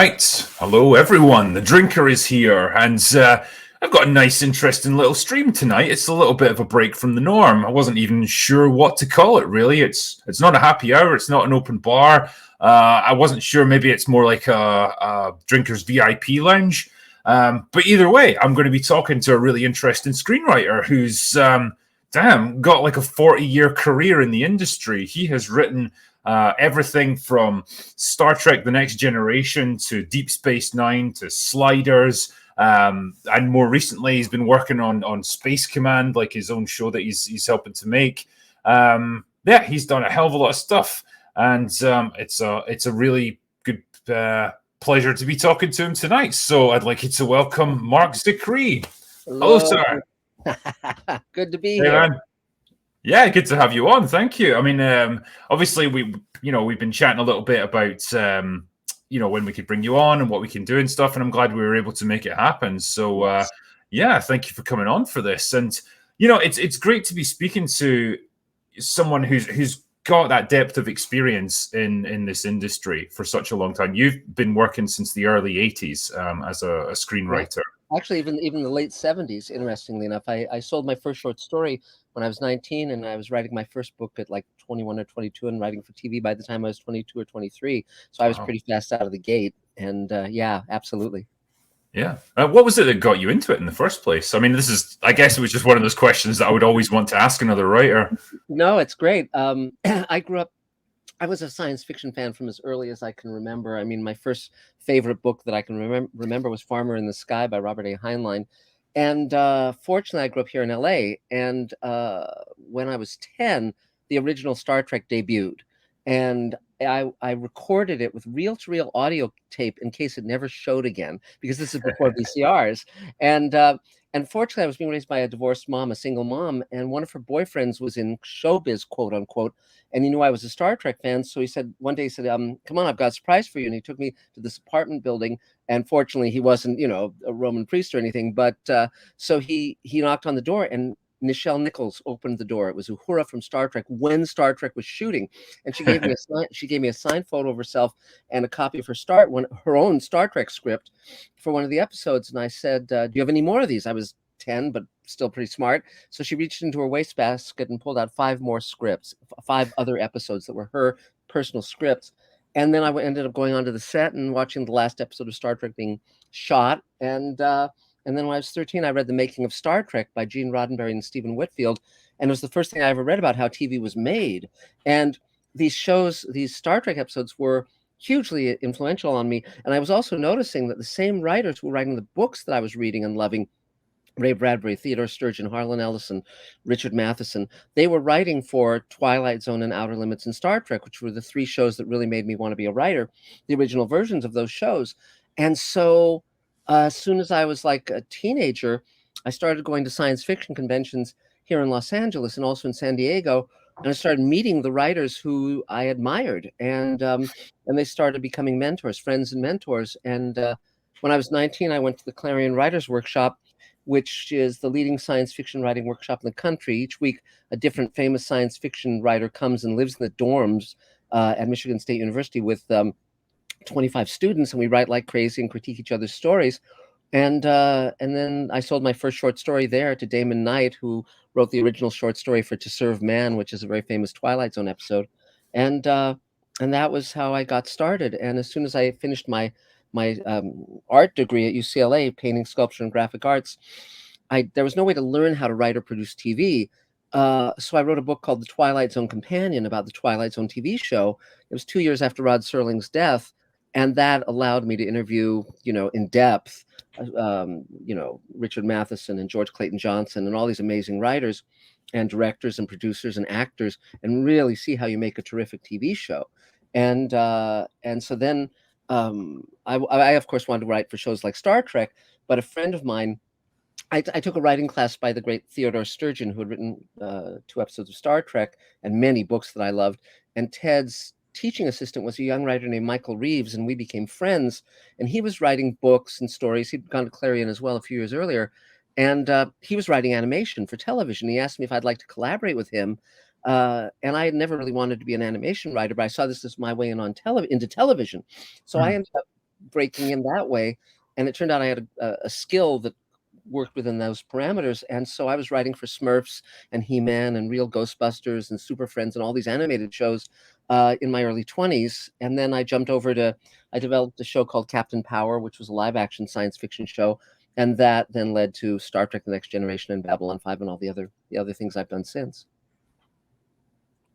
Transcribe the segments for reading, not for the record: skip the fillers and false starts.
right. Hello, everyone. The drinker is here, and I've got a nice, interesting little stream tonight. It's a little bit of a break from the norm. I wasn't even sure what to call it, really. It's not a happy hour. It's not an open bar. I wasn't sure. Maybe it's more like a drinker's VIP lounge. But either way, I'm going to be talking to a really interesting screenwriter who's, got like a 40-year career in the industry. He has written everything from Star Trek The Next Generation to Deep Space Nine to Sliders. And more recently, he's been working on Space Command, like his own show that he's helping to make. He's done a hell of a lot of stuff. And it's a really good pleasure to be talking to him tonight. So I'd like you to welcome Marc Zicree. Hello, sir. Good to be here. Man. Yeah, good to have you on. Thank you. I mean, obviously we've been chatting a little bit about when we could bring you on and what we can do and stuff, and I'm glad we were able to make it happen. So thank you for coming on for this. And it's great to be speaking to someone who's got that depth of experience in this industry for such a long time. You've been working since the early 80s as a screenwriter. Right. Actually, even the late 70s, interestingly enough. I sold my first short story when I was 19, and I was writing my first book at like 21 or 22 and writing for TV by the time I was 22 or 23. So I was pretty fast out of the gate. And absolutely. Yeah. What was it that got you into it in the first place? I mean, I guess it was just one of those questions that I would always want to ask another writer. No, it's great. I was a science fiction fan from as early as I can remember. I mean, my first favorite book that I can remember was Farmer in the Sky by Robert A. Heinlein. And fortunately, I grew up here in LA. And when I was 10, the original Star Trek debuted. And I recorded it with reel-to-reel audio tape in case it never showed again, because this is before VCRs. And fortunately, I was being raised by a divorced mom, a single mom, and one of her boyfriends was in showbiz, quote unquote, and he knew I was a Star Trek fan. So one day he said, come on, I've got a surprise for you. And he took me to this apartment building. And fortunately, he wasn't, a Roman priest or anything. But so he knocked on the door, and Nichelle Nichols opened the door. It was Uhura from Star Trek when Star Trek was shooting, and she gave me a signed photo of herself and a copy of her own Star Trek script for one of the episodes. And I said, "Do you have any more of these?" I was 10, but still pretty smart. So she reached into her wastebasket and pulled out 5 more scripts, 5 other episodes that were her personal scripts. And then I ended up going onto the set and watching the last episode of Star Trek being shot. And then when I was 13, I read The Making of Star Trek by Gene Roddenberry and Stephen Whitfield. And it was the first thing I ever read about how TV was made. And these Star Trek episodes were hugely influential on me. And I was also noticing that the same writers who were writing the books that I was reading and loving, Ray Bradbury, Theodore Sturgeon, Harlan Ellison, Richard Matheson, they were writing for Twilight Zone and Outer Limits and Star Trek, which were the 3 shows that really made me want to be a writer, the original versions of those shows. And so as soon as I was like a teenager, I started going to science fiction conventions here in Los Angeles and also in San Diego. And I started meeting the writers who I admired. And they started becoming mentors, friends and mentors. And when I was 19, I went to the Clarion Writers Workshop, which is the leading science fiction writing workshop in the country. Each week, a different famous science fiction writer comes and lives in the dorms at Michigan State University with 25 students, and we write like crazy and critique each other's stories. And then I sold my first short story there to Damon Knight, who wrote the original short story for To Serve Man, which is a very famous Twilight Zone episode. And that was how I got started. And as soon as I finished my art degree at UCLA, painting, sculpture, and graphic arts, there was no way to learn how to write or produce TV. So I wrote a book called The Twilight Zone Companion about the Twilight Zone TV show. It was 2 years after Rod Serling's death. And that allowed me to interview, in depth, Richard Matheson and George Clayton Johnson and all these amazing writers and directors and producers and actors, and really see how you make a terrific TV show. And so then I of course wanted to write for shows like Star Trek, but a friend of mine, I took a writing class by the great Theodore Sturgeon, who had written 2 episodes of Star Trek and many books that I loved. And Ted's teaching assistant was a young writer named Michael Reeves, and we became friends. And he was writing books and stories. He'd gone to Clarion as well a few years earlier. And he was writing animation for television. He asked me if I'd like to collaborate with him. And I had never really wanted to be an animation writer, but I saw this as my way into television. So I ended up breaking in that way. And it turned out I had a skill that worked within those parameters. And so I was writing for Smurfs and He-Man and Real Ghostbusters and Super Friends and all these animated shows in my early 20s. And then I developed a show called Captain Power, which was a live action science fiction show. And that then led to Star Trek: The Next Generation and Babylon 5 and all the other things I've done since.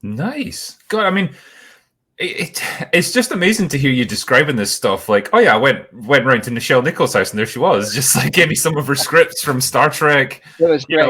Nice. God, I mean, it's just amazing to hear you describing this stuff. Like, oh yeah, I went round to Nichelle Nichols' house and there she was, just like gave me some of her scripts from Star Trek. It was great.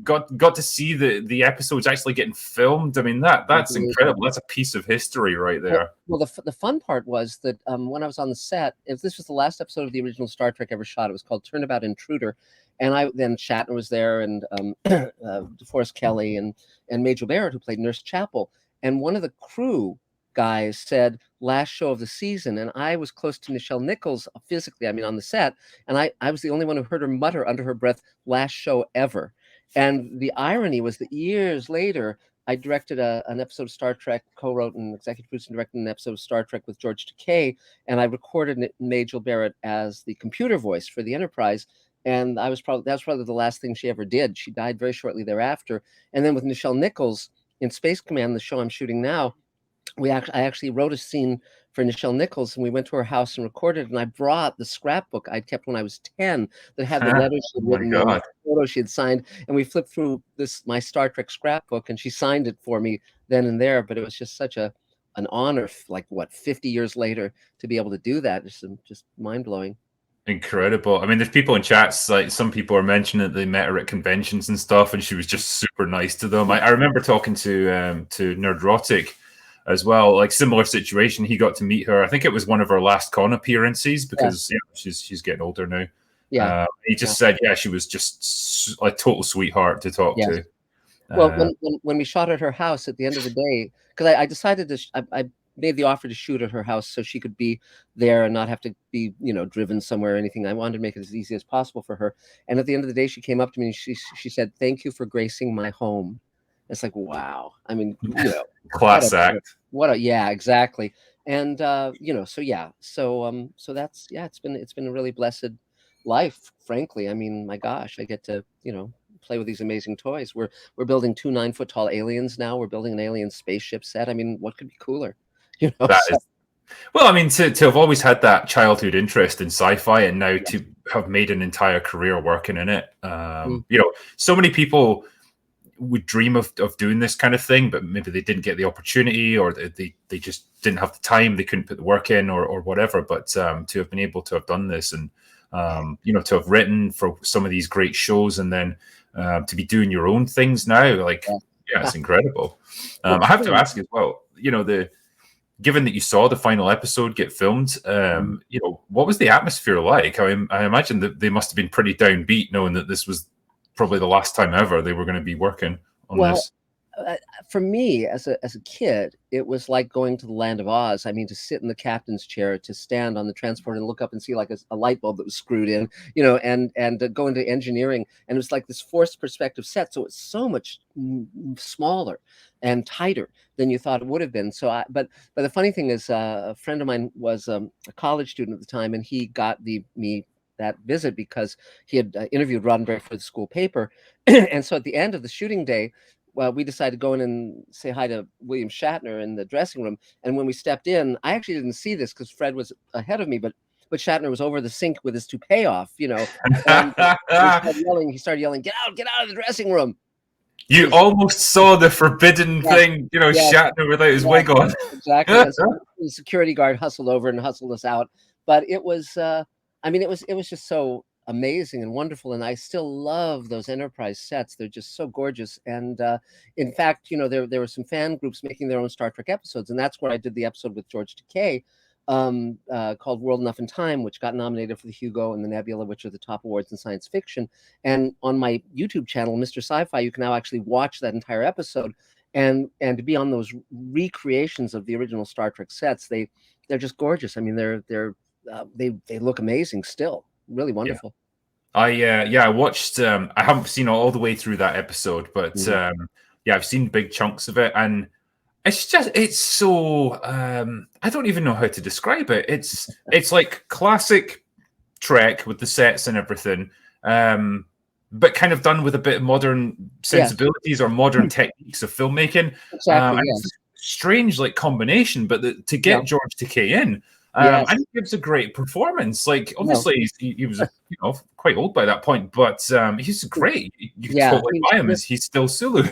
Got to see the episodes actually getting filmed. I mean, that's incredible. That's a piece of history right there. Well, the fun part was that when I was on the set, if this was the last episode of the original Star Trek ever shot, it was called Turnabout Intruder, and then Shatner was there, and DeForest Kelley and Majel Barrett, who played Nurse Chapel, and one of the crew guys said last show of the season, and I was close to Nichelle Nichols physically, I mean on the set, and I was the only one who heard her mutter under her breath, last show ever. And the irony was that years later I directed an episode of Star Trek, co-wrote and executive produced and directed an episode of Star Trek with George Takei, and I recorded Majel Barrett as the computer voice for the Enterprise. And that was probably the last thing she ever did. She died very shortly thereafter. And then with Nichelle Nichols in Space Command, the show I'm shooting now, I actually wrote a scene for Nichelle Nichols, and we went to her house and recorded it. And I brought the scrapbook I'd kept when I was 10 that had the letters she'd written, and the photo she had signed. And we flipped through my Star Trek scrapbook, and she signed it for me then and there. But it was just such an honor, like 50 years later, to be able to do that. Just mind blowing. Incredible. I mean, there's people in chats, like some people are mentioning that they met her at conventions and stuff, and she was just super nice to them. I remember talking to Nerdrotic as well, like similar situation. He got to meet her. I think it was one of her last con appearances because she's getting older now. Yeah, he just said, she was just a total sweetheart to talk to. Well, when we shot at her house at the end of the day, because I decided to, I made the offer to shoot at her house so she could be there and not have to be, driven somewhere or anything. I wanted to make it as easy as possible for her. And at the end of the day, she came up to me and she said, "Thank you for gracing my home." It's like, wow. I mean, class act. Exactly. And so that's it's been a really blessed life, frankly. I mean, my gosh, I get to play with these amazing toys. We're building 2 9-foot tall aliens now. We're building an alien spaceship set. I mean, what could be cooler? Well, I mean, to have always had that childhood interest in sci-fi and now to have made an entire career working in it. So many people would dream of doing this kind of thing, but maybe they didn't get the opportunity, or they just didn't have the time, they couldn't put the work in, or whatever. But to have been able to have done this and to have written for some of these great shows, and then to be doing your own things now, it's incredible. I have to ask as well, given that you saw the final episode get filmed, what was the atmosphere like? I imagine that they must have been pretty downbeat, knowing that this was probably the last time ever they were going to be working on this. For me, as a kid, it was like going to the land of Oz. I mean, to sit in the captain's chair, to stand on the transport and look up and see like a light bulb that was screwed in, and to go into engineering. And it was like this forced perspective set. So it's so much smaller and tighter than you thought it would have been. But the funny thing is, a friend of mine was a college student at the time, and he got me that visit because he had interviewed Roddenberry for the school paper. And so at the end of the shooting day, we decided to go in and say hi to William Shatner in the dressing room. And when we stepped in, I actually didn't see this because Fred was ahead of me, but Shatner was over the sink with his toupee off, and he started yelling, get out of the dressing room. You almost saw the forbidden thing, Shatner without his wig on. Exactly. The security guard hustled over and hustled us out. But it was, it was just so amazing and wonderful. And I still love those Enterprise sets. They're just so gorgeous. And in fact, there were some fan groups making their own Star Trek episodes. And that's where I did the episode with George Takei called World Enough in Time, which got nominated for the Hugo and the Nebula, which are the top awards in science fiction. And on my YouTube channel, Mr. Sci-Fi, you can now actually watch that entire episode. And to be on those recreations of the original Star Trek sets, they're just gorgeous. I mean, they look amazing still. Really wonderful. I watched. I haven't seen all the way through that episode, but I've seen big chunks of it, and it's so I don't even know how to describe it. It's like classic Trek with the sets and everything, but kind of done with a bit of modern Yes, sensibilities or modern techniques of filmmaking. exactly. And it's Yes. a strange like combination, but to Yeah. get George Takei in, Yes. and he gives a great performance. Like No. obviously he was quite old by that point, but he's great. You could Yeah. totally buy him as he's still Sulu.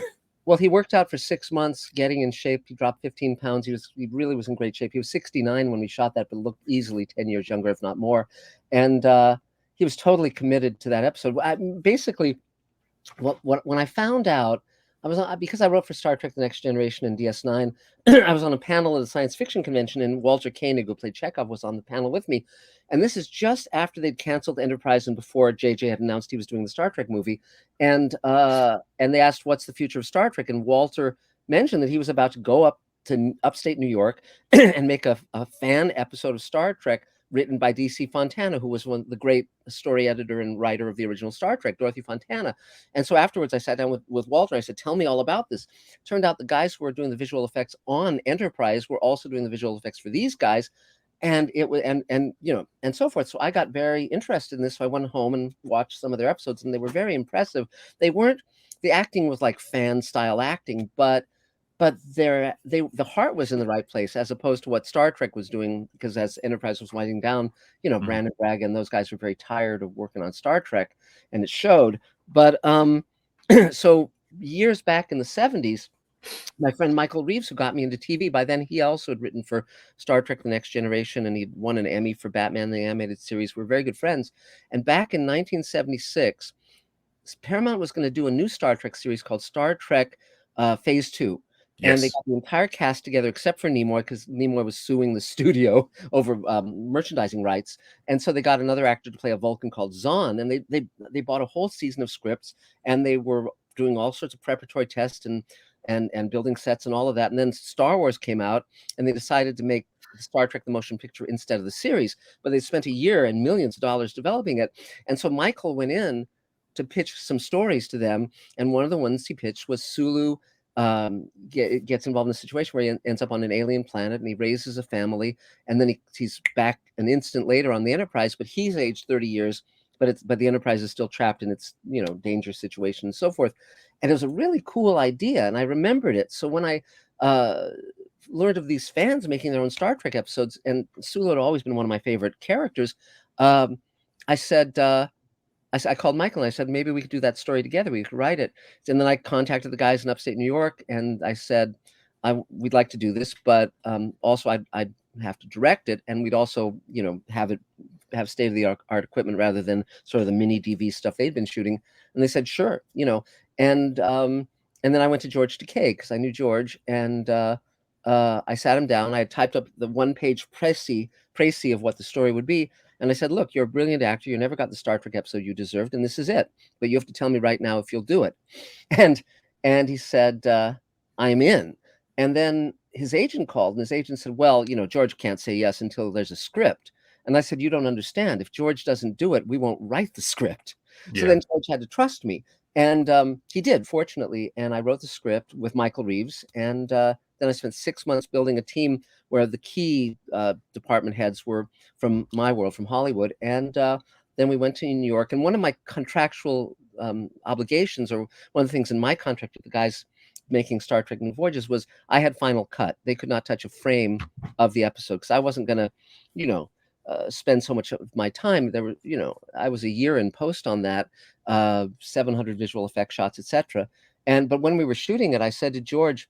Well, he worked out for 6 months, getting in shape. He dropped 15 pounds. He really was in great shape. He was 69 when we shot that, but looked easily 10 years younger, if not more. And he was totally committed to that episode. Basically, when I found out, I was on, because I wrote for Star Trek: The Next Generation and DS9. I was on a panel at a science fiction convention, and Walter Koenig, who played Chekhov, was on the panel with me. And this is just after they'd canceled Enterprise and before JJ had announced he was doing the Star Trek movie. And they asked, "What's the future of Star Trek?" And Walter mentioned that he was about to go up to upstate New York and make a fan episode of Star Trek written by D.C. Fontana, who was the great story editor and writer of the original Star Trek, Dorothy Fontana. And so afterwards, I sat down with Walter. I said, "Tell me all about this." Turned out the guys who were doing the visual effects on Enterprise were also doing the visual effects for these guys, and it was and and so forth. So I got very interested in this. So I went home and watched some of their episodes, and they were very impressive. They weren't The acting was like fan style acting, but the heart was in the right place, as opposed to what Star Trek was doing, because as Enterprise was winding down, Mhm. Brandon Braga and those guys were very tired of working on Star Trek, and it showed. But so years back in the 70s, my friend Michael Reeves, who got me into TV, by then he also had written for Star Trek: The Next Generation, and he'd won an Emmy for Batman the Animated Series. We're very good friends. And back in 1976, Paramount was going to do a new Star Trek series called Star Trek Phase 2. And they Yes. got the entire cast together except for Nimoy, because Nimoy was suing the studio over merchandising rights. And so they got another actor to play a Vulcan called Zahn. And they bought a whole season of scripts, and they were doing all sorts of preparatory tests and building sets and all of that. And then Star Wars came out, and they decided to make Star Trek the motion picture instead of the series. But they spent a year and millions of dollars developing it. And so Michael went in to pitch some stories to them, and one of the ones he pitched was Sulu gets involved in a situation where he ends up on an alien planet, and he raises a family, and then he's back an instant later on the Enterprise, but he's aged 30 years, but the Enterprise is still trapped in its dangerous situation and so forth. And it was a really cool idea, and I remembered it. So when I learned of these fans making their own Star Trek episodes, and Sulu had always been one of my favorite characters, um, I said, I called Michael and I said, maybe we could do that story together. We could write it. And then I contacted the guys in upstate New York, and I said, we'd like to do this, but also I'd have to direct it. And we'd also, have state of the art equipment rather than sort of the mini DV stuff they'd been shooting. And they said, sure, and then I went to George Takei because I knew George, and I sat him down. I had typed up the one-page précis of what the story would be. And I said, look, you're a brilliant actor. You never got the Star Trek episode you deserved, and this is it. But you have to tell me right now if you'll do it. And he said, I'm in. And then his agent called, and his agent said, well, George can't say yes until there's a script. And I said, you don't understand. If George doesn't do it, we won't write the script. So Yeah. then George had to trust me. And he did, fortunately. And I wrote the script with Michael Reeves. And then I spent 6 months building a team where the key department heads were from my world, from Hollywood. And then we went to New York. And one of my contractual obligations, or one of the things in my contract with the guys making Star Trek New Voyages, was I had final cut. They could not touch a frame of the episode because I wasn't going to, spend so much of my time. There were, I was a year in post on that, 700 visual effect shots, etc. But when we were shooting it, I said to George,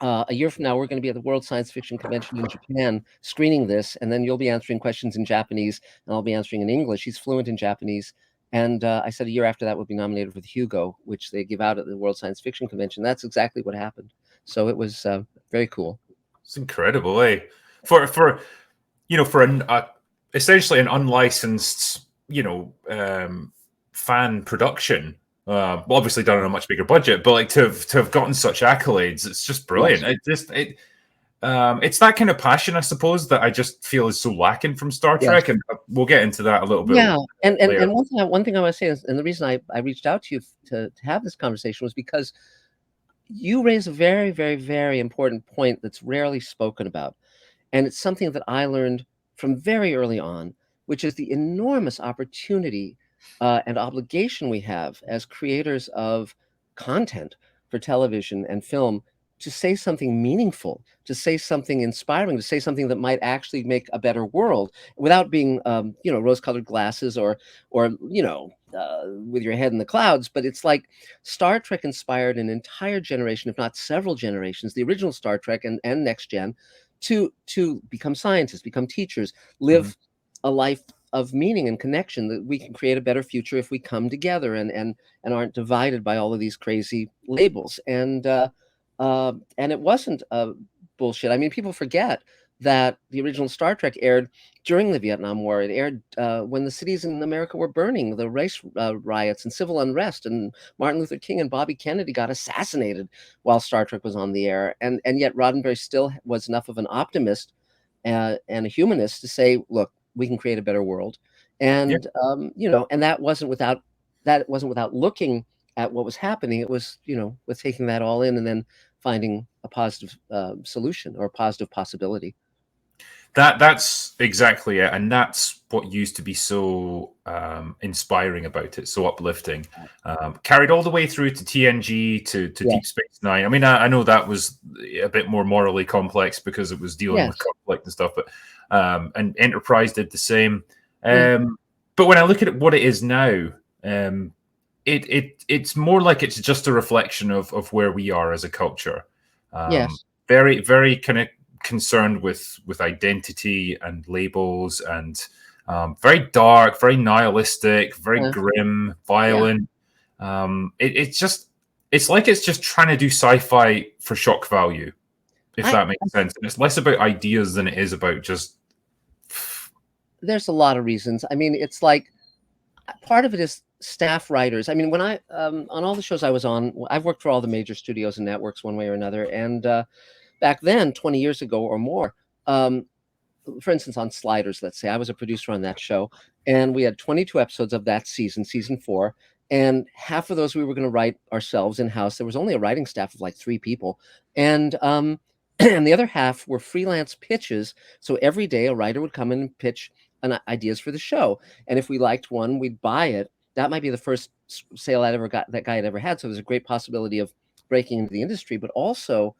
a year from now, we're going to be at the World Science Fiction Convention in Japan screening this, and then you'll be answering questions in Japanese, and I'll be answering in English. He's fluent in Japanese. And I said a year after that, we'll be nominated for the Hugo, which they give out at the World Science Fiction Convention. That's exactly what happened. So it was very cool. It's incredible, eh? For essentially an unlicensed, fan production. Well, obviously done on a much bigger budget, but like to have gotten such accolades, it's just brilliant. Yes. It's that kind of passion, I suppose, that I just feel is so lacking from Star Yes. Trek, and we'll get into that a little bit Yeah, and later. one thing I want to say is, and the reason I reached out to you to have this conversation was because you raise a very, very, very important point that's rarely spoken about. And it's something that I learned from very early on, which is the enormous opportunity and obligation we have as creators of content for television and film to say something meaningful, to say something inspiring, to say something that might actually make a better world without being, rose-colored glasses or with your head in the clouds. But it's like Star Trek inspired an entire generation, if not several generations, the original Star Trek and Next Gen, to become scientists, become teachers, Mhm. live a life of meaning and connection, that we can create a better future if we come together and aren't divided by all of these crazy labels. And it wasn't bullshit. I mean, people forget that the original Star Trek aired during the Vietnam War. It aired when the cities in America were burning, the race riots and civil unrest, and Martin Luther King and Bobby Kennedy got assassinated while Star Trek was on the air. And yet Roddenberry still was enough of an optimist and a humanist to say, look, we can create a better world. Yeah. And that wasn't without looking at what was happening. It was, with taking that all in and then finding a positive solution or a positive possibility. That's exactly it, and that's what used to be so inspiring about it, so uplifting. Carried all the way through to TNG to Deep Yes. Space Nine. I mean, I know that was a bit more morally complex because it was dealing with Yes. conflict and stuff, but and Enterprise did the same. Mm. But when I look at what it is now, it's more like it's just a reflection of where we are as a culture. Yes. Very very kind of concerned with identity and labels, and very dark, very nihilistic, very Uh, grim, yeah. violent. It's like it's just trying to do sci-fi for shock value, if I that makes sense. And it's less about ideas than it is about just There's a lot of reasons. I mean, it's like part of it is staff writers. I mean, when I on all the shows I was on, I've worked for all the major studios and networks one way or another. And back then, 20 years ago or more, um, for instance, on Sliders, let's say, I was a producer on that show, and we had 22 episodes of that season, season four, and half of those we were going to write ourselves in house. There was only a writing staff of like 3 people, and and the other half were freelance pitches. So every day, a writer would come in and pitch ideas for the show, and if we liked one, we'd buy it. That might be the first sale I ever got that guy had ever had. So there's a great possibility of breaking into the industry, but also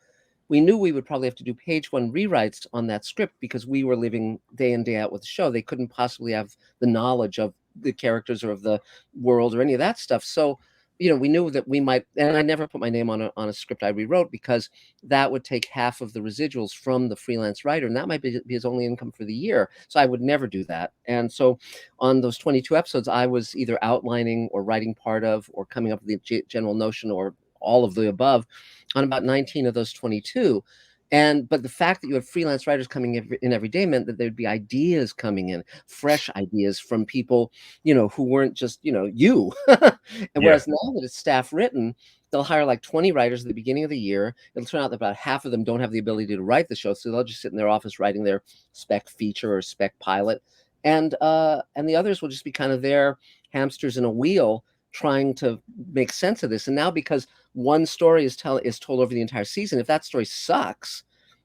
we knew we would probably have to do page one rewrites on that script because we were living day in, day out with the show. They couldn't possibly have the knowledge of the characters or of the world or any of that stuff. So, we knew that we might, and I never put my name on a script I rewrote because that would take half of the residuals from the freelance writer, and that might be his only income for the year. So I would never do that. And so on those 22 episodes, I was either outlining or writing part of or coming up with the general notion or all of the above on about 19 of those 22. But the fact that you had freelance writers coming in every day meant that there'd be ideas coming in, fresh ideas from people, who weren't just, you. And yeah. whereas now that it's staff written, they'll hire like 20 writers at the beginning of the year. It'll turn out that about half of them don't have the ability to write the show. So they'll just sit in their office writing their spec feature or spec pilot. And the others will just be kind of there, hamsters in a wheel, trying to make sense of this. And now because one story is told over the entire season, if that story sucks,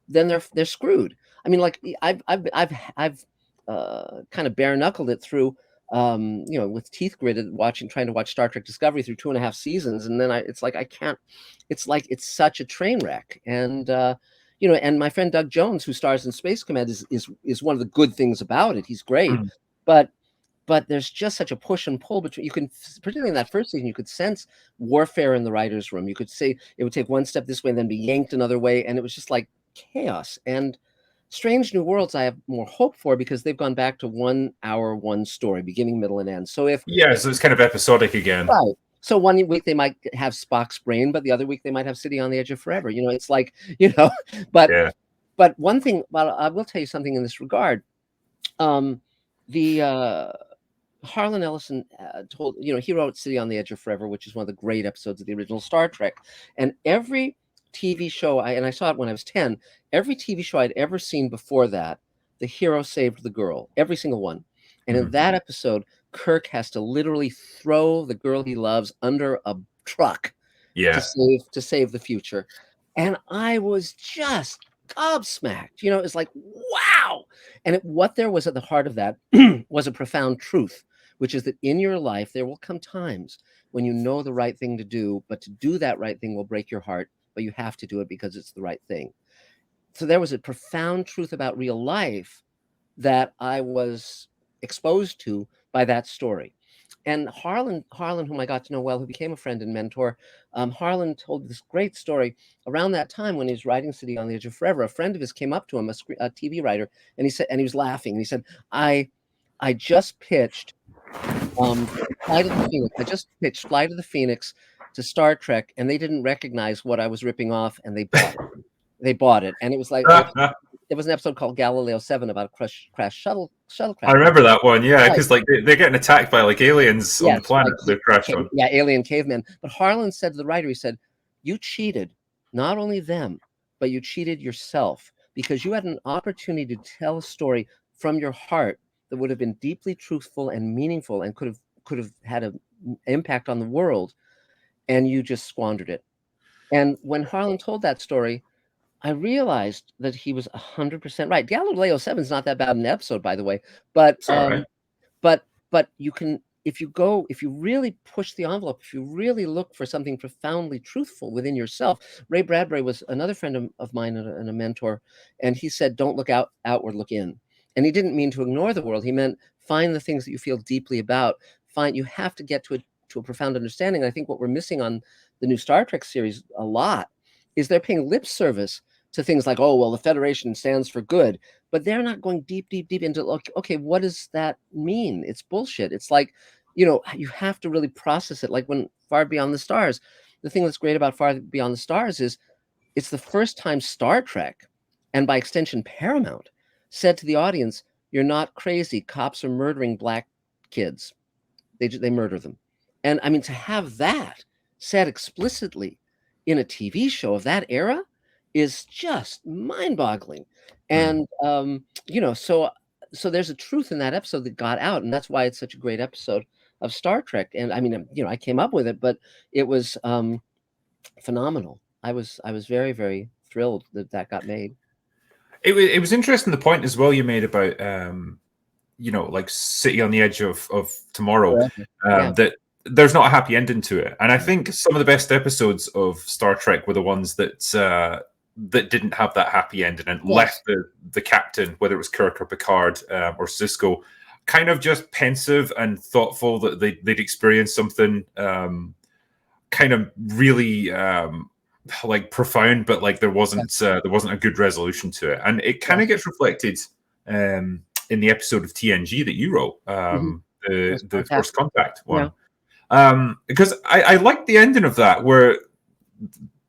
then they're screwed. I mean, like I've kind of bare knuckled it through, with teeth gritted, trying to watch Star Trek Discovery through 2.5 seasons, and then it's like I can't. It's like it's such a train wreck, and my friend Doug Jones, who stars in Space Command, is one of the good things about it. He's great, Mm. but there's just such a push and pull between. You can, particularly in that first season, you could sense warfare in the writers' room. You could say it would take one step this way and then be yanked another way, and it was just like chaos. And Strange New Worlds, I have more hope for because they've gone back to 1 hour, one story, beginning, middle, and end. So if Yeah, so it's kind of episodic again. right, so one week they might have Spock's brain, but the other week they might have City on the Edge of Forever. It's like but Yeah. one thing. Well, I will tell you something in this regard. The Harlan Ellison he wrote City on the Edge of Forever, which is one of the great episodes of the original Star Trek. And every TV show, I saw it when I was 10, every TV show I'd ever seen before that, the hero saved the girl, every single one. And in Mhm. that episode, Kirk has to literally throw the girl he loves under a truck Yeah. to save the future. And I was just gobsmacked. You know, it's like, wow. And what there was at the heart of that was a profound truth, which is that in your life, there will come times when you know the right thing to do, but to do that right thing will break your heart, but you have to do it because it's the right thing. So there was a profound truth about real life that I was exposed to by that story. And Harlan, whom I got to know well, who became a friend and mentor, Harlan told this great story around that time when he was writing City on the Edge of Forever. A friend of his came up to him, a TV writer, and he said, and he was laughing, and he said, I just pitched Flight of the Phoenix. I just pitched Flight of the Phoenix to Star Trek, and they didn't recognize what I was ripping off, and they bought it. They bought it, and it was like there was an episode called Galileo 7 about a crash shuttlecraft. I remember that one, yeah, Right. because like they're getting attacked by like aliens on the planet they've crashed on. Yeah, alien cavemen. But Harlan said to the writer, he said, "You cheated not only them, but you cheated yourself because you had an opportunity to tell a story from your heart that would have been deeply truthful and meaningful and could have had an impact on the world, and you just squandered it." And when Harlan told that story, I realized that he was 100% right. Galileo 7 is not that bad an episode, by the way, but Right. but you can, if you really push the envelope, if you really look for something profoundly truthful within yourself. Ray Bradbury was another friend of mine and a mentor, and he said, "Don't look outward, look in." And he didn't mean to ignore the world. He meant find the things that you feel deeply about. You have to get to a profound understanding. And I think what we're missing on the new Star Trek series a lot is they're paying lip service to things like, oh, well, the Federation stands for good, but they're not going deep into, okay, what does that mean? It's bullshit. It's like, you have to really process it. Like when Far Beyond the Stars, the thing that's great about Far Beyond the Stars is it's the first time Star Trek, and by extension Paramount, said to the audience, you're not crazy. Cops are murdering black kids. They murder them. And I mean, to have that said explicitly in a TV show of that era is just mind-boggling. And so there's a truth in that episode that got out, and that's why it's such a great episode of Star Trek. And I mean, I came up with it, but it was phenomenal. I was very, very thrilled that got made. It was interesting, the point as well you made about like City on the Edge of Tomorrow, that there's not a happy ending to it. And I think some of the best episodes of Star Trek were the ones that didn't have that happy ending and left the captain, whether it was Kirk or Picard or Sisko, kind of just pensive and thoughtful that they'd experienced something kind of really like profound, but like there wasn't a good resolution to it. And it kind of gets reflected in the episode of TNG that you wrote, the First Contact one. Because I liked the ending of that, where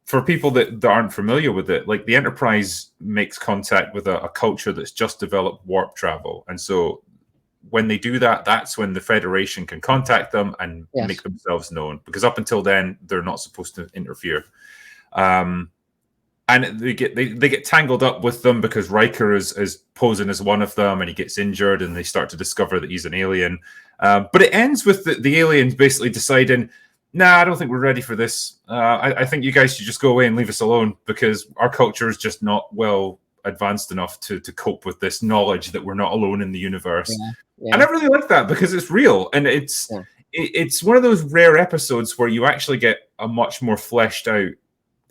for people that aren't familiar with it, like the Enterprise makes contact with a culture that's just developed warp travel. And so when they do that, that's when the Federation can contact them and make themselves known, because up until then, they're not supposed to interfere. And they get tangled up with them because Riker is posing as one of them, and he gets injured, and they start to discover that he's an alien. But it ends with the aliens basically deciding, nah, I don't think we're ready for this. I think you guys should just go away and leave us alone, because our culture is just not well advanced enough to cope with this knowledge that we're not alone in the universe. And I really like that, because it's real, and it's one of those rare episodes where you actually get a much more fleshed out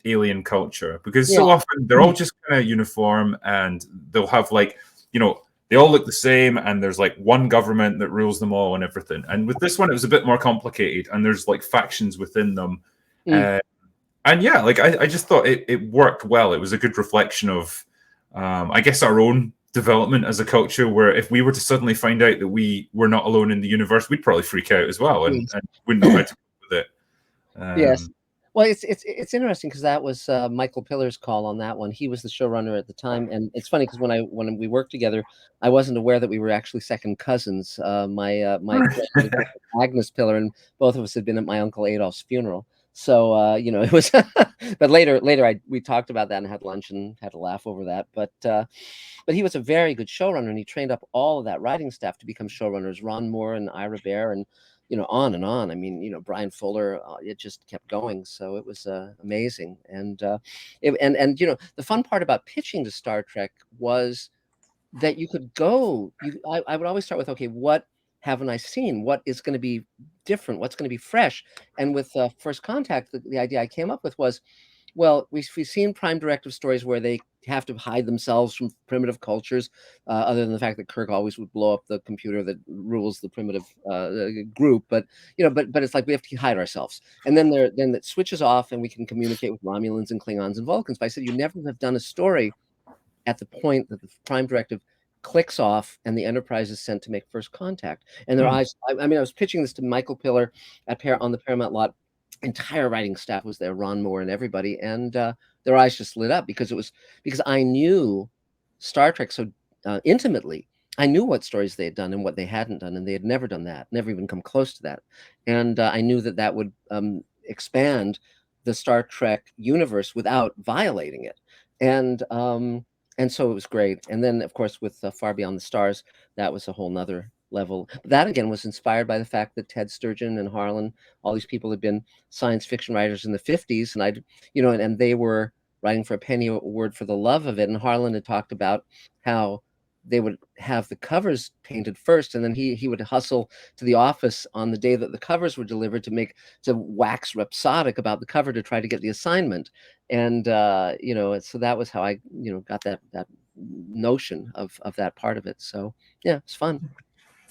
alien culture, because so often they're all just kind of uniform, and they'll have like, they all look the same, and there's like one government that rules them all and everything. And with this one, it was a bit more complicated, and there's like factions within them. And yeah, like I just thought it worked well. It was a good reflection of, I guess, our own development as a culture, where if we were to suddenly find out that we were not alone in the universe, we'd probably freak out as well, and wouldn't know how to cope with it. Yes. Well, it's interesting, because that was Michael Pillar's call on that one. He was the showrunner at the time, and it's funny because when we worked together, I wasn't aware that we were actually second cousins. My friend Agnes Pillar, and both of us had been at my Uncle Adolf's funeral. So it was. But later we talked about that and had lunch and had a laugh over that. But he was a very good showrunner, and he trained up all of that writing staff to become showrunners. Ron Moore and Ira Bear, and on and on. I mean, Brian Fuller, it just kept going. So it was amazing. And the fun part about pitching to Star Trek was that you could go. I would always start with, okay, what haven't I seen? What is going to be different? What's going to be fresh? And with First Contact, the idea I came up with was, well, we've seen Prime Directive stories where they have to hide themselves from primitive cultures, other than the fact that Kirk always would blow up the computer that rules the primitive group. But but it's like we have to hide ourselves, and then it switches off, and we can communicate with Romulans and Klingons and Vulcans. But I said you never have done a story at the point that the Prime Directive clicks off and the Enterprise is sent to make first contact. And their eyes, I mean, I was pitching this to Michael Piller on the Paramount lot. Entire writing staff was there, Ron Moore and everybody, and their eyes just lit up because I knew Star Trek so intimately. I knew what stories they had done and what they hadn't done, and they had never done that, never even come close to that. And I knew that would expand the Star Trek universe without violating it. And so it was great. And then, of course, with Far Beyond the Stars, that was a whole nother level. That, again, was inspired by the fact that Ted Sturgeon and Harlan, all these people had been science fiction writers in the 50s. And they were writing for a penny a word for the love of it. And Harlan had talked about how they would have the covers painted first, and then he would hustle to the office on the day that the covers were delivered to wax rhapsodic about the cover to try to get the assignment. And so that was how I got that notion of that part of it. So yeah, it's fun.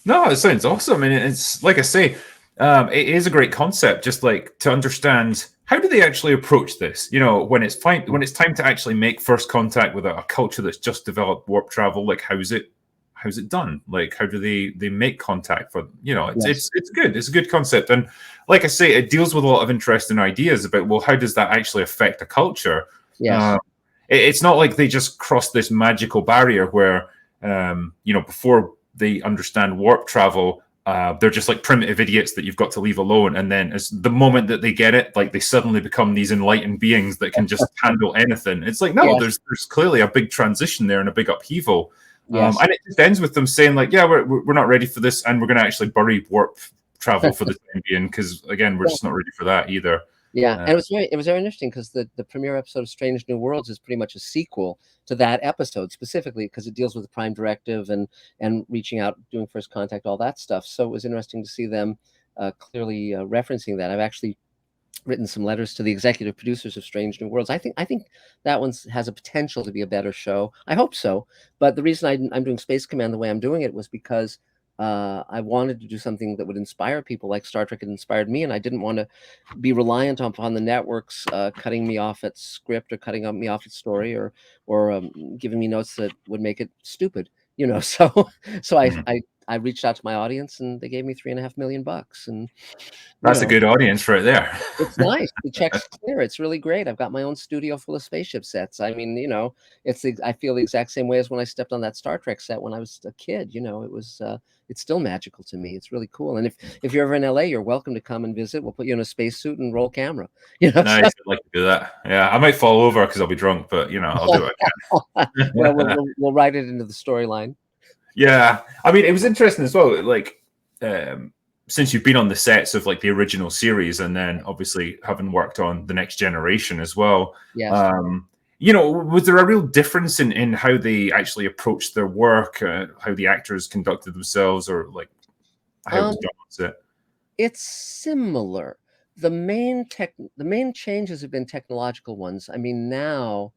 No, it sounds awesome. And it's like I say, it is a great concept, just like to understand how do they actually approach this? When it's time to actually make first contact with a culture that's just developed warp travel, like how's it done? Like how do they make contact for it's good. It's a good concept. And like I say, it deals with a lot of interesting ideas about, well, how does that actually affect a culture? Yes. It's not like they just cross this magical barrier where before they understand warp travel, they're just like primitive idiots that you've got to leave alone. And then as the moment that they get it, like they suddenly become these enlightened beings that can just handle anything. It's like, no, there's clearly a big transition there and a big upheaval. Yes. And it just ends with them saying like, yeah, we're not ready for this. And we're going to actually bury warp travel for the time being. Cause again, we're just not ready for that either. Yeah, and it was very interesting because the premiere episode of Strange New Worlds is pretty much a sequel to that episode, specifically because it deals with the Prime Directive and reaching out, doing first contact, all that stuff. So it was interesting to see them clearly referencing that. I've actually written some letters to the executive producers of Strange New Worlds. I think that one has a potential to be a better show. I hope so. But the reason I'm doing Space Command the way I'm doing it was because I wanted to do something that would inspire people like Star Trek had inspired me, and I didn't want to be reliant upon the networks cutting me off at script or cutting me off at story or giving me notes that would make it stupid, So I reached out to my audience, and they gave me $3.5 million, and that's a good audience right there. It's nice. The check's clear. It's really great. I've got my own studio full of spaceship sets. I mean, I feel the exact same way as when I stepped on that Star Trek set when I was a kid. It was it's still magical to me. It's really cool. And if you're ever in LA, you're welcome to come and visit. We'll put you in a spacesuit and roll camera. Nice. I'd like to do that. Yeah, I might fall over because I'll be drunk, but I'll do what I can. Well, we'll write it into the storyline. Yeah, I mean, it was interesting as well. Like, since you've been on the sets of like the original series, and then obviously having worked on the Next Generation as well. Yes. Was there a real difference in how they actually approached their work, how the actors conducted themselves, or like how it was done on set? It's similar. The main changes have been technological ones. I mean, now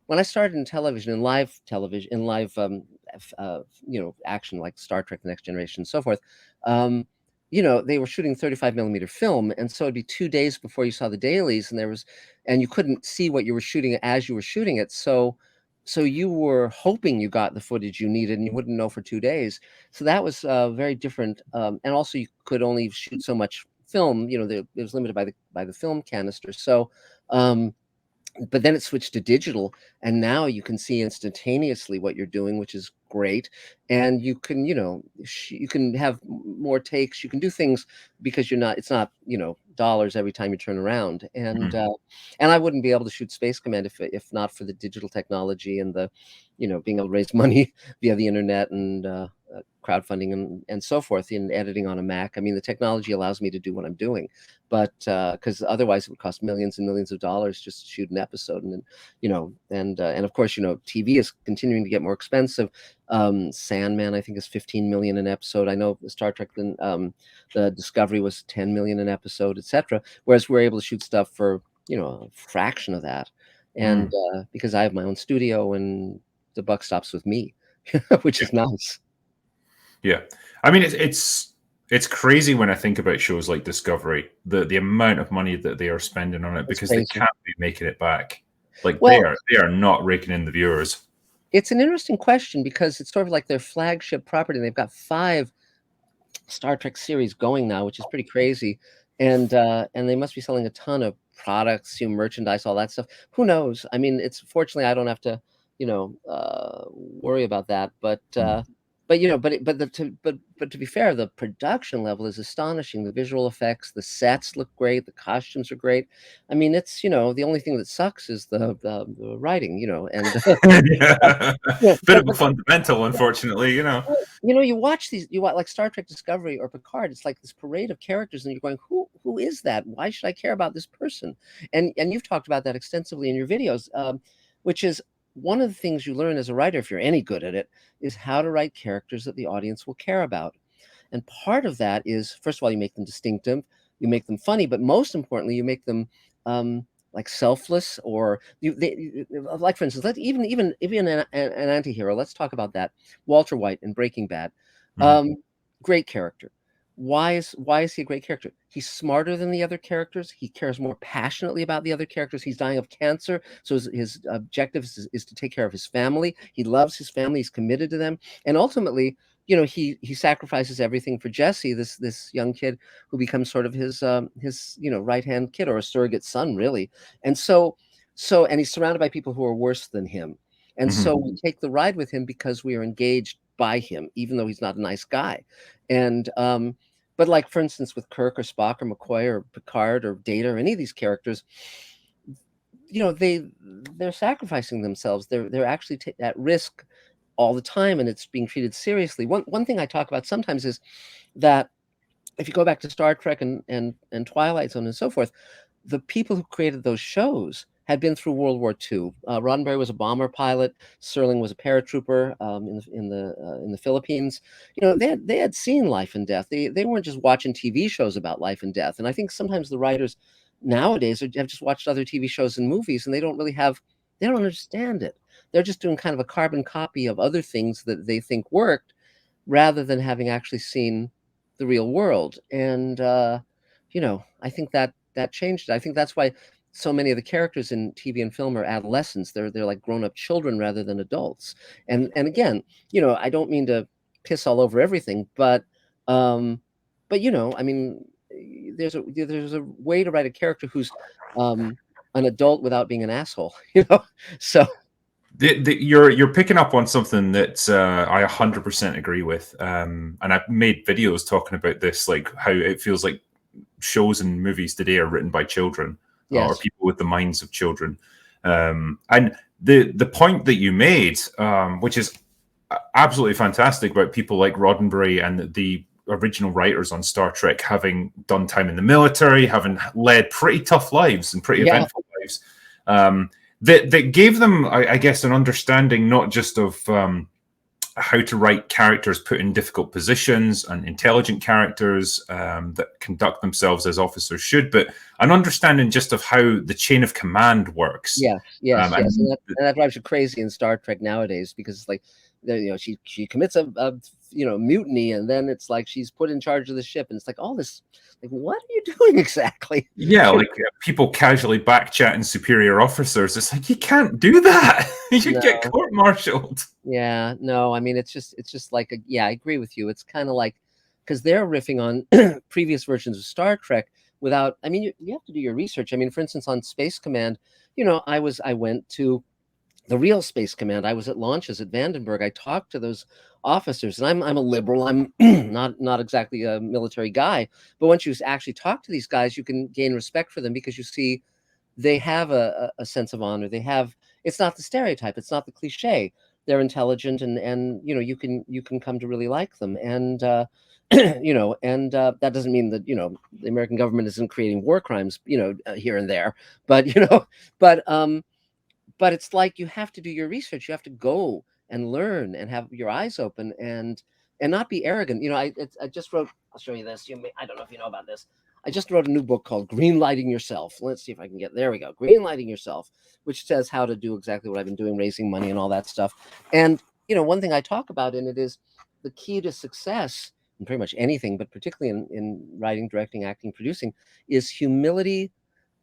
when I started in television, in live television, in live action like Star Trek: The Next Generation and so forth, they were shooting 35 millimeter film, and so it'd be 2 days before you saw the dailies, and you couldn't see what you were shooting as you were shooting it. So you were hoping you got the footage you needed, and you wouldn't know for 2 days. So that was very different. And also, you could only shoot so much film. It was limited by the film canister. So. But then it switched to digital, and now you can see instantaneously what you're doing, which is great. And you can, you can have more takes. You can do things because it's not, dollars every time you turn around. And and I wouldn't be able to shoot Space Command if not for the digital technology and the, being able to raise money via the internet and crowdfunding and so forth in editing on a Mac. I mean, the technology allows me to do what I'm doing, but because otherwise it would cost millions and millions of dollars just to shoot an episode. And then, and of course, TV is continuing to get more expensive. Sandman, I think, is 15 million an episode. I know Star Trek, the Discovery was 10 million an episode, etc. Whereas we're able to shoot stuff for a fraction of that, and because I have my own studio and the buck stops with me, which is nice. Yeah, I mean it's crazy when I think about shows like Discovery, the amount of money that they are spending on it, because they can't be making it back. Like, they are not raking in the viewers. It's an interesting question because it's sort of like their flagship property. They've got 5 Star Trek series going now, which is pretty crazy, and they must be selling a ton of products, merchandise, all that stuff. Who knows? I mean, it's fortunately I don't have to, worry about that. But to be fair, the production level is astonishing. The visual effects, the sets look great, the costumes are great. I mean, it's the only thing that sucks is the writing, and bit of a fundamental, unfortunately, you watch like Star Trek Discovery or Picard. It's like this parade of characters, and you're going, who is that? Why should I care about this person? And you've talked about that extensively in your videos, which is one of the things you learn as a writer, if you're any good at it, is how to write characters that the audience will care about. And part of that is, first of all, you make them distinctive, you make them funny, but most importantly, you make them like selfless, or like, for instance, even an anti-hero. Let's talk about that. Walter White in Breaking Bad, great character. Why is he a great character? He's smarter than the other characters. He cares more passionately about the other characters. He's dying of cancer, so his objective is to take care of his family. He loves his family. He's committed to them, and ultimately, he sacrifices everything for Jesse, this young kid who becomes sort of his right-hand kid, or a surrogate son, really. And and he's surrounded by people who are worse than him, and so we take the ride with him because we are engaged by him, even though he's not a nice guy. And but like, for instance, with Kirk or Spock or McCoy or Picard or Data or any of these characters, they're sacrificing themselves. They're actually at risk all the time, and it's being treated seriously. One thing I talk about sometimes is that if you go back to Star Trek and Twilight Zone and so forth, the people who created those shows had been through World War II. Roddenberry was a bomber pilot. Serling was a paratrooper in the Philippines. They had seen life and death. They weren't just watching TV shows about life and death. And I think sometimes the writers nowadays have just watched other TV shows and movies, and they don't understand it. They're just doing kind of a carbon copy of other things that they think worked, rather than having actually seen the real world. And I think that changed it. I think that's why so many of the characters in TV and film are adolescents. They're like grown-up children rather than adults. And again, I don't mean to piss all over everything, but I mean, there's a way to write a character who's an adult without being an asshole, So you're picking up on something that I 100% agree with, and I've made videos talking about this, like how it feels like shows and movies today are written by children. Yes. Or people with the minds of children. And the point that you made, which is absolutely fantastic, about people like Roddenberry and the original writers on Star Trek having done time in the military, having led pretty tough lives and pretty eventful lives, that gave them, I guess, an understanding not just of how to write characters put in difficult positions, and intelligent characters that conduct themselves as officers should, but an understanding just of how the chain of command works. Yes. And that drives you crazy in Star Trek nowadays, because it's like, she commits a mutiny, and then it's like she's put in charge of the ship, and it's like all this, like, what are you doing exactly? Yeah, like people casually back-chatting superior officers. It's like, you can't do that. You get court-martialed. Yeah, no, I mean, it's just like, I agree with you. It's kind of like, because they're riffing on previous versions of Star Trek without, I mean, you have to do your research. I mean, for instance, on Space Command, I went to the real Space Command. I was at launches at Vandenberg. I talked to those officers, and I'm a liberal. I'm not exactly a military guy, but once you actually talk to these guys, you can gain respect for them, because you see they have a sense of honor. It's not the stereotype. It's not the cliche. they're intelligent, and you can come to really like them. And that doesn't mean that the American government isn't creating war crimes here and there, but but but it's like you have to do your research. You have to go and learn and have your eyes open and not be arrogant. I just wrote. I'll show you this. I don't know if you know about this. I just wrote a new book called Greenlighting Yourself. Let's see if I can get there. We go. Greenlighting Yourself, which says how to do exactly what I've been doing, raising money and all that stuff. And one thing I talk about in it is the key to success in pretty much anything, but particularly in writing, directing, acting, producing, is humility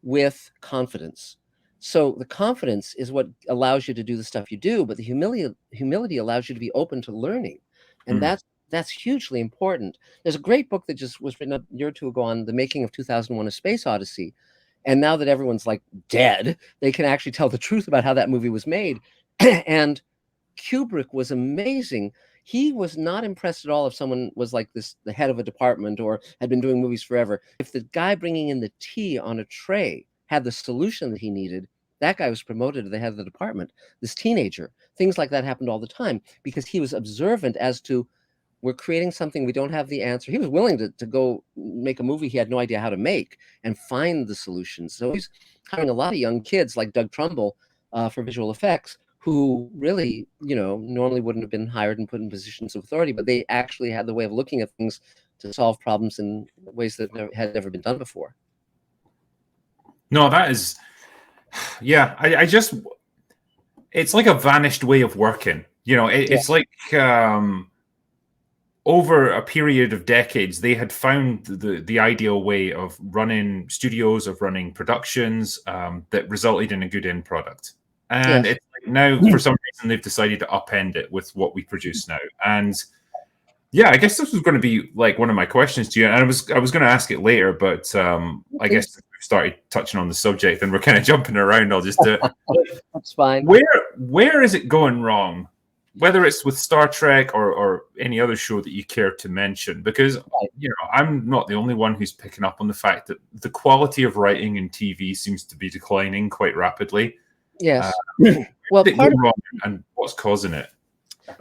with confidence. So the confidence is what allows you to do the stuff you do, but the humility allows you to be open to learning, and that's hugely important. There's a great book that just was written a year or two ago on the making of 2001: A Space Odyssey, and now that everyone's like dead, they can actually tell the truth about how that movie was made. And Kubrick was amazing. He was not impressed at all if someone was like the head of a department or had been doing movies forever. If the guy bringing in the tea on a tray had the solution that he needed, that guy was promoted to the head of the department. This teenager, things like that happened all the time because he was observant as to, we're creating something, we don't have the answer. He was willing to go make a movie he had no idea how to make and find the solutions. So he's hiring a lot of young kids like Doug Trumbull for visual effects, who really, normally wouldn't have been hired and put in positions of authority, but they actually had the way of looking at things to solve problems in ways that had never been done before. No, that is, yeah, I just, it's like a vanished way of working. It's like over a period of decades, they had found the ideal way of running studios, of running productions that resulted in a good end product. And it's like now, for some reason, they've decided to upend it with what we produce now. And yeah, I guess this was going to be like one of my questions to you, and I was going to ask it later, but I guess we've started touching on the subject, and we're kind of jumping around. I'll just do it. That's fine. Where is it going wrong? Whether it's with Star Trek or any other show that you care to mention, because I'm not the only one who's picking up on the fact that the quality of writing in TV seems to be declining quite rapidly. Yes. Well, wrong and what's causing it?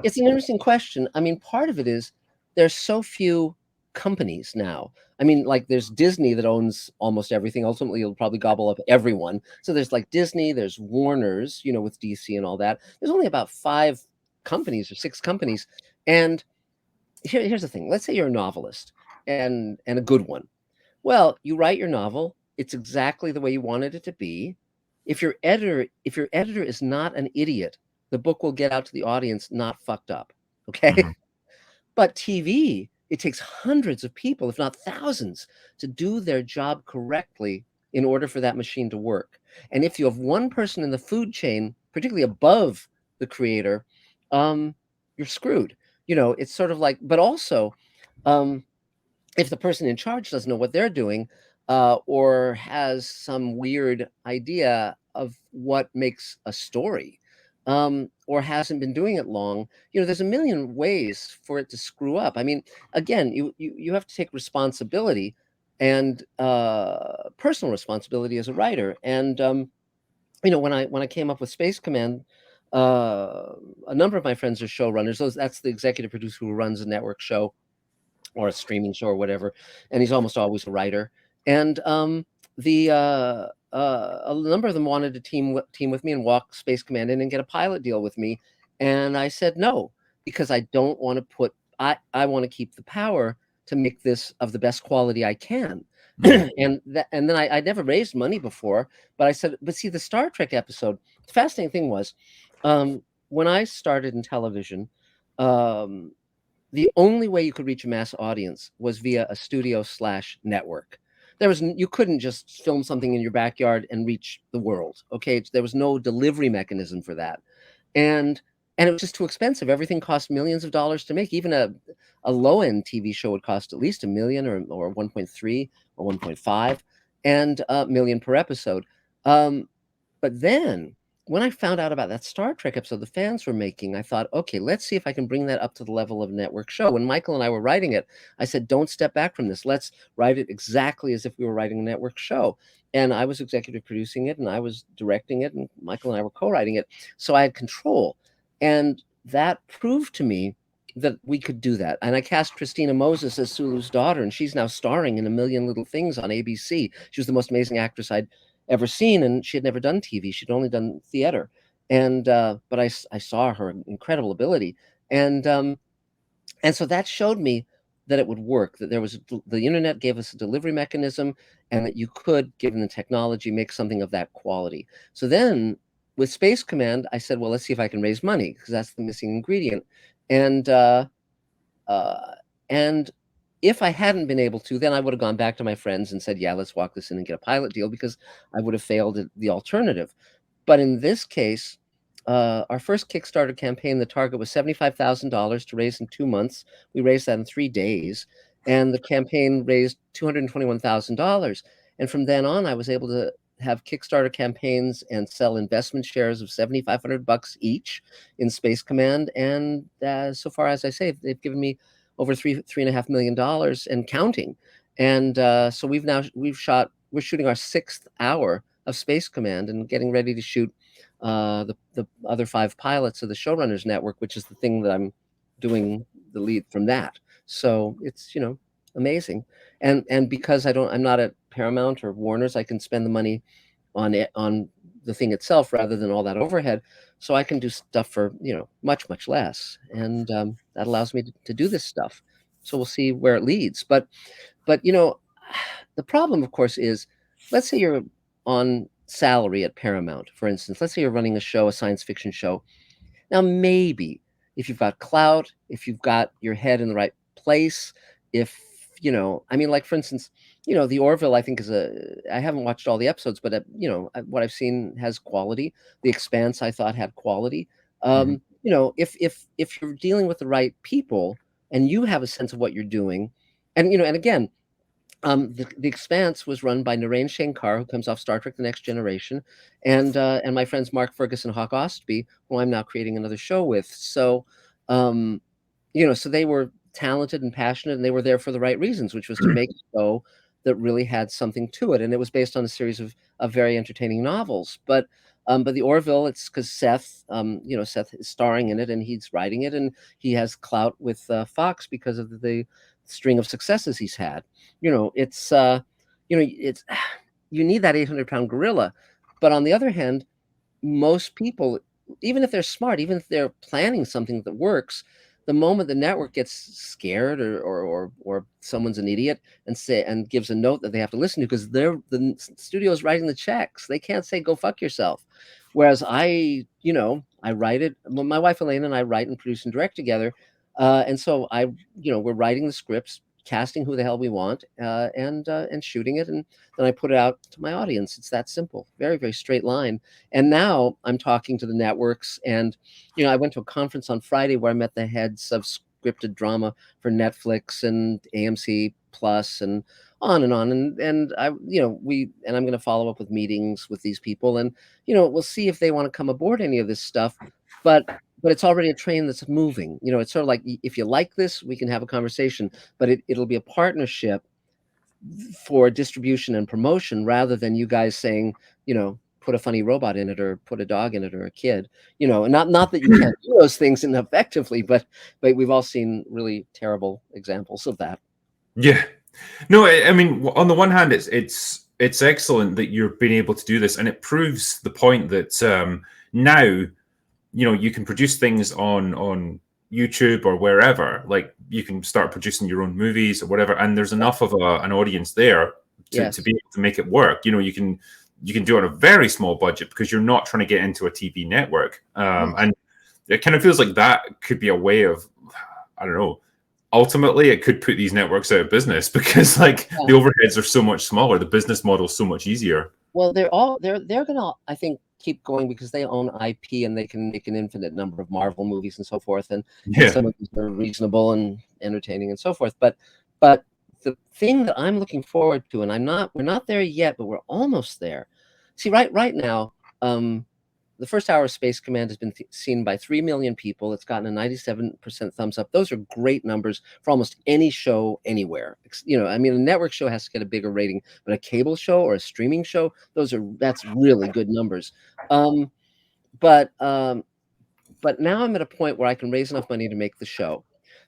It's an interesting question. I mean, part of it is there's so few companies now. I mean, like there's Disney that owns almost everything. Ultimately, it'll probably gobble up everyone. So there's like Disney, there's Warner's, with DC and all that. There's only about 5 companies or 6 companies. And here's the thing. Let's say you're a novelist and a good one. Well, you write your novel. It's exactly the way you wanted it to be. If your editor is not an idiot, the book will get out to the audience not fucked up. Okay. Mm-hmm. But TV, it takes hundreds of people, if not thousands, to do their job correctly in order for that machine to work. And if you have one person in the food chain, particularly above the creator, you're screwed. It's sort of like, but also, if the person in charge doesn't know what they're doing, or has some weird idea of what makes a story, or hasn't been doing it long, there's a million ways for it to screw up. I mean, again, you have to take responsibility and personal responsibility as a writer. And when I came up with Space Command, a number of my friends are showrunners. That's the executive producer who runs a network show or a streaming show or whatever, and he's almost always a writer. And a number of them wanted to team with me and walk Space Command in and get a pilot deal with me, and I said no, because I don't want to put. I want to keep the power to make this of the best quality I can. And then I never raised money before, but I said, but see, the Star Trek episode, the fascinating thing was, when I started in television, the only way you could reach a mass audience was via a studio/network. You couldn't just film something in your backyard and reach the world. Okay. There was no delivery mechanism for that. And it was just too expensive. Everything cost millions of dollars to make. Even a low-end TV show would cost at least $1 million or 1.3 or 1.5 million per episode. But then when I found out about that Star Trek episode the fans were making, I thought, okay, let's see if I can bring that up to the level of a network show. When Michael and I were writing it, I said, don't step back from this. Let's write it exactly as if we were writing a network show. And I was executive producing it, and I was directing it, and Michael and I were co-writing it. So I had control. And that proved to me that we could do that. And I cast Christina Moses as Sulu's daughter, and she's now starring in A Million Little Things on ABC. She was the most amazing actress I'd ever seen, and she had never done TV. She'd only done theater. And but I saw her incredible ability, and so that showed me that it would work. That there was the internet gave us a delivery mechanism, and that you could, given the technology, make something of that quality. So then, with Space Command, I said, well, let's see if I can raise money, because that's the missing ingredient. And uh, and if I hadn't been able to, then I would have gone back to my friends and said, yeah, let's walk this in and get a pilot deal, because I would have failed at the alternative. But in this case, our first Kickstarter campaign, the target was $75,000 to raise in 2 months. We raised that in 3 days, and the campaign raised $221,000. And from then on, I was able to have Kickstarter campaigns and sell investment shares of $7,500 each in Space Command. And so far, as I say, they've given me over $3.5 million and counting. And so we're shooting our 6th hour of Space Command and getting ready to shoot the other 5 pilots of the Showrunners Network, which is the thing that I'm doing the lead from that. So it's, amazing. And because I'm not at Paramount or Warner's, I can spend the money on the thing itself rather than all that overhead. So I can do stuff for, much, much less. And that allows me to do this stuff. So we'll see where it leads. But the problem, of course, is, let's say you're on salary at Paramount, for instance. Let's say you're running a science fiction show. Now, maybe if you've got clout, if you've got your head in the right place, if, like, for instance, the Orville, I think, I haven't watched all the episodes, but, what I've seen has quality. The Expanse, I thought, had quality. Mhm. If you're dealing with the right people and you have a sense of what you're doing, and again, the Expanse was run by Narain Shankar, who comes off Star Trek: The Next Generation, and my friends Mark Ferguson and Hawk Ostby, who I'm now creating another show with. So, so they were talented and passionate, and they were there for the right reasons, which was to make a show that really had something to it, and it was based on a series of very entertaining novels. But the Orville, it's because Seth is starring in it, and he's writing it, and he has clout with Fox because of the string of successes he's had. It's you need that 800-pound gorilla. But on the other hand, most people, even if they're smart, even if they're planning something that works, the moment the network gets scared, or someone's an idiot and gives a note that they have to listen to, because the studio's writing the checks, they can't say go fuck yourself. Whereas I write it. My wife Elaine and I write and produce and direct together, and so we're writing the scripts, casting who the hell we want, and shooting it, and then I put it out to my audience. It's that simple, very, very straight line. And now I'm talking to the networks, and I went to a conference on Friday where I met the heads of scripted drama for Netflix and AMC Plus and on and on. And I'm going to follow up with meetings with these people, and we'll see if they want to come aboard any of this stuff. But it's already a train that's moving. It's sort of like, if you like this, we can have a conversation, but it'll be a partnership for distribution and promotion, rather than you guys saying, put a funny robot in it, or put a dog in it, or a kid. And not that you can't do those things effectively, but we've all seen really terrible examples of that. Yeah. No, I mean, on the one hand, it's excellent that you're being able to do this, and it proves the point that now, you can produce things on YouTube or wherever. Like, you can start producing your own movies or whatever, and there's enough of an audience there to be able to make it work. You can do it on a very small budget, because you're not trying to get into a TV network. And it kind of feels like that could be a way of, I don't know, ultimately it could put these networks out of business, because the overheads are so much smaller, the business model is so much easier. Well, they're gonna, I think, keep going, because they own IP and they can make an infinite number of Marvel movies and so forth, and some of these are reasonable and entertaining and so forth. But the thing that I'm looking forward to, and we're not there yet, but we're almost there. See, right now, the first hour of Space Command has been seen by 3 million people. It's gotten a 97% thumbs up. Those are great numbers for almost any show anywhere. A network show has to get a bigger rating, but a cable show or a streaming show, that's really good numbers. But But now I'm at a point where I can raise enough money to make the show.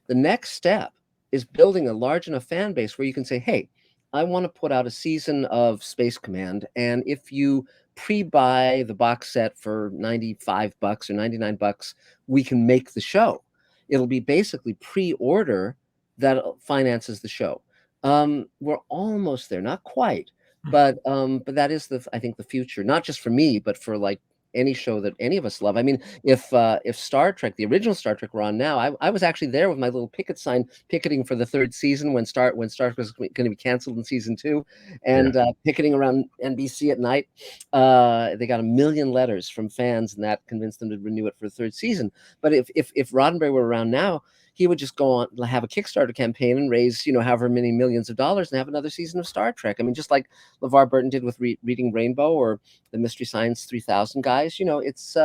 The next step is building a large enough fan base where you can say, hey, I want to put out a season of Space Command, and if you pre-buy the box set for $95 or $99, we can make the show. It'll be basically pre-order that finances the show. We're almost there, not quite, but that is I think the future, not just for me, but for like any show that any of us love. I mean, if Star Trek, the original Star Trek, were on now, I was actually there with my little picket sign, picketing for the third season when Star Trek was going to be canceled in season 2, and picketing around NBC at night. They got 1 million letters from fans, and that convinced them to renew it for the third season. But if Roddenberry were around now, he would just go on, have a Kickstarter campaign and raise, however many millions of dollars and have another season of Star Trek. I mean, just like LeVar Burton did with Reading Rainbow or the Mystery Science 3000 guys. It's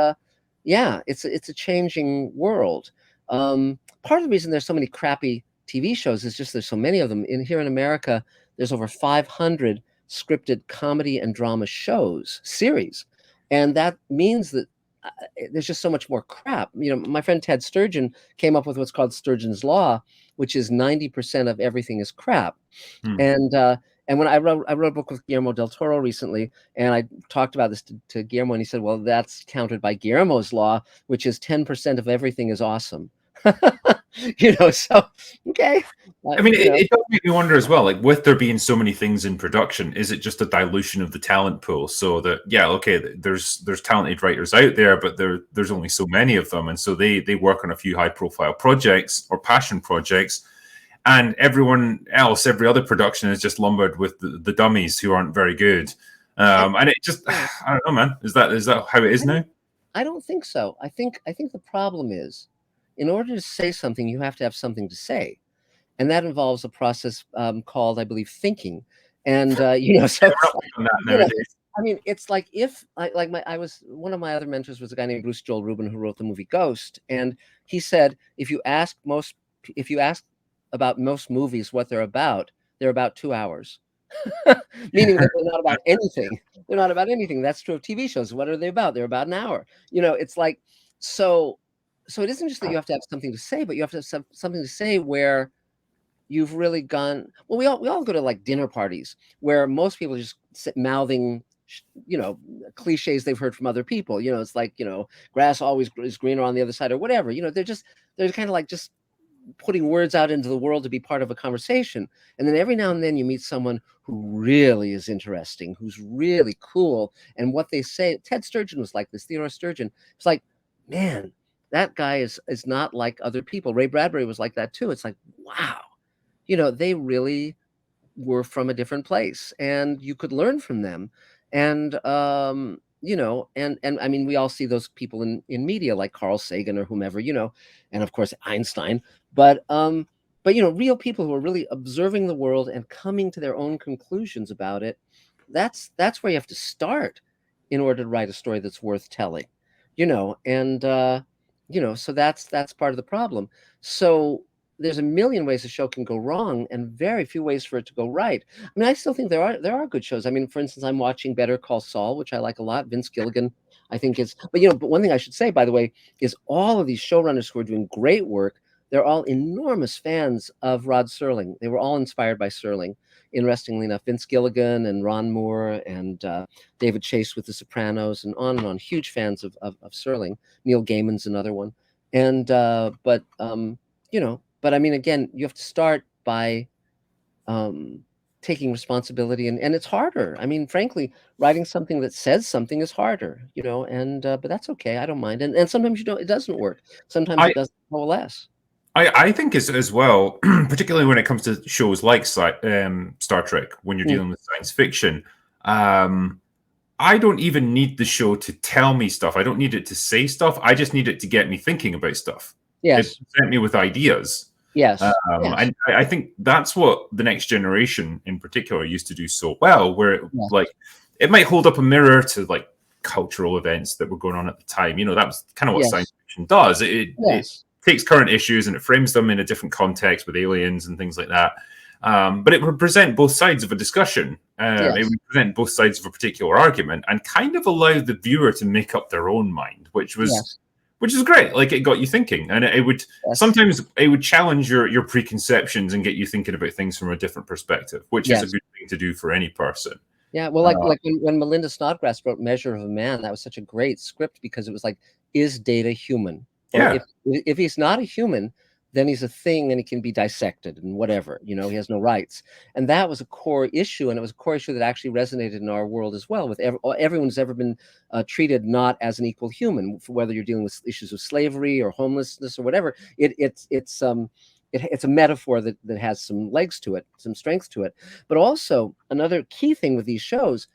it's a changing world. Part of the reason there's so many crappy TV shows is just there's so many of them. Here in America, there's over 500 scripted comedy and drama series, and that means that there's just so much more crap. My friend Ted Sturgeon came up with what's called Sturgeon's Law, which is 90% of everything is crap. And when I wrote a book with Guillermo del Toro recently, and I talked about this to Guillermo, and he said, well, that's countered by Guillermo's law, which is 10% of everything is awesome. So, okay. I mean, it does make me wonder as well, like with there being so many things in production, is it just a dilution of the talent pool? So that, there's talented writers out there, but there's only so many of them. And so they work on a few high profile projects or passion projects. And everyone else, every other production is just lumbered with the dummies who aren't very good. And it just, I don't know, man. Is that how it is now? I don't think so. I think the problem is, in order to say something, you have to have something to say. And that involves a process called, I believe, thinking. And, so it's like if one of my other mentors was a guy named Bruce Joel Rubin, who wrote the movie Ghost. And he said, if you ask about most movies what they're about 2 hours. Meaning that they're not about anything. They're not about anything. That's true of TV shows. What are they about? They're about an hour. It's like, so it isn't just that you have to have something to say, but you have to have something to say where you've really gone. Well, we all go to like dinner parties where most people just sit mouthing, cliches they've heard from other people. It's like, grass always is greener on the other side or whatever. They're kind of like just putting words out into the world to be part of a conversation. And then every now and then you meet someone who really is interesting, who's really cool. And what they say, Ted Sturgeon was like this, Theodore Sturgeon. It's like, man, that guy is not like other people. Ray Bradbury was like that too. It's like, wow, they really were from a different place and you could learn from them. And, and I mean, we all see those people in media like Carl Sagan or whomever, and of course Einstein, but real people who are really observing the world and coming to their own conclusions about it. That's where you have to start in order to write a story that's worth telling, and, so that's part of the problem. So there's a million ways a show can go wrong and very few ways for it to go right. I mean, I still think there are good shows. I mean, for instance, I'm watching Better Call Saul, which I like a lot. Vince Gilligan, I think but one thing I should say, by the way, is all of these showrunners who are doing great work, they're all enormous fans of Rod Serling. They were all inspired by Serling. Interestingly enough, Vince Gilligan and Ron Moore and David Chase with The Sopranos and on, huge fans of Serling. Neil Gaiman's another one. And, but I mean, again, you have to start by taking responsibility, and it's harder. I mean, frankly, writing something that says something is harder, and but that's okay. I don't mind. And sometimes it doesn't work. Sometimes it doesn't coalesce. I think as well, particularly when it comes to shows like Star Trek, when you're dealing with science fiction, I don't even need the show to tell me stuff. I don't need it to say stuff. I just need it to get me thinking about stuff. Yes. It present me with ideas. Yes. And I think that's what the next generation in particular used to do so well, where it might hold up a mirror to like cultural events that were going on at the time. That was kind of what science fiction does. It takes current issues and it frames them in a different context with aliens and things like that. But it would present both sides of a discussion. It would present both sides of a particular argument and kind of allow the viewer to make up their own mind, which was which is great. Like, it got you thinking, and it would Yes. sometimes it would challenge your preconceptions and get you thinking about things from a different perspective, which is a Yes. good thing to do for any person. Yeah, well, like when Melinda Snodgrass wrote Measure of a Man, that was such a great script because it was like, is Data human? Or Yeah. if he's not a human, then he's a thing and he can be dissected and whatever, you know, he has no rights. And that was a core issue, and it was a core issue that actually resonated in our world as well. With everyone who's ever been treated not as an equal human, whether you're dealing with issues of slavery or homelessness or whatever. It's a metaphor that has some legs to it, some strength to it. But also another key thing with these shows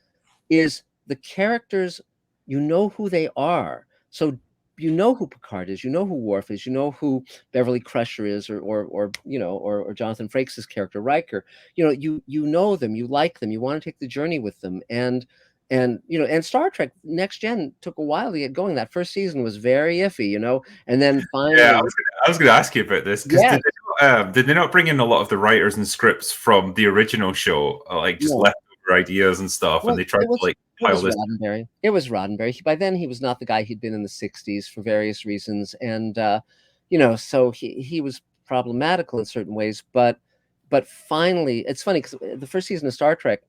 is the characters, you know who they are. So you know who Picard is, you know who Worf is, you know who Beverly Crusher is, or you know, or Jonathan Frakes' character Riker. You know, you know them, you like them, you want to take the journey with them. And you know, and Star Trek Next Gen took a while to get going. That first season was very iffy, you know, and then Yeah, finally, I was going to ask you about this because yeah, did they not bring in a lot of the writers and scripts from the original show, like just no. leftover ideas and stuff, and Well, they tried to like it pile was this? Roddenberry. It was Roddenberry. By then, he was not the guy he'd been in the '60s for various reasons, and you know, so he was problematical in certain ways. But finally, it's funny because the first season of Star Trek,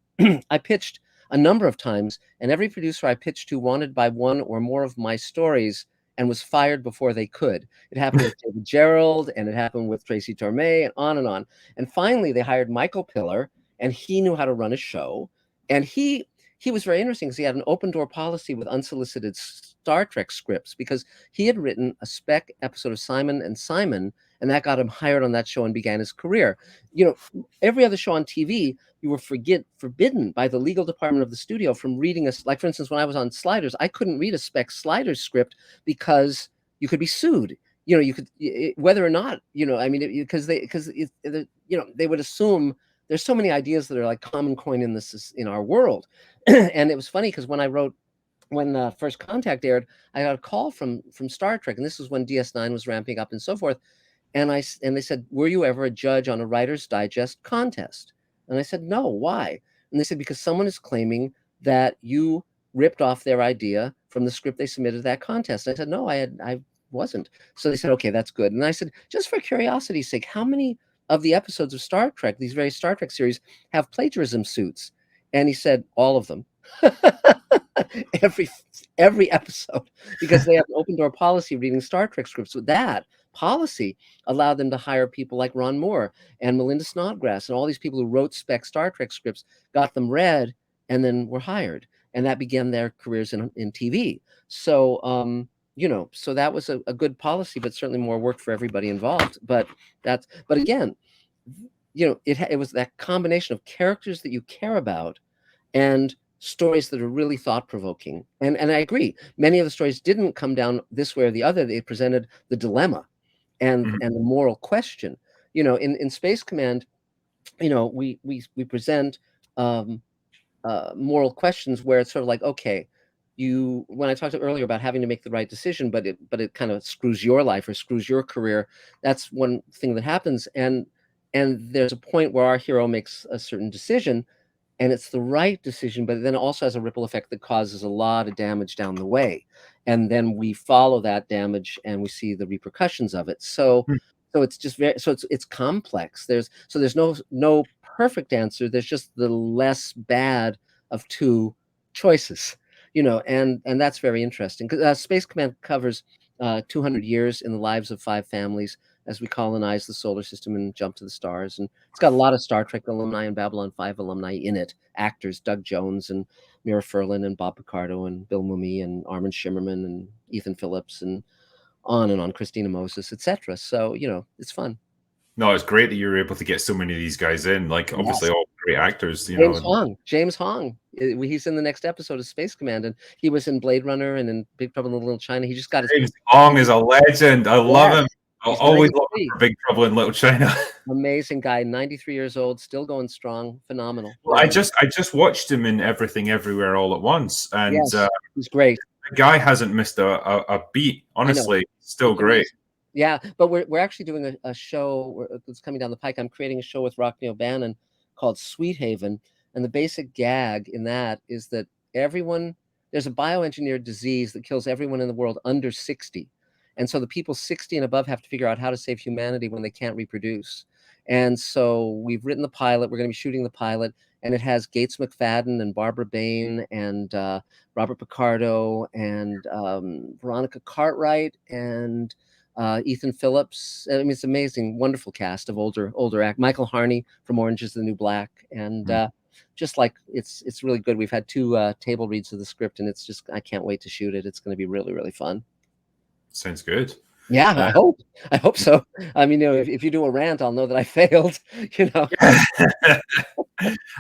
I pitched a number of times, and every producer I pitched to wanted by one or more of my stories and was fired before they could. It happened with David Gerald, and it happened with Tracy Torme, and on and on. And finally, they hired Michael Piller, and he knew how to run a show, and he was very interesting because he had an open door policy with unsolicited Star Trek scripts because he had written a spec episode of Simon and Simon, and that got him hired on that show and began his career. You know, every other show on TV, you were forbidden by the legal department of the studio from reading like, for instance, when I was on Sliders, I couldn't read a spec Sliders script because you could be sued. You know, you could, whether or not, you know, I mean, because you know, they would assume there's so many ideas that are like common coin in our world. And it was funny because when First Contact aired, I got a call from Star Trek, and this was when DS9 was ramping up and so forth. And they said, "Were you ever a judge on a Writer's Digest contest?" And I said, "No. Why?" And they said, "Because someone is claiming that you ripped off their idea from the script they submitted to that contest." And I said, "No, I wasn't." So they said, "Okay, that's good." And I said, "Just for curiosity's sake, how many of the episodes of Star Trek, these various Star Trek series, have plagiarism suits?" And he said, "All of them." every every episode, because they have an open door policy reading Star Trek scripts. With that policy allowed them to hire people like Ron Moore and Melinda Snodgrass and all these people who wrote spec Star Trek scripts, got them read, and then were hired. And that began their careers in TV. So you know, so that was a good policy, but certainly more work for everybody involved. But again, you know, it was that combination of characters that you care about and stories that are really thought-provoking. And I agree, many of the stories didn't come down this way or the other. They presented the dilemma Mhm. and the moral question. You know, in Space Command, you know, we present um, moral questions where it's sort of like, okay, when I talked earlier about having to make the right decision, but it kind of screws your life or screws your career. That's one thing that happens, and there's a point where our hero makes a certain decision, and it's the right decision, but then it also has a ripple effect that causes a lot of damage down the way. And then we follow that damage and we see the repercussions of it. So it's just it's complex. There's no perfect answer. There's just the less bad of two choices, you know, and that's very interesting because Space Command covers 200 years in the lives of 5 families as we colonize the solar system and jump to the stars. And it's got a lot of Star Trek alumni and Babylon 5 alumni in it. Actors Doug Jones and Mira Furlan and Bob Picardo and Bill Mumy and Armin Shimmerman and Ethan Phillips and on, Christina Moses, etc. So, you know, it's fun. No, it's great that you were able to get so many of these guys in. Like, obviously, Yes. all great actors, you James know. Hong. James Hong. He's in the next episode of Space Command, and he was in Blade Runner and in Big Trouble in Little China. He just got his James Hong is a legend. I love yes. him. I'll He's always love him 93. for Big Trouble in Little China. Amazing guy, 93 years old, still going strong. Phenomenal. Well, I just watched him in Everything Everywhere All at Once, and Yes, he's great. the guy hasn't missed a beat. I know. Honestly, still He's great. amazing. Yeah, but we're actually doing a show that's coming down the pike. I'm creating a show with Rockne O'Bannon called Sweet Haven, and the basic gag in that is that there's a bioengineered disease that kills everyone in the world under 60. And so the people 60 and above have to figure out how to save humanity when they can't reproduce. And so we've written the pilot. We're going to be shooting the pilot, and it has Gates McFadden and Barbara Bain and Robert Picardo and Veronica Cartwright and Ethan Phillips. I mean, it's amazing, wonderful cast of older act. Michael Harney from Orange is the New Black, and just like it's really good. We've had 2 table reads of the script, and it's just I can't wait to shoot it. It's going to be really, really fun. Sounds good. Yeah, I hope so. I mean, if you do a rant, I'll know that I failed.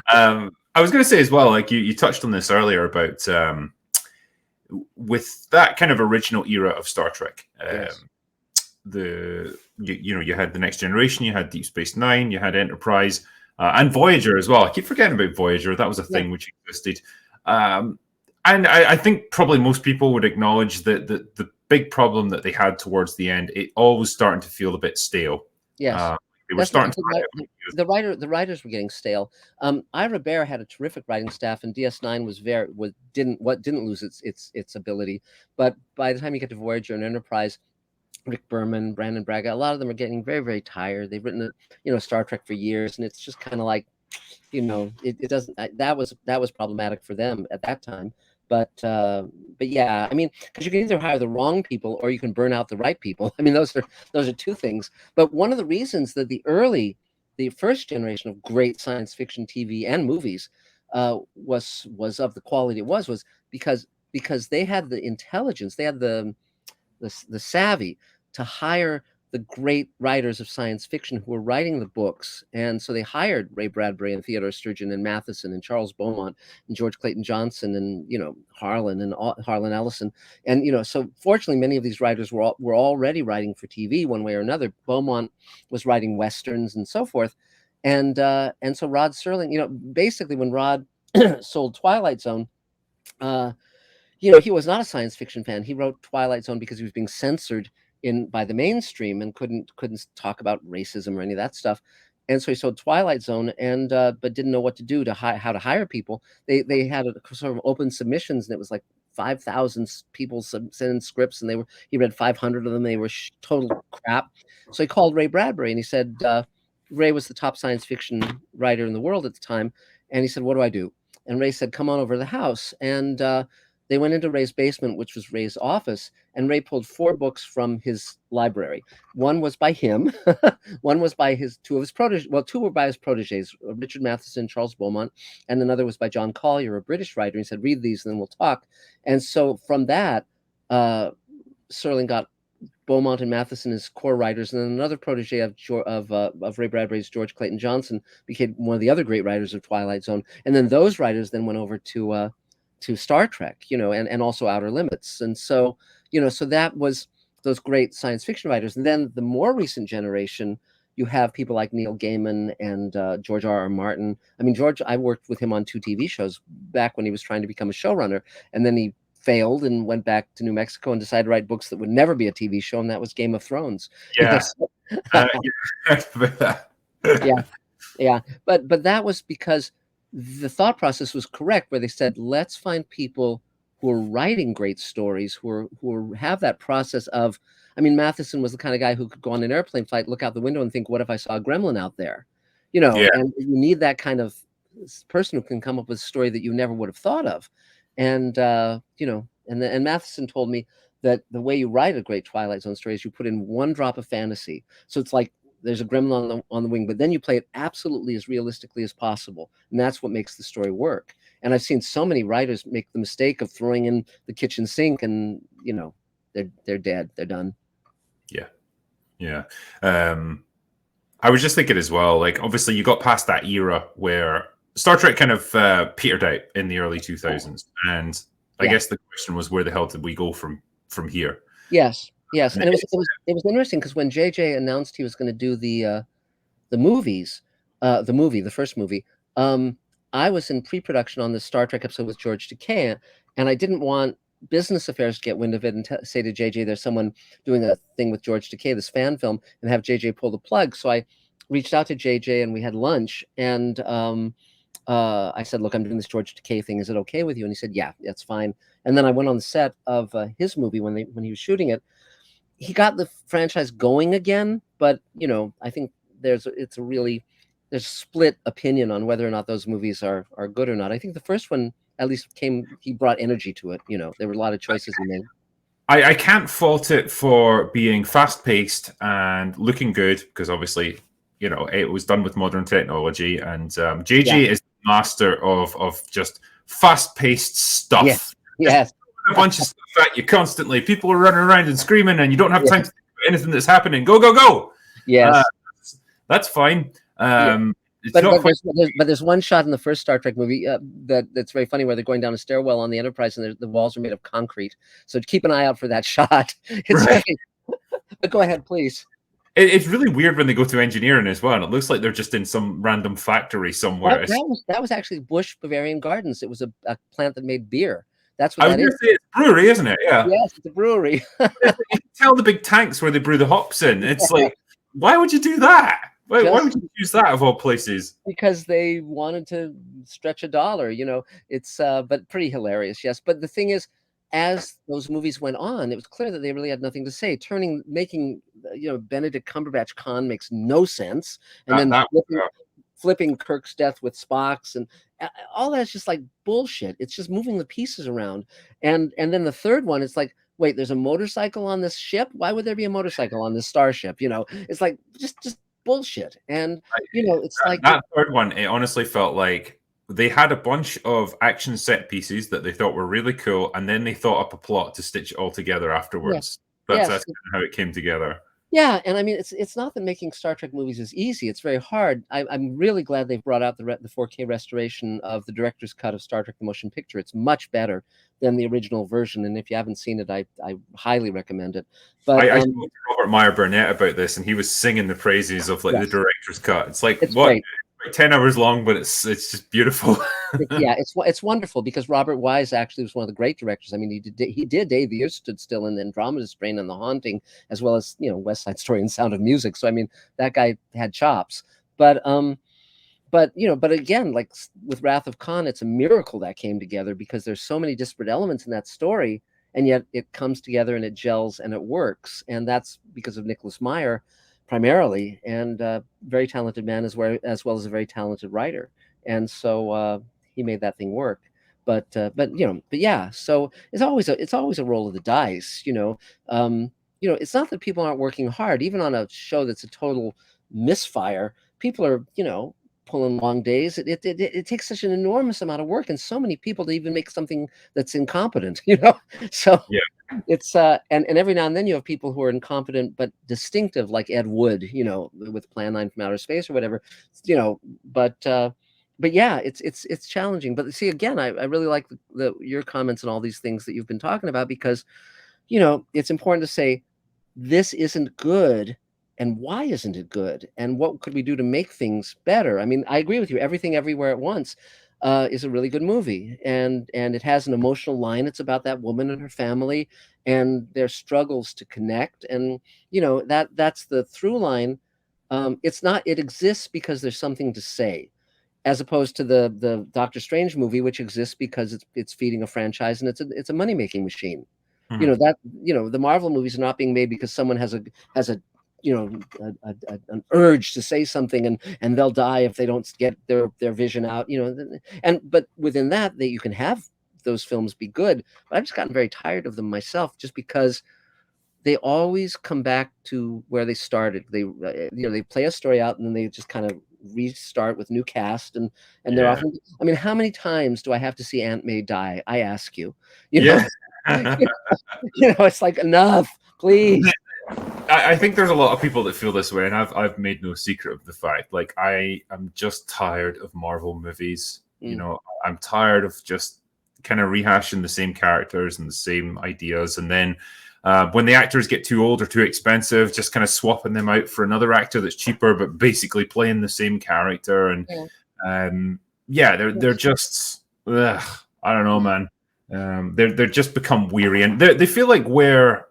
I was going to say as well, like you touched on this earlier about with that kind of original era of Star Trek. Yes. You had the Next Generation, you had Deep Space Nine, you had Enterprise, and Voyager as well. I keep forgetting about Voyager. That was a thing which existed. And I think probably most people would acknowledge that the big problem that they had towards the end, it all was starting to feel a bit stale. Yes. They were starting the writers were getting stale. Ira Bear had a terrific writing staff, and DS9 didn't lose its ability. But by the time you get to Voyager and Enterprise, Rick Berman, Brandon Braga, a lot of them are getting very, very tired. They've written Star Trek for years, and it's just kind of like, it doesn't. That was problematic for them at that time. But yeah, I mean, because you can either hire the wrong people or you can burn out the right people. I mean, those are 2 things. But one of the reasons that the first generation of great science fiction TV and movies was of the quality it was because they had the intelligence, they had the savvy to hire the great writers of science fiction who were writing the books. And so they hired Ray Bradbury and Theodore Sturgeon and Matheson and Charles Beaumont and George Clayton Johnson and Harlan Ellison. And so fortunately many of these writers were already writing for TV one way or another. Beaumont was writing westerns and so forth. And so Rod Serling, basically when Rod sold Twilight Zone, he was not a science fiction fan. He wrote Twilight Zone because he was being censored by the mainstream and couldn't talk about racism or any of that stuff. And so he sold Twilight Zone and but didn't know what to do how to hire people. They had a sort of open submissions, and it was like 5,000 people sending scripts, and he read 500 of them. They were total crap. So he called Ray Bradbury, and he said, Ray was the top science fiction writer in the world at the time, and he said, "What do I do?" And Ray said, "Come on over to the house." And they went into Ray's basement, which was Ray's office, and Ray pulled 4 books from his library. One was by him. One was by 2 of his proteges. Well, 2 were by his proteges, Richard Matheson, Charles Beaumont, and another was by John Collier, a British writer. He said, "Read these, and then we'll talk." And so from that, Serling got Beaumont and Matheson as core writers, and then another protege of Ray Bradbury's, George Clayton Johnson, became one of the other great writers of Twilight Zone. And then those writers then went over to Star Trek, and also Outer Limits. And so, so that was those great science fiction writers. And then the more recent generation, you have people like Neil Gaiman and George R.R. Martin. I mean, George, I worked with him on 2 TV shows back when he was trying to become a showrunner, and then he failed and went back to New Mexico and decided to write books that would never be a TV show, and that was Game of Thrones. Yeah. Yeah. But that was because the thought process was correct, where they said, let's find people who are writing great stories, who have that process of, I mean, Matheson was the kind of guy who could go on an airplane flight, look out the window and think, what if I saw a gremlin out there? And you need that kind of person who can come up with a story that you never would have thought of. And, and Matheson told me that the way you write a great Twilight Zone story is you put in 1 drop of fantasy. So it's like there's a gremlin on the wing, but then you play it absolutely as realistically as possible. And that's what makes the story work. And I've seen so many writers make the mistake of throwing in the kitchen sink and, they're dead. They're done. Yeah. I was just thinking as well, like, obviously you got past that era where Star Trek kind of petered out in the early 2000s. And I guess the question was, where the hell did we go from here? Yes. And it was interesting because when JJ announced he was going to do the first movie, I was in pre-production on the Star Trek episode with George Takei, and I didn't want business affairs to get wind of it and say to JJ, there's someone doing a thing with George Takei, this fan film, and have JJ pull the plug. So I reached out to JJ and we had lunch, and I said, look, I'm doing this George Takei thing. Is it okay with you? And he said, yeah, that's fine. And then I went on the set of his movie when he was shooting it. he got the franchise going again, but I think there's split opinion on whether or not those movies are good or not. I think the first one at least he brought energy to it. There were a lot of choices he made. I can't fault it for being fast-paced and looking good, because obviously, it was done with modern technology, and JJ is the master of just fast-paced stuff. Yes. A bunch of stuff at you constantly. People are running around and screaming, and you don't have time to think about anything that's happening. Go, go, go! Yes. That's fine. But there's one shot in the first Star Trek movie that's very funny, where they're going down a stairwell on the Enterprise, and the walls are made of concrete. So keep an eye out for that shot. It's right. But go ahead, please. It's really weird when they go to engineering as well, and it looks like they're just in some random factory somewhere. That was actually Busch Bavarian Gardens. It was a plant that made beer. That's what I was going to say, it's a brewery, isn't it? Yeah. Yes, it's a brewery. You can tell the big tanks where they brew the hops in. It's like, why would you do that? Why would you use that of all places? Because they wanted to stretch $1. It's but pretty hilarious, yes. But the thing is, as those movies went on, it was clear that they really had nothing to say. Making Benedict Cumberbatch Khan makes no sense, and then flipping Kirk's death with Spock's, and all that's just like bullshit. It's just moving the pieces around, and then the third one, it's like, wait, there's a motorcycle on this ship. Why would there be a motorcycle on this starship? It's like just bullshit. And it's like that third one, it honestly felt like they had a bunch of action set pieces that they thought were really cool, and then they thought up a plot to stitch it all together afterwards. That's kind of how it came together. Yeah, and I mean, it's not that making Star Trek movies is easy. It's very hard. I'm really glad they've brought out the 4K restoration of the director's cut of Star Trek: The Motion Picture. It's much better than the original version, and if you haven't seen it, I highly recommend it. But I spoke to Robert Meyer Burnett about this, and he was singing the praises of the director's cut. It's like, it's what? Great. 10 hours long, but it's just beautiful. It's wonderful, because Robert Wise actually was one of the great directors. I mean, he did Day the Earth Stood Still and Andromeda Strain and The Haunting, as well as West Side Story and Sound of Music. So I mean, that guy had chops. But again, like with Wrath of Khan, it's a miracle that came together, because there's so many disparate elements in that story, and yet it comes together and it gels and it works. And that's because of Nicholas Meyer primarily, and very talented man as well as a very talented writer. And so he made that thing work. But yeah, so it's always a roll of the dice. It's not that people aren't working hard. Even on a show that's a total misfire, people are pulling long days. It takes such an enormous amount of work and so many people to even make something that's incompetent. So yeah. It's and every now and then you have people who are incompetent but distinctive, like Ed Wood, with Plan 9 from Outer Space or whatever, but yeah, it's challenging. But see, again, I really like your comments and all these things that you've been talking about, because it's important to say this isn't good, and why isn't it good, and what could we do to make things better. I mean, I agree with you. Everything Everywhere at Once is a really good movie, and it has an emotional line. It's about that woman and her family and their struggles to connect, and that's the through line. It exists because there's something to say, as opposed to the Doctor Strange movie, which exists because it's feeding a franchise and it's a money-making machine. Mm-hmm. The Marvel movies are not being made because someone has an urge to say something, and they'll die if they don't get their vision out, but within that you can have those films be good. But I've just gotten very tired of them myself, just because they always come back to where they started. They play a story out, and then they just kind of restart with new cast, and they're often, I mean, how many times do I have to see Aunt May die? I ask you. It's like, enough, please. I think there's a lot of people that feel this way, and I've made no secret of the fact. Like, I am just tired of Marvel movies. I'm tired of just kind of rehashing the same characters and the same ideas, and then when the actors get too old or too expensive, just kind of swapping them out for another actor that's cheaper, but basically playing the same character. And they're just, I don't know, man. They're just become weary, and they feel like where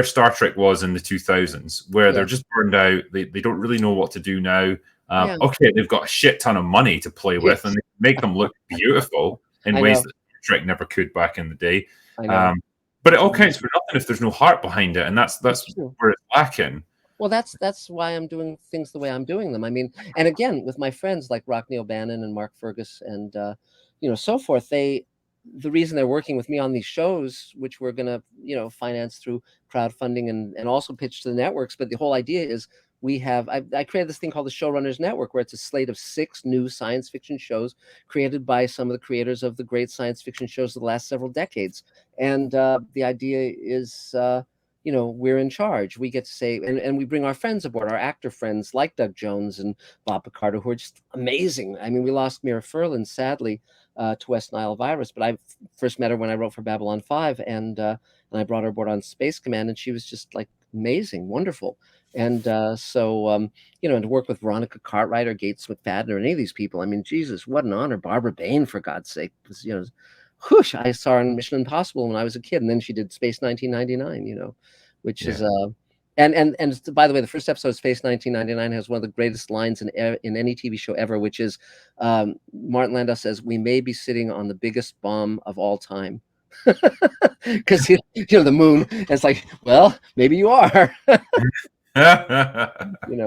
Star Trek was in the 2000s, where they're just burned out. They don't really know what to do now. Okay, they've got a shit ton of money to play with, and they make them look beautiful in ways that Trek never could back in the day. But it all counts for nothing if there's no heart behind it, and that's where it's lacking. Well, that's why I'm doing things the way I'm doing them. I mean, and again, with my friends like Rockne O'Bannon and Mark Fergus and so forth, the reason they're working with me on these shows, which we're gonna finance through crowdfunding and also pitch to the networks. But the whole idea is I created this thing called the Showrunners Network, where it's a slate of 6 new science fiction shows created by some of the creators of the great science fiction shows of the last several decades. And the idea is, we're in charge. We get to say, and we bring our friends aboard, our actor friends like Doug Jones and Bob Picardo, who are just amazing. I mean, we lost Mira Furlan, sadly, to West Nile virus, but I first met her when I wrote for Babylon 5, and I brought her aboard on Space Command, and she was just like amazing, wonderful. And and to work with Veronica Cartwright or Gates McFadden or any of these people, I mean, Jesus, what an honor. Barbara Bain, for God's sake, was, whoosh, I saw her in Mission Impossible when I was a kid, and then she did Space 1999, which is and by the way, the first episode of Space 1999 has one of the greatest lines in any TV show ever, which is Martin Landau says, "We may be sitting on the biggest bomb of all time." Because the moon, it's like, well, maybe you are.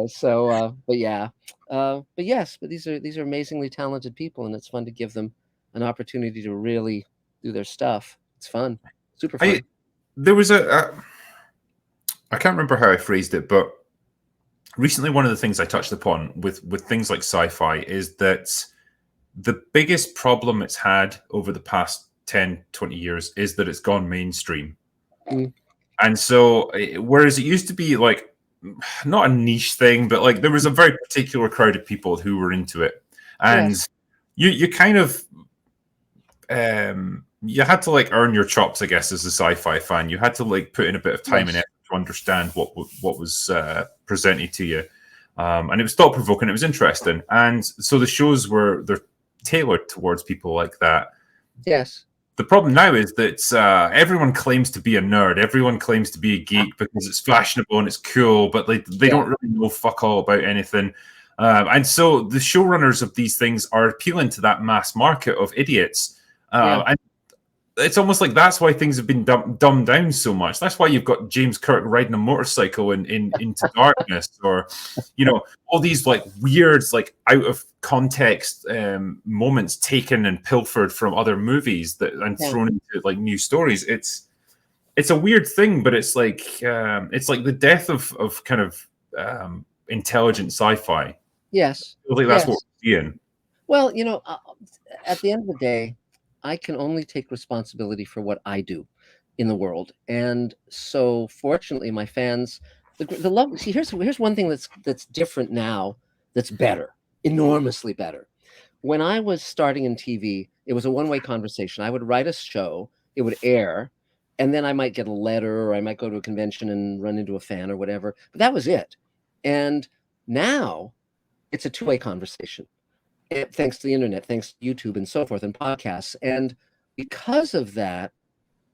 So but yes, but these are amazingly talented people, and it's fun to give them an opportunity to really do their stuff. It's fun, super fun. There was I can't remember how I phrased it, but recently one of the things I touched upon with things like sci-fi is that the biggest problem it's had over the past 10, 20 years is that it's gone mainstream. And so whereas it used to be like not a niche thing, but like there was a very particular crowd of people who were into it, and you kind of you had to like earn your chops, I guess, as a sci-fi fan. You had to like put in a bit of time and effort to understand what was presented to you, and it was thought provoking. It was interesting, and so the shows they're tailored towards people like that. Yes. The problem now is that everyone claims to be a nerd. Everyone claims to be a geek because it's fashionable and it's cool, but they don't really know fuck all about anything. And so the showrunners of these things are appealing to that mass market of idiots. And it's almost like that's why things have been dumbed down so much. That's why you've got James Kirk riding a motorcycle into darkness, or all these like weird, like out of context moments taken and pilfered from other movies and thrown into like new stories. It's a weird thing, but it's like the death of kind of intelligent sci-fi. Yes, I think that's what we're seeing. Well, at the end of the day, I can only take responsibility for what I do in the world. And so fortunately my fans, the love, see, here's one thing that's different now, that's better, enormously better. When I was starting in TV, it was a one-way conversation. I would write a show, it would air, and then I might get a letter, or I might go to a convention and run into a fan or whatever, but that was it. And now it's a two-way conversation. Thanks to the internet, thanks to YouTube and so forth, and podcasts. And because of that,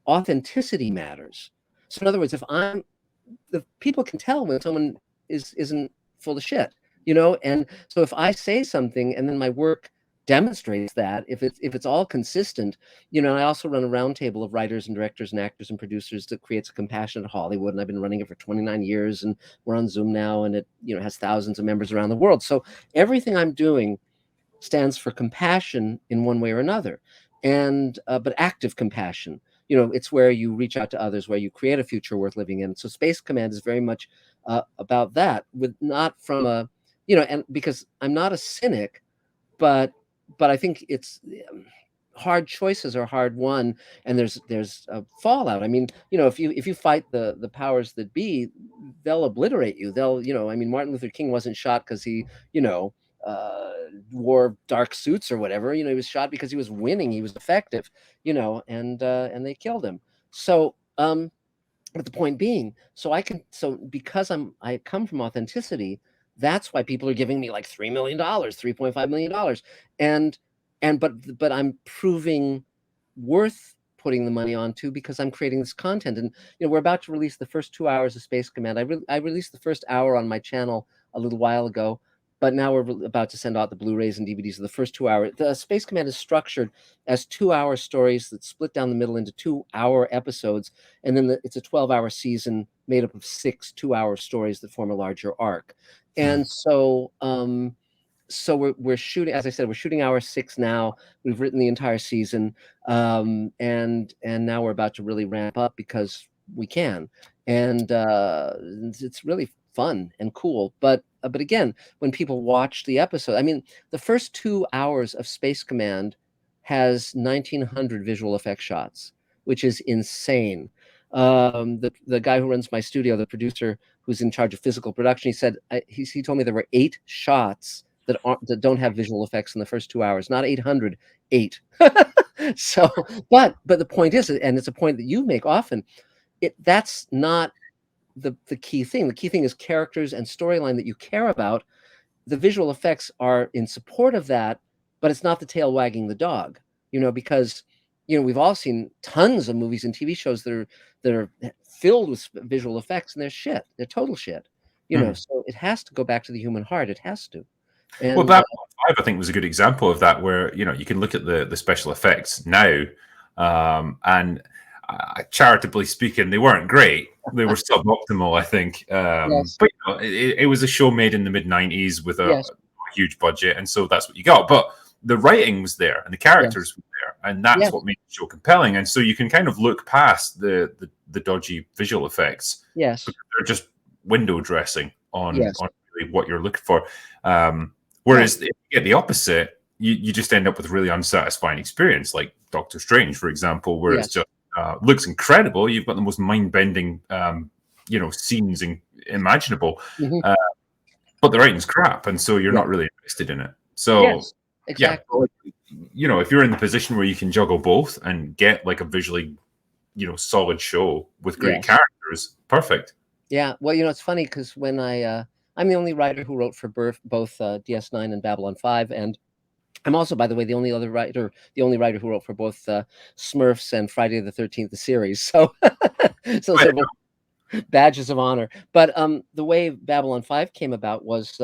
authenticity matters. So in other words, the people can tell when someone isn't full of shit, and so if I say something and then my work demonstrates that, if it's all consistent, and I also run a roundtable of writers and directors and actors and producers that creates a compassionate Hollywood, and I've been running it for 29 years, and we're on Zoom now, and it has thousands of members around the world. So everything I'm doing stands for compassion in one way or another, and but active compassion. It's where you reach out to others, where you create a future worth living in. So Space Command is very much about that, with not from a and because I'm not a cynic, but I think it's hard choices are hard won, and there's a fallout. I mean, if you fight the powers that be, they'll obliterate you. They'll I mean, Martin Luther King wasn't shot because he wore dark suits or whatever. He was shot because he was winning. He was effective, and they killed him. So, but the point being, because I come from authenticity, that's why people are giving me like $3 million, $3.5 million, but I'm proving worth putting the money onto because I'm creating this content. And we're about to release the first 2 hours of Space Command. I released the first hour on my channel a little while ago. but now we're about to send out the Blu-rays and DVDs of the first 2 hours. The Space Command is structured as 2-hour stories that split down the middle into 2-hour episodes, and then it's a 12-hour season made up of 6 2-hour stories that form a larger arc. And so we're shooting, as I said, we're shooting hour 6 now. We've written the entire season, and now we're about to really ramp up because we can, and it's really fun and cool. But again, when people watch the episode, I mean, the first 2 hours of Space Command has 1,900 visual effects shots, which is insane. The guy who runs my studio, the producer who's in charge of physical production, he said he told me there were 8 shots that don't have visual effects in the first 2 hours, not 800, 8. So, but the point is, and it's a point that you make often, that's not the key thing. The key thing is characters and storyline that you care about. The visual effects are in support of that, but it's not the tail wagging the dog, because, we've all seen tons of movies and TV shows that are filled with visual effects, and they're shit. They're total shit, so it has to go back to the human heart. It has to. And, well, Babylon 5, I think, was a good example of that, where you can look at the special effects now, and charitably speaking, they weren't great. They were suboptimal, I think. Yes. But it was a show made in the mid-90s with a Yes. huge budget, and so that's what you got. But the writing was there, and the characters were there, and that's what made the show compelling. And so you can kind of look past the dodgy visual effects. Yes. Because they're just window dressing on really what you're looking for. Whereas if you get the opposite, you just end up with a really unsatisfying experience, like Doctor Strange, for example, where it's just looks incredible. You've got the most mind-bending, scenes imaginable, but the writing's crap, and so you're not really invested in it. So, exactly. If you're in the position where you can juggle both and get like a visually, solid show with great characters, perfect. Yeah. Well, it's funny because when I'm the only writer who wrote for both DS9 and Babylon 5, and I'm also, by the way, the only writer who wrote for both Smurfs and Friday the 13th, the series. So, they're both badges of honor. But the way Babylon 5 came about was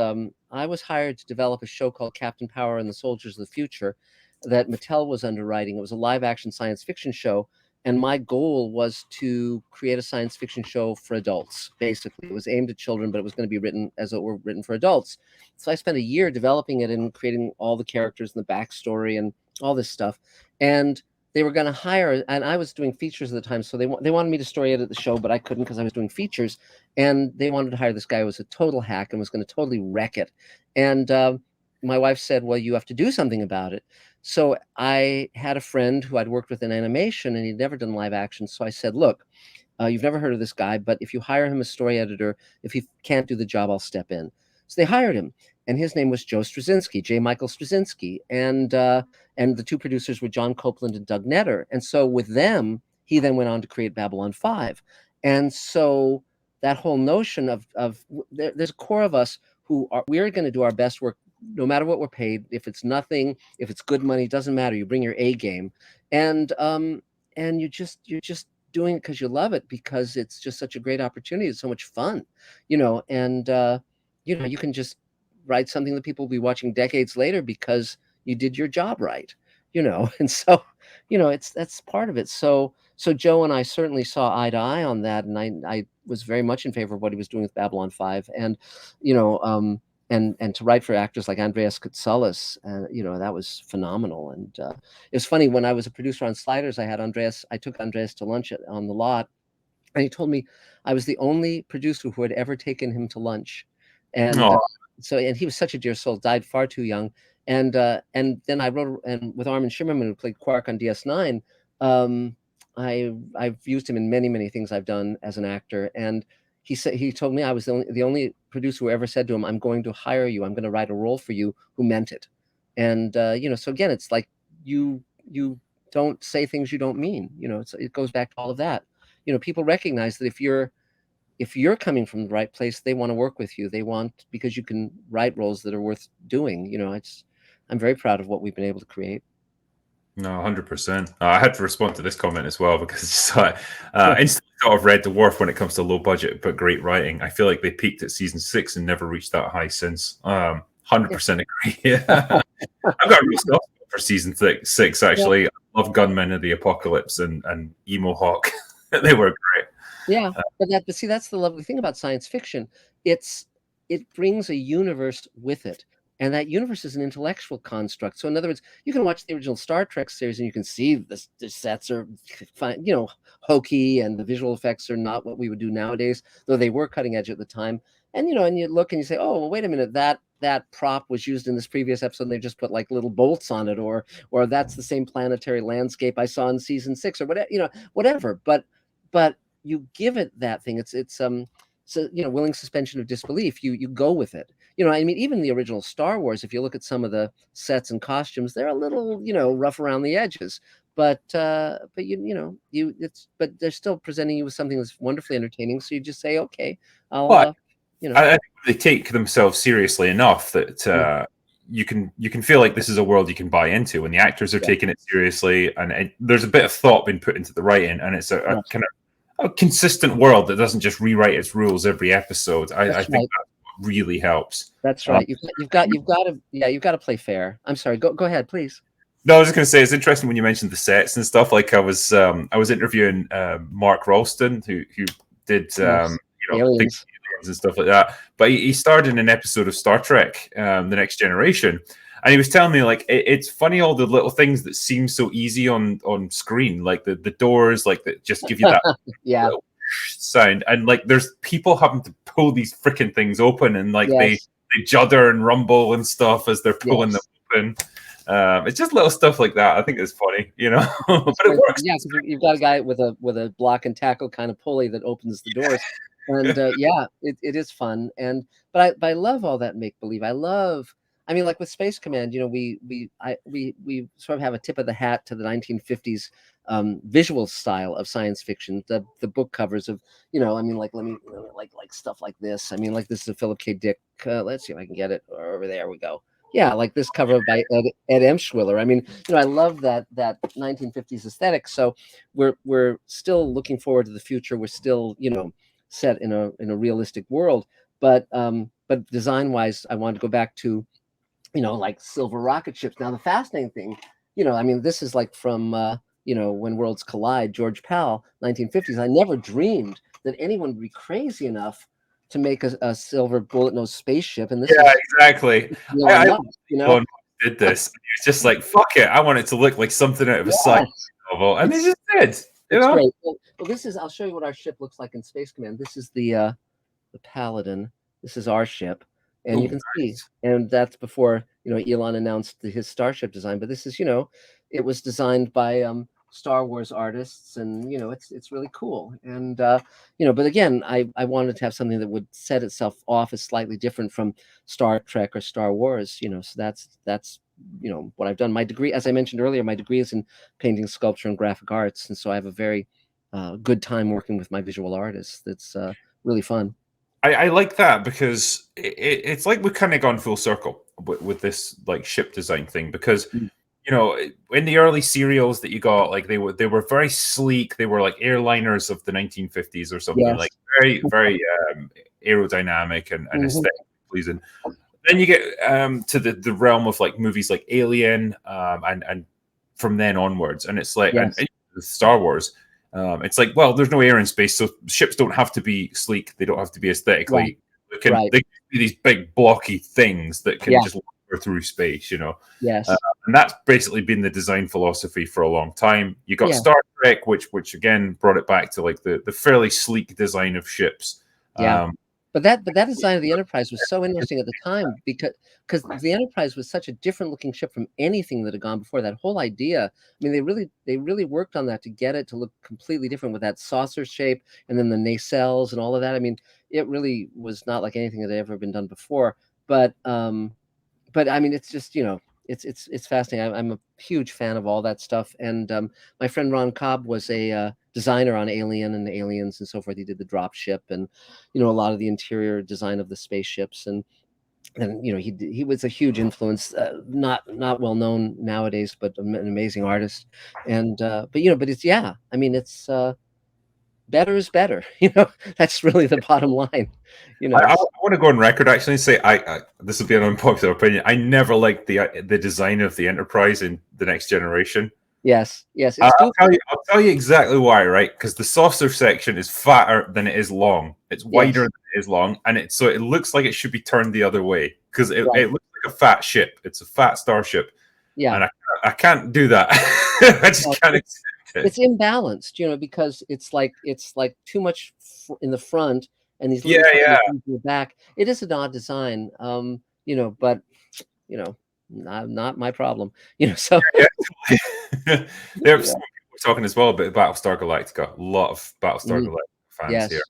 I was hired to develop a show called Captain Power and the Soldiers of the Future that Mattel was underwriting. It was a live-action science fiction show. And my goal was to create a science fiction show for adults. Basically, it was aimed at children, but it was going to be written as it were written for adults. So I spent a year developing it and creating all the characters and the backstory and all this stuff. And they were going to hire, and I was doing features at the time, so they wanted me to story edit the show, but I couldn't because I was doing features. And they wanted to hire this guy who was a total hack and was going to totally wreck it. And my wife said, "Well, you have to do something about it." So I had a friend who I'd worked with in animation, and he'd never done live action. So I said, "Look, you've never heard of this guy, but if you hire him as story editor, if he can't do the job, I'll step in." So they hired him, and his name was Joe Straczynski, J. Michael Straczynski, and the two producers were John Copeland and Doug Netter. And so with them, he then went on to create Babylon 5. And so that whole notion of there's a core of us who we're going to do our best work no matter what we're paid. If it's nothing, if it's good money, doesn't matter. You bring your A game, and you're just doing it because you love it, because it's just such a great opportunity. It's so much fun, and you can just write something that people will be watching decades later because you did your job right, and so that's part of it. So Joe and I certainly saw eye to eye on that, and I was very much in favor of what he was doing with Babylon 5, and and to write for actors like Andreas Katsulas, that was phenomenal. And it was funny, when I was a producer on Sliders, I took Andreas to lunch on the lot, and he told me I was the only producer who had ever taken him to lunch. And and he was such a dear soul, died far too young. And then I wrote, and with Armin Shimmerman, who played Quark on DS9, I've used him in many, many things I've done as an actor. And he told me I was the only producer who ever said to him, "I'm going to hire you. I'm going to write a role for you," who meant it. And so again, it's like you don't say things you don't mean. It goes back to all of that. People recognize that if you're coming from the right place, they want to work with you. Because you can write roles that are worth doing. I'm very proud of what we've been able to create. No, 100%. I had to respond to this comment as well, because instantly thought of Red Dwarf when it comes to low budget but great writing. I feel like they peaked at season 6 and never reached that high since. 100% agree. Yeah. I've got a real soft spot for season six actually. Yeah. I love Gunmen of the Apocalypse and Emo Hawk. They were great. Yeah, but see, that's the lovely thing about science fiction. It brings a universe with it, and that universe is an intellectual construct. So, in other words, you can watch the original Star Trek series, and you can see the sets are fine, hokey, and the visual effects are not what we would do nowadays, though they were cutting edge at the time. And and you look and you say, oh, well, wait a minute, that prop was used in this previous episode, and they just put like little bolts on it, or that's the same planetary landscape I saw in season 6, or whatever, whatever. But you give it that thing. It's so willing suspension of disbelief. You go with it. I mean, even the original Star Wars, if you look at some of the sets and costumes, they're a little rough around the edges. But but they're still presenting you with something that's wonderfully entertaining. So you just say, okay, I'll I think they take themselves seriously enough that you can feel like this is a world you can buy into, and the actors are taking it seriously, and there's a bit of thought being put into the writing, and it's a kind of a consistent world that doesn't just rewrite its rules every episode. I think that really helps. That's right. You've got to play fair. I'm sorry. Go ahead, please. No, I was just going to say it's interesting when you mentioned the sets and stuff. Like I was interviewing Mark Ralston, who did Aliens and stuff like that. But he starred in an episode of Star Trek, The Next Generation. And he was telling me, like, it's funny, all the little things that seem so easy on screen, like the doors, like that just give you that little sound. And like there's people having to pull these freaking things open, and like they judder and rumble and stuff as they're pulling them open. It's just little stuff like that. I think it's funny, but it works. Yeah, because you've got a guy with a block and tackle kind of pulley that opens the doors. And it is fun. But I love all that make believe. I mean, like with Space Command, we sort of have a tip of the hat to the 1950s visual style of science fiction. The book covers of, I mean, like like stuff like this. I mean, like this is a Philip K. Dick. Let's see if I can get it over there. We go. Yeah, like this cover by Ed Emshwiller. I mean, I love that 1950s aesthetic. So we're still looking forward to the future. We're still, set in a realistic world. But design wise, I wanted to go back to, like silver rocket ships. Now the fascinating thing, I mean, this is like from When Worlds Collide, George Pal, 1950s. I never dreamed that anyone would be crazy enough to make a silver bullet nose spaceship. And this is exactly. I did this. It's just like, fuck it. I want it to look like something out of a sci-fi novel, and they just did. It's great. Well, this is. I'll show you what our ship looks like in Space Command. This is the Paladin. This is our ship, and you can see. And that's before Elon announced his Starship design. But this is it was designed by Star Wars artists, and it's really cool. And but again, I wanted to have something that would set itself off as slightly different from Star Trek or Star Wars. So that's what I've done. My degree, as I mentioned earlier, my degree is in painting, sculpture, and graphic arts, and so I have a very good time working with my visual artists. It's really fun. I like that because it's like we've kind of gone full circle with this like ship design thing, because in the early serials that you got, like they were very sleek. They were like airliners of the 1950s or something, like very very aerodynamic and aesthetically pleasing. Then you get to the realm of like movies like Alien, and from then onwards, and it's like and Star Wars. It's like, well, there's no air in space, so ships don't have to be sleek. They don't have to be aesthetically. They can be these big blocky things that can just wander through space, Yes. And that's basically been the design philosophy for a long time. You got Star Trek, which again brought it back to like the fairly sleek design of ships. But that design of the Enterprise was so interesting at the time because the Enterprise was such a different looking ship from anything that had gone before. That whole idea, I mean, they really worked on that to get it to look completely different with that saucer shape and then the nacelles and all of that. I mean, it really was not like anything that had ever been done before. But I mean, it's just it's fascinating. I'm a huge fan of all that stuff. And my friend Ron Cobb was a designer on Alien and Aliens and so forth. He did the drop ship and a lot of the interior design of the spaceships, and he was a huge influence. Not well known nowadays, but an amazing artist. And but it's I mean, it's better is better. That's really the bottom line. I want to go on record actually and say this will be an unpopular opinion. I never liked the design of the Enterprise in The Next Generation. Yes, it's I'll tell you exactly why, right? Because the saucer section is fatter than it is long. It's wider than it is long, and so it looks like it should be turned the other way because it looks like a fat ship. It's a fat starship. Yeah, and I can't do that. I just can't accept it. It's imbalanced, because it's like too much in the front and these little in the back. It is an odd design, but not my problem. So We're talking as well about Battlestar Galactica. A lot of Battlestar Galactica fans here.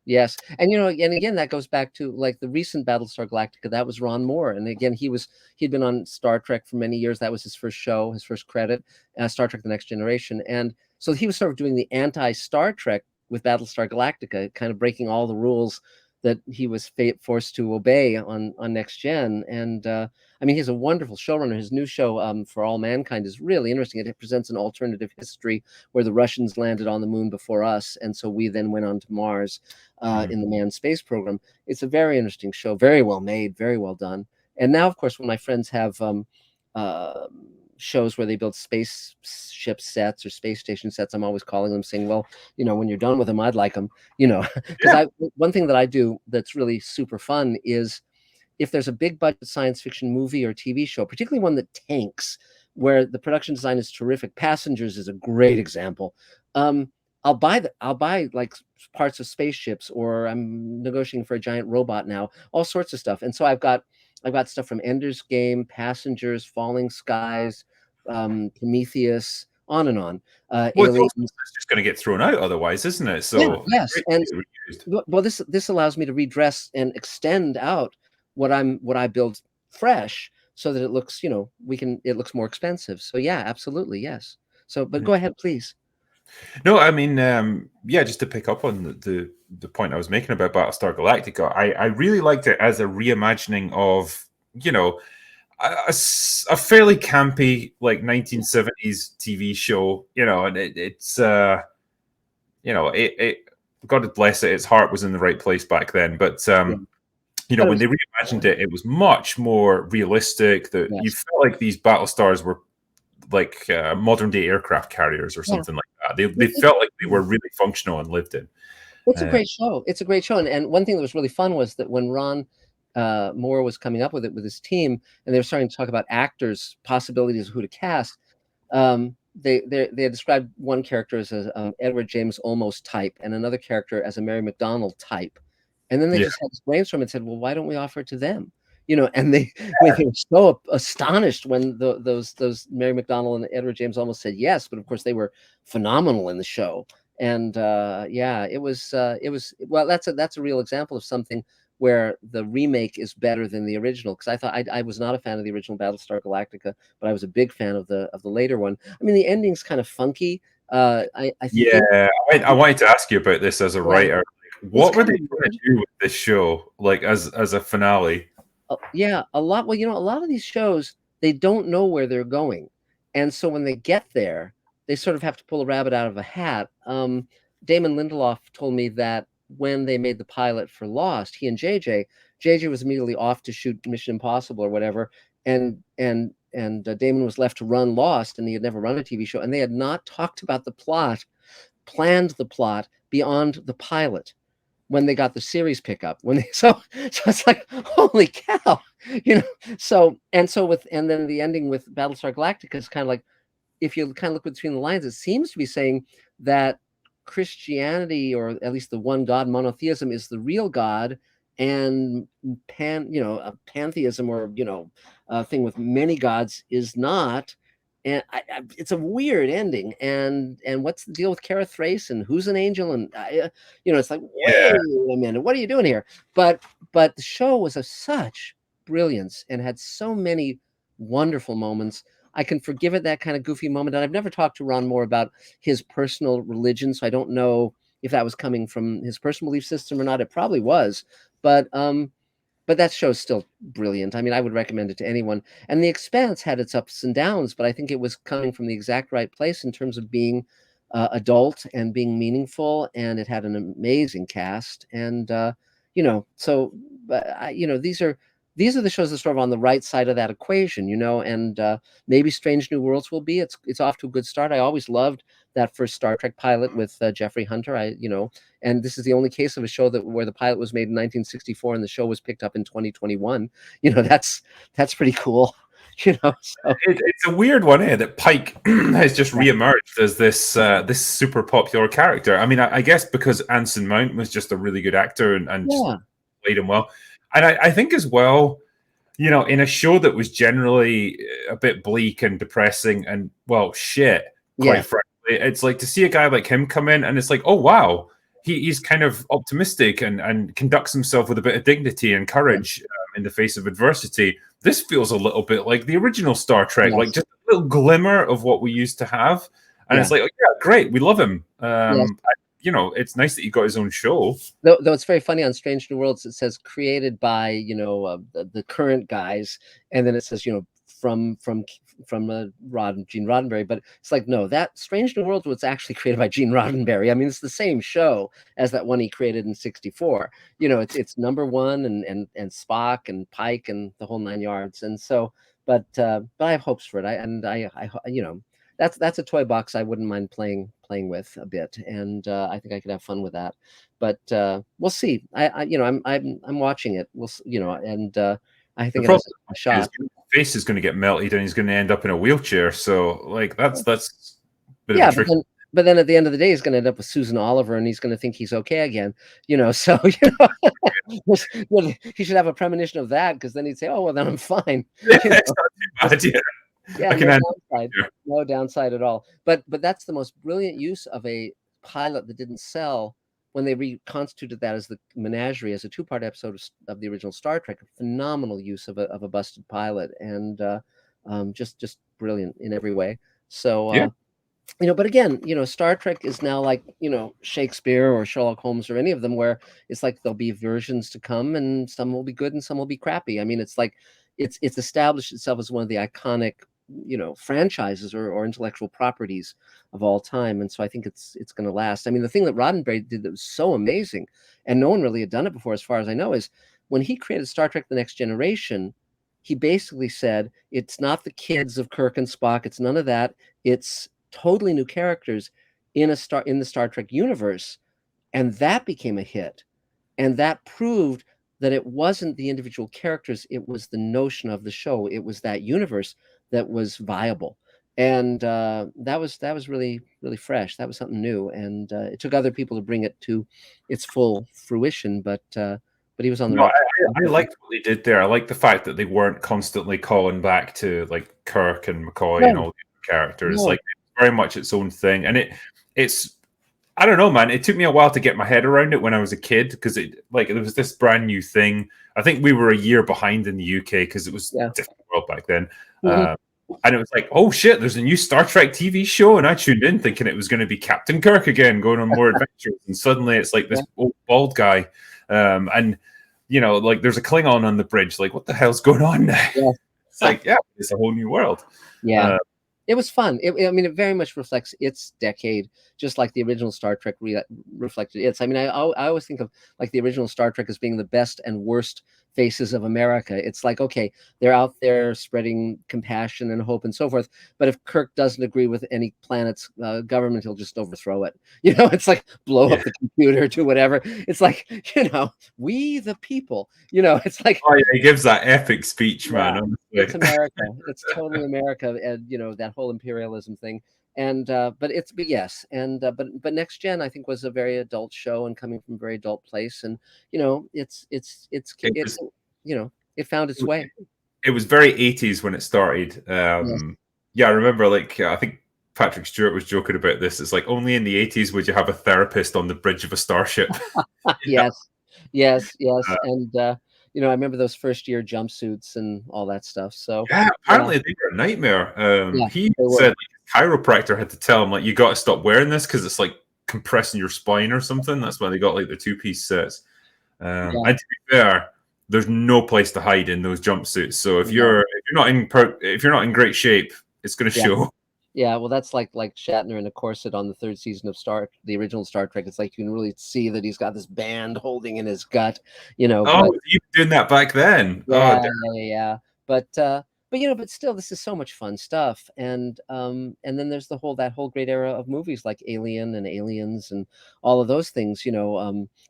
Yes, and and again that goes back to like the recent Battlestar Galactica. That was Ron Moore, and again he'd been on Star Trek for many years. That was his first show, his first credit, Star Trek: The Next Generation, and so he was sort of doing the anti-Star Trek with Battlestar Galactica, kind of breaking all the rules that he was forced to obey on Next Gen. And I mean, he's a wonderful showrunner. His new show, For All Mankind, is really interesting. It presents an alternative history where the Russians landed on the moon before us, and so we then went on to Mars in the manned space program. It's a very interesting show, very well made, very well done. And now, of course, when my friends have shows where they build spaceship sets or space station sets, I'm always calling them saying, well, when you're done with them, I'd like them, because one thing that I do that's really super fun is if there's a big budget science fiction movie or TV show, particularly one that tanks, where the production design is terrific. Passengers is a great example. I'll buy like parts of spaceships, or I'm negotiating for a giant robot now, all sorts of stuff. And so I've got stuff from Ender's Game, Passengers, Falling Skies, Prometheus, on and on. Aliens. It's just going to get thrown out otherwise, isn't it? So yes, and well, this allows me to redress and extend out what I build fresh, so that it looks, it looks more expensive. So yeah, absolutely, yes. So, but go ahead, please. No, I mean, just to pick up on the point I was making about Battlestar Galactica, I really liked it as a reimagining of, a fairly campy, like 1970s TV show, and it's God bless it, its heart was in the right place back then. But when they reimagined it, it was much more realistic. That you felt like these Battlestars were like modern day aircraft carriers or something like that. They felt like they were really functional and lived in. It's a great show. It's a great show. And one thing that was really fun was that when Ron Moore was coming up with it with his team, and they were starting to talk about actors, possibilities of who to cast, they described one character as a Edward James Olmos type and another character as a Mary McDonnell type. And then they just had this brainstorm and said, well, why don't we offer it to them? And they were so astonished when those Mary McDonnell and Edward James Olmos said yes, but of course they were phenomenal in the show. And it was well, that's a real example of something where the remake is better than the original. Because I thought I was not a fan of the original Battlestar Galactica, but I was a big fan of the later one. I mean, the ending's kind of funky. I wanted to ask you about this as a writer. What were they going to do with this show, like as a finale? A lot. Well, a lot of these shows, they don't know where they're going, and so when they get there, they sort of have to pull a rabbit out of a hat. Damon Lindelof told me that when they made the pilot for Lost, he and JJ was immediately off to shoot Mission Impossible or whatever, and Damon was left to run Lost, and he had never run a TV show, and they had not talked about the plot, planned the plot beyond the pilot when they got the series pickup. So it's like, holy cow, So then the ending with Battlestar Galactica is kind of like, if you kind of look between the lines, it seems to be saying that Christianity, or at least the one God, monotheism, is the real God, and pantheism, or a thing with many gods, is not. And it's a weird ending. And what's the deal with Kara Thrace, and who's an angel? And it's like, wait a minute, what are you doing here? But the show was of such brilliance and had so many wonderful moments. I can forgive it that kind of goofy moment. And I've never talked to Ron Moore about his personal religion, so I don't know if that was coming from his personal belief system or not. It probably was, but that show's still brilliant. I mean, I would recommend it to anyone. And The Expanse had its ups and downs, but I think it was coming from the exact right place in terms of being adult and being meaningful, and it had an amazing cast. And so these are the shows that sort of on the right side of that equation, and maybe Strange New Worlds will be. It's off to a good start. I always loved that first Star Trek pilot with Jeffrey Hunter. And this is the only case of a show where the pilot was made in 1964 and the show was picked up in 2021. That's pretty cool. So. It's a weird one, that Pike has just reemerged as this super popular character. I mean, I guess because Anson Mount was just a really good actor and just played him well. And I think as well, in a show that was generally a bit bleak and depressing and, well, shit, quite frankly, it's like to see a guy like him come in and it's like, oh, wow, he's kind of optimistic and conducts himself with a bit of dignity and courage in the face of adversity. This feels a little bit like the original Star Trek, like just a little glimmer of what we used to have. And it's like, oh, yeah, great, we love him. It's nice that he got his own show. Though it's very funny on Strange New Worlds, it says created by the current guys, and then it says from Gene Roddenberry, but it's like, no, that Strange New Worlds was actually created by Gene Roddenberry. I mean, it's the same show as that one he created in '64. It's number one and Spock and Pike and the whole 9 yards. And so, but I have hopes for it. That's a toy box I wouldn't mind playing with a bit, and I think I could have fun with that. But we'll see. I'm watching it. And I think it has a shot. His face is going to get melted, and he's going to end up in a wheelchair. So, like, that's a bit of a trick. But then at the end of the day, he's going to end up with Susan Oliver, and he's going to think he's okay again. So he should have a premonition of that, because then he'd say, "Oh, well, then I'm fine." It's not too bad, yeah, no downside at all. But that's the most brilliant use of a pilot that didn't sell when they reconstituted that as the Menagerie, as a 2-part episode of the original Star Trek. A phenomenal use of a busted pilot, and just brilliant in every way. So but again, Star Trek is now like Shakespeare or Sherlock Holmes or any of them, where it's like there'll be versions to come, and some will be good and some will be crappy. I mean, it's like it's established itself as one of the iconic franchises or intellectual properties of all time, and so I think it's going to last. I mean, the thing that Roddenberry did that was so amazing, and no one really had done it before, as far as I know, is when he created Star Trek: The Next Generation, he basically said it's not the kids of Kirk and Spock, it's none of that, it's totally new characters in the Star Trek universe, and that became a hit, and that proved that it wasn't the individual characters, it was the notion of the show, it was that universe that was viable. And that was really, really fresh. That was something new, and it took other people to bring it to its full fruition, but he was on the right. I liked what they did there. I like the fact that they weren't constantly calling back to like Kirk and McCoy and all the characters. Like, very much its own thing, and it's I don't know, man. It took me a while to get my head around it when I was a kid, because it was this brand new thing. I think we were a year behind in the UK because it was a different world back then. And it was like, oh shit, there's a new Star Trek TV show, and I tuned in thinking it was going to be Captain Kirk again, going on more adventures, and suddenly it's like this old bald guy, and like there's a Klingon on the bridge. Like, what the hell's going on now? It's like, it's a whole new world. It was fun. It very much reflects its decade, just like the original Star Trek reflected its. I mean, I always think of like the original Star Trek as being the best and worst faces of America. It's like, okay, they're out there spreading compassion and hope and so forth, but if Kirk doesn't agree with any planet's government, he'll just overthrow it. It's like blow up the computer, do whatever. It's like, we the people. It's like, oh yeah, he gives that epic speech, man. Honestly. It's America. It's totally America, and that whole imperialism thing. And but Next Gen, I think, was a very adult show and coming from a very adult place, and it found its way. It was very 80s when it started. I remember, like, I think Patrick Stewart was joking about this. It's like, only in the 80s would you have a therapist on the bridge of a starship. Yes. And I remember those first year jumpsuits and all that stuff. So apparently they were a nightmare. He said like, his chiropractor had to tell him, like, you got to stop wearing this because it's like compressing your spine or something. That's why they got like the 2-piece sets. And to be fair, there's no place to hide in those jumpsuits. So if you're not in great shape, it's going to show. Yeah, well, that's like Shatner in a corset on the third season of the original Star Trek. It's like you can really see that he's got this band holding in his gut, Oh, but you were doing that back then? Oh, yeah, yeah. But but still, this is so much fun stuff. And then there's that whole great era of movies like Alien and Aliens and all of those things.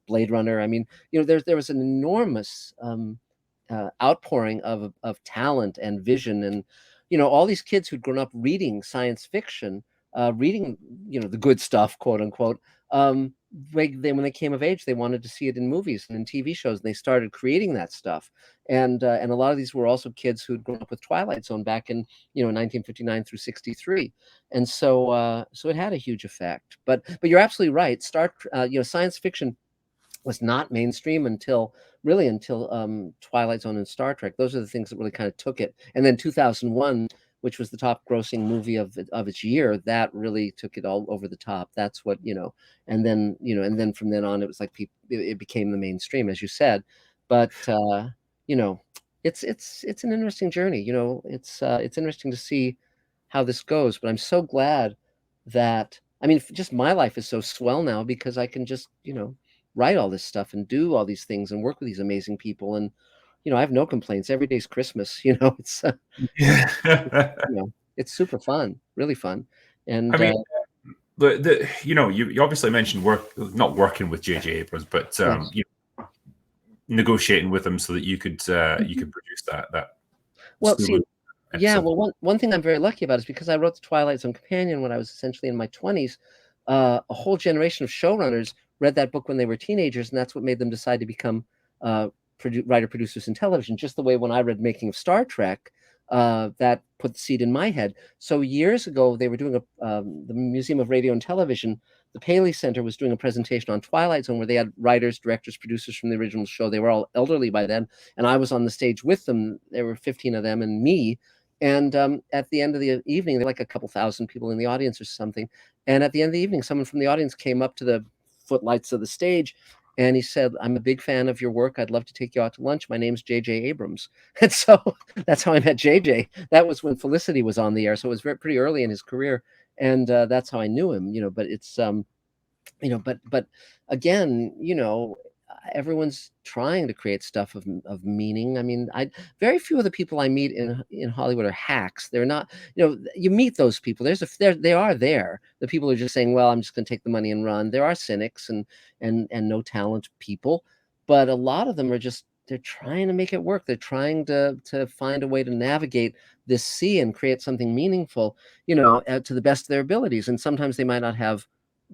Blade Runner. I mean, there was an enormous outpouring of talent and vision, and all these kids who'd grown up reading science fiction, reading the good stuff, quote unquote. When they came of age, they wanted to see it in movies and in TV shows, and they started creating that stuff. And a lot of these were also kids who'd grown up with Twilight Zone back in 1959 through 63, and so it had a huge effect. But you're absolutely right. Science fiction was not mainstream until Twilight Zone and Star Trek. Those are the things that really kind of took it. And then 2001, which was the top grossing movie of its year, that really took it all over the top. That's what, and then from then on, it was like it became the mainstream, as you said. But it's an interesting journey. It's interesting to see how this goes. But I'm so glad that, I mean, just my life is so swell now because I can just write all this stuff and do all these things and work with these amazing people. And I have no complaints. Every day's Christmas. It's yeah. it's super fun, really fun. And I mean, you obviously mentioned not working with J.J. Abrams, but yes. Negotiating with him so that you could produce that. Well, see, yeah. episode. Well, one thing I'm very lucky about is because I wrote the Twilight Zone Companion when I was essentially in my 20s. A whole generation of showrunners read that book when they were teenagers, and that's what made them decide to become writer producers in television. Just the way when I read Making of Star Trek, that put the seed in my head. So years ago, they were doing the Museum of Radio and Television. The Paley Center was doing a presentation on Twilight Zone where they had writers, directors, producers from the original show. They were all elderly by then, and I was on the stage with them. There were 15 of them and me. And at the end of the evening, there were like a couple thousand people in the audience or something. And at the end of the evening, someone from the audience came up to the footlights of the stage, and he said, "I'm a big fan of your work. I'd love to take you out to lunch. My name's J.J. Abrams." And so that's how I met J.J. That was when Felicity was on the air, so it was pretty early in his career, and that's how I knew him. But it's but again, everyone's trying to create stuff of meaning. I mean, very few of the people I meet in Hollywood are hacks. They're not, you meet those people. They are there. The people are just saying, well, I'm just going to take the money and run. There are cynics and no talent people, but a lot of them are just, they're trying to make it work. They're trying to find a way to navigate this sea and create something meaningful, to the best of their abilities. And sometimes they might not have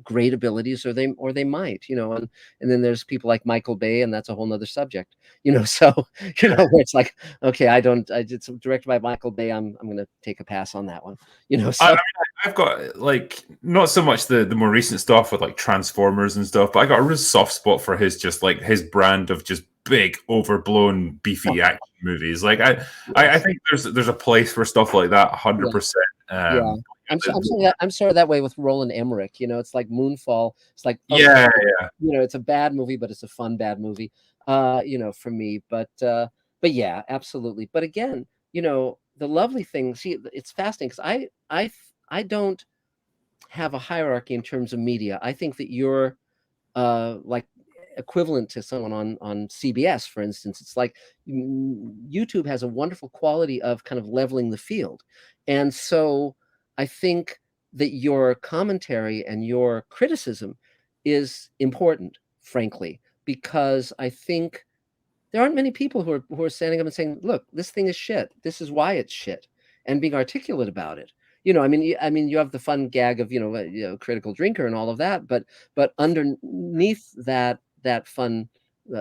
great abilities, or they might, and then there's people like Michael Bay, and that's a whole nother subject, so where it's like, okay, it's directed by Michael Bay, I'm gonna take a pass on that one, so I've got like not so much the more recent stuff with like Transformers and stuff, but I got a real soft spot for his brand of just big overblown beefy action movies. Like I think there's a place for stuff like that 100%. Yeah. I'm sorry that way with Roland Emmerich. It's like Moonfall. It's like, okay, yeah. It's a bad movie, but it's a fun bad movie. For me. But yeah, absolutely. But again, the lovely thing. See, it's fascinating because I don't have a hierarchy in terms of media. I think that you're like equivalent to someone on CBS, for instance. It's like YouTube has a wonderful quality of kind of leveling the field. And so I think that your commentary and your criticism is important, frankly, because I think there aren't many people who are standing up and saying, look, this thing is shit. This is why it's shit, and being articulate about it. I mean, you have the fun gag of, critical drinker and all of that, but underneath that fun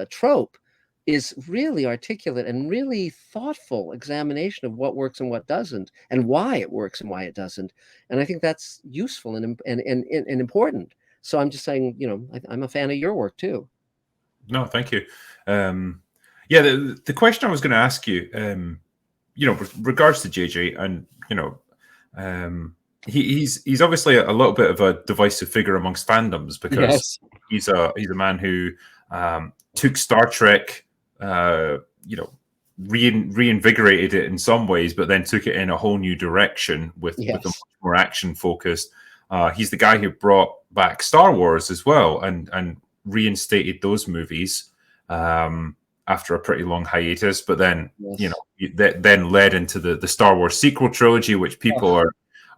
trope is really articulate and really thoughtful examination of what works and what doesn't, and why it works and why it doesn't. And I think that's useful and important. So I'm just saying, I'm a fan of your work too. No, thank you. Yeah, the question I was going to ask you, with regards to JJ, and he's obviously a little bit of a divisive figure amongst fandoms because he's a man who took Star Trek, reinvigorated it in some ways, but then took it in a whole new direction with a much more action focused. He's the guy who brought back Star Wars as well and reinstated those movies after a pretty long hiatus. But then that then led into the Star Wars sequel trilogy, which people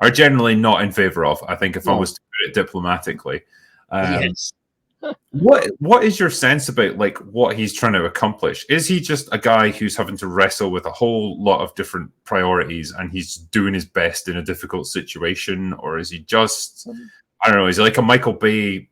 are generally not in favor of. I think if I was to put it diplomatically. What is your sense about like what he's trying to accomplish? Is he just a guy who's having to wrestle with a whole lot of different priorities and he's doing his best in a difficult situation, or is he just, I don't know, is he like a Michael Bay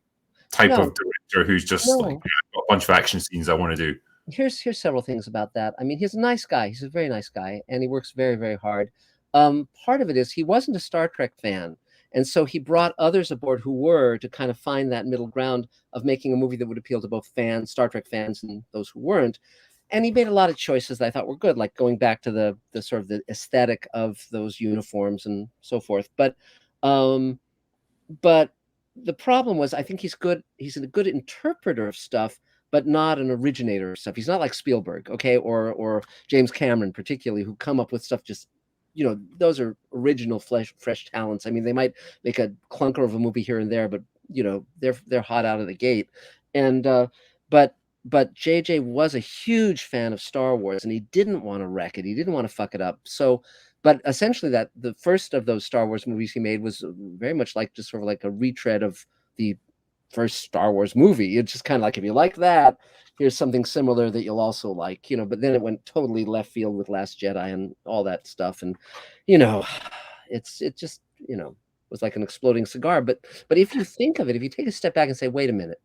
type of director who's just like, I've got a bunch of action scenes I want to do? Here's several things about that. I mean, he's a nice guy. He's a very nice guy, and he works very, very hard. Part of it is he wasn't a Star Trek fan. And so he brought others aboard who were, to kind of find that middle ground of making a movie that would appeal to both fans, Star Trek fans, and those who weren't. And he made a lot of choices that I thought were good, like going back to the sort of the aesthetic of those uniforms and so forth. But the problem was, I think he's good. He's a good interpreter of stuff, but not an originator of stuff. He's not like Spielberg, okay, or James Cameron, particularly, who come up with stuff just, those are original fresh talents. I mean, they might make a clunker of a movie here and there, but they're hot out of the gate. And but JJ was a huge fan of Star Wars, and he didn't want to wreck it. He didn't want to fuck it up. So, but essentially, that the first of those Star Wars movies he made was very much like just sort of like a retread of the first Star Wars movie. It's just kind of like, if you like that, here's something similar that you'll also like, but then it went totally left field with Last Jedi and all that stuff. And, it just, was like an exploding cigar. But if you think of it, if you take a step back and say, wait a minute,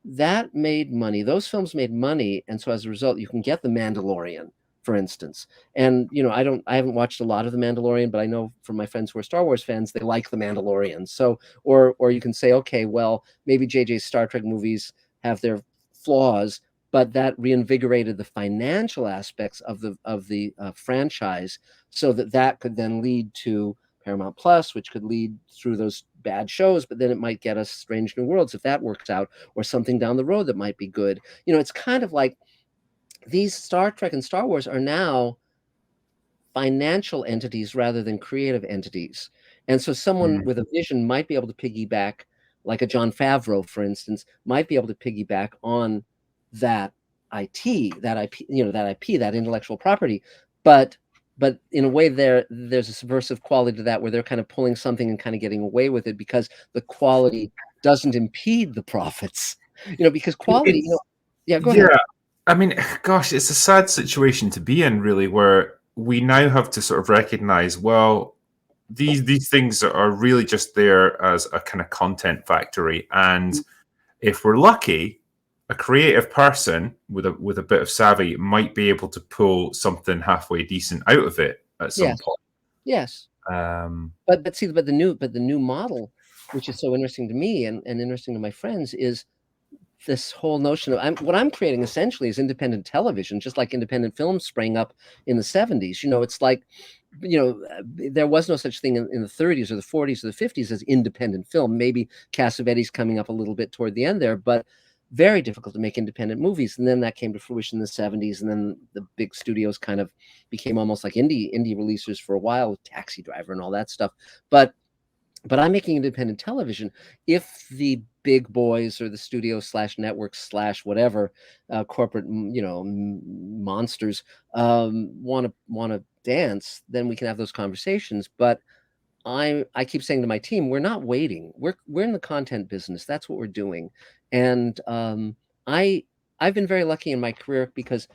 that made money. Those films made money. And so as a result, you can get The Mandalorian, for instance. And, I haven't watched a lot of The Mandalorian, but I know from my friends who are Star Wars fans, they like The Mandalorian. So, or you can say, okay, well, maybe JJ's Star Trek movies have their flaws, but that reinvigorated the financial aspects of the franchise, so that could then lead to Paramount Plus, which could lead through those bad shows, but then it might get us Strange New Worlds if that works out, or something down the road that might be good. It's kind of like these Star Trek and Star Wars are now financial entities rather than creative entities. And so someone with a vision might be able to piggyback, like a Jon Favreau, for instance, might be able to piggyback on that IP, that intellectual property. But in a way, there's a subversive quality to that, where they're kind of pulling something and kind of getting away with it because the quality doesn't impede the profits. Because quality, go ahead. I mean, gosh, it's a sad situation to be in, really, where we now have to sort of recognize, well, these things are really just there as a kind of content factory, and if we're lucky, a creative person with a bit of savvy might be able to pull something halfway decent out of it at some point. Yes. But the new model, which is so interesting to me and interesting to my friends, is this whole notion of what I'm creating essentially is independent television, just like independent films sprang up in the 70s. It's like, there was no such thing in the 30s or the 40s or the 50s as independent film. Maybe Cassavetes coming up a little bit toward the end there, but very difficult to make independent movies. And then that came to fruition in the 70s, and then the big studios kind of became almost like indie releasers for a while, with Taxi Driver and all that stuff. But I'm making independent television. If the big boys or the studio / networks / whatever corporate monsters want to dance, then we can have those conversations. But I keep saying to my team, we're not waiting. We're in the content business. That's what we're doing. And I've been very lucky in my career, because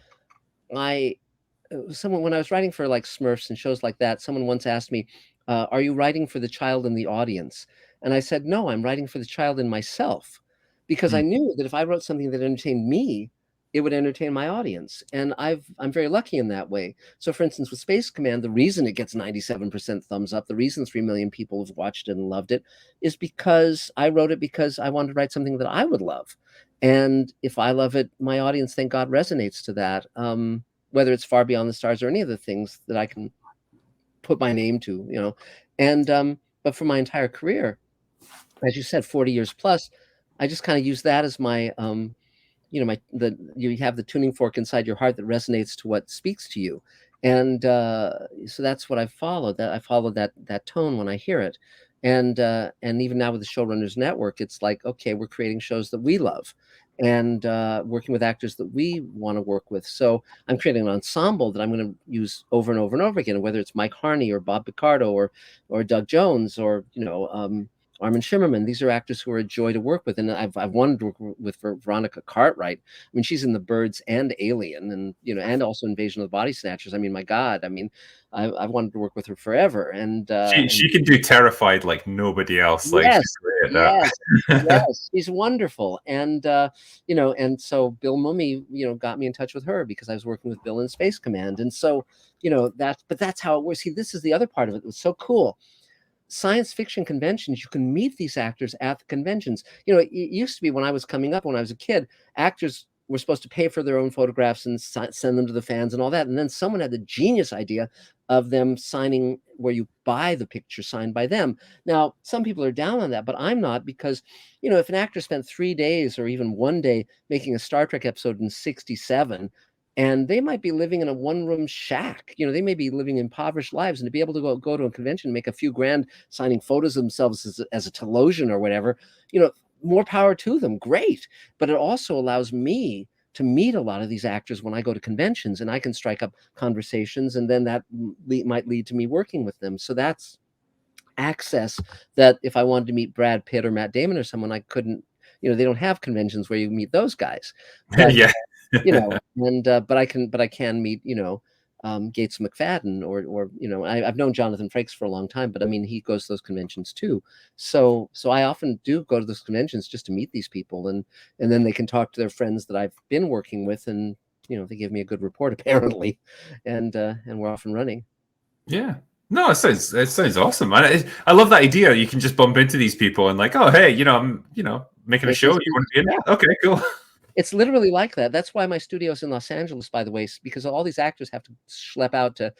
someone, when I was writing for like Smurfs and shows like that, someone once asked me, are you writing for the child in the audience? And I said, no, I'm writing for the child in myself, because I knew that if I wrote something that entertained me, it would entertain my audience. And I'm very lucky in that way. So for instance, with Space Command, the reason it gets 97% thumbs up, the reason 3 million people have watched it and loved it, is because I wrote it because I wanted to write something that I would love. And if I love it, my audience, thank God, resonates to that. Whether it's Far Beyond the Stars or any of the things that I can put my name to, and but for my entire career, as you said, 40 years plus, I just kind of use that as my you have the tuning fork inside your heart that resonates to what speaks to you. And so that's what I followed. That I followed that tone when I hear it. And even now with the Showrunners Network, it's like, okay, we're creating shows that we love, and working with actors that we want to work with. So I'm creating an ensemble that I'm going to use over and over and over again, whether it's Mike Harney or Bob Picardo or Doug Jones or Armin Shimmerman. These are actors who are a joy to work with, and I've wanted to work with Veronica Cartwright. I mean, she's in The Birds and Alien, and and also Invasion of the Body Snatchers. I mean, my God, I mean, I've wanted to work with her forever. And she can do Terrified like nobody else. Like, yes, she's great at yes, that. yes, she's wonderful. And and so Bill Mummy, got me in touch with her because I was working with Bill in Space Command. And so, that's how it works. See, this is the other part of it. It was so cool. Science fiction conventions, you can meet these actors at the conventions. It used to be when I was coming up, when I was a kid, actors were supposed to pay for their own photographs and send them to the fans and all that. And then someone had the genius idea of them signing, where you buy the picture signed by them. Now, some people are down on that, but I'm not, because, if an actor spent 3 days or even 1 day making a Star Trek episode in 1967, and they might be living in a one-room shack. They may be living impoverished lives, and to be able to go to a convention and make a few grand signing photos of themselves as a Telosian or whatever, more power to them. Great. But it also allows me to meet a lot of these actors when I go to conventions, and I can strike up conversations, and then that might lead to me working with them. So that's access that if I wanted to meet Brad Pitt or Matt Damon or someone, I couldn't. They don't have conventions where you meet those guys. But Yeah. but I can meet Gates McFadden or I've known Jonathan Frakes for a long time, but I mean, he goes to those conventions too. So I often do go to those conventions just to meet these people, and then they can talk to their friends that I've been working with, and they give me a good report apparently, and we're off and running. Yeah. No, it sounds awesome, man. I love that idea. You can just bump into these people and like, oh, hey, I'm making a show. You want to be in it? Okay, cool. It's literally like that. That's why my studio's in Los Angeles, by the way, because all these actors have to schlep out to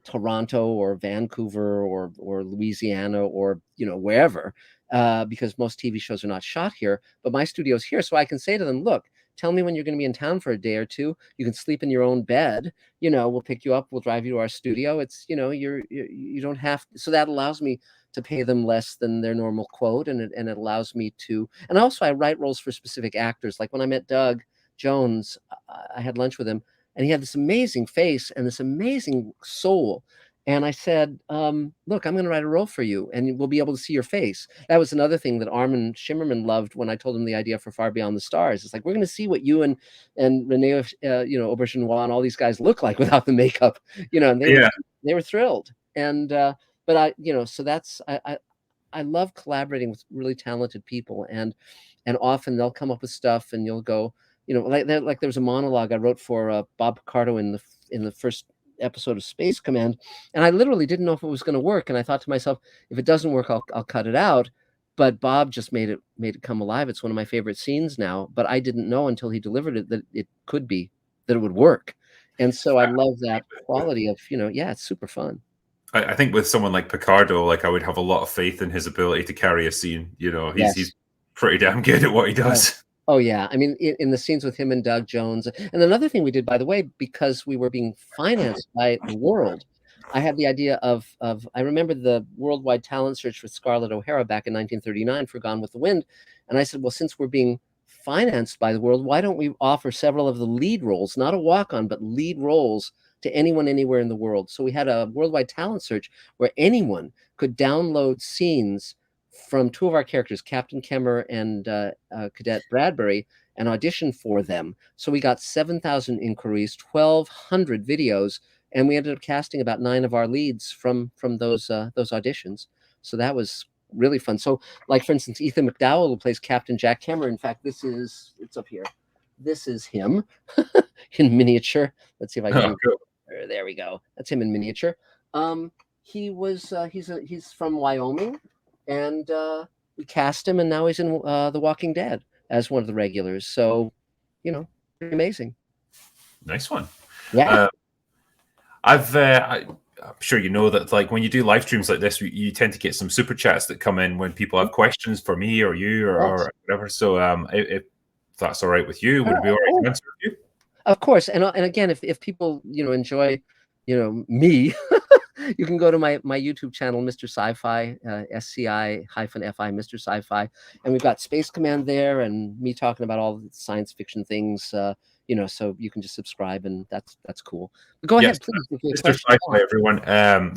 Toronto or Vancouver or Louisiana or wherever, because most TV shows are not shot here. But my studio's here, so I can say to them, look, tell me when you're going to be in town for a day or two. You can sleep in your own bed. We'll pick you up. We'll drive you to our studio. It's you don't have. So that allows me to pay them less than their normal quote, and it allows me to. And also, I write roles for specific actors. Like when I met Doug Jones, I had lunch with him, and he had this amazing face and this amazing soul. And I said, look, I'm going to write a role for you, and we'll be able to see your face. That was another thing that Armin Shimmerman loved when I told him the idea for Far Beyond the Stars. It's like, we're going to see what you and Renee, Auberginois and all these guys look like without the makeup, and they were thrilled. And but so that's I love collaborating with really talented people, and often they'll come up with stuff, and you'll go, like there was a monologue I wrote for Bob Picardo in the first episode of Space Command, and I literally didn't know if it was going to work, and I thought to myself, if it doesn't work, I'll cut it out. But Bob just made it come alive. It's one of my favorite scenes now, but I didn't know until he delivered it that it would work. And so I love that quality of, it's super fun. I think with someone like Picardo, like I would have a lot of faith in his ability to carry a scene. He's pretty damn good at what he does. Oh yeah. I mean, in the scenes with him and Doug Jones. And another thing we did, by the way, because we were being financed by the world, I had the idea of I remember the worldwide talent search for Scarlett O'Hara back in 1939 for Gone with the Wind. And I said, well, since we're being financed by the world, why don't we offer several of the lead roles, not a walk-on, but lead roles to anyone anywhere in the world? So we had a worldwide talent search where anyone could download scenes from two of our characters, Captain Kemmer and Cadet Bradbury, and audition for them. So we got 7,000 inquiries, 1,200 videos, and we ended up casting about 9 of our leads from those auditions. So that was really fun. So, like for instance, Ethan McDowell, who plays Captain Jack Kemmer. In fact, it's up here. This is him in miniature. Let's see if I can. Oh, cool. There we go. That's him in miniature. He's from Wyoming. And we cast him, and now he's in The Walking Dead as one of the regulars. So, pretty amazing. Nice one. Yeah. I'm sure you know that, like, when you do live streams like this, you tend to get some super chats that come in when people have questions for me or you or whatever. So, if that's all right with you. Would it be all right to answer you? Of course. And again, if people, enjoy, me, you can go to my YouTube channel, Mr. Sci-Fi, SCI-FI, Mr. Sci-Fi. And we've got Space Command there and me talking about all the science fiction things, so you can just subscribe, and that's cool. But go ahead, please. Mr. Sci-Fi, everyone.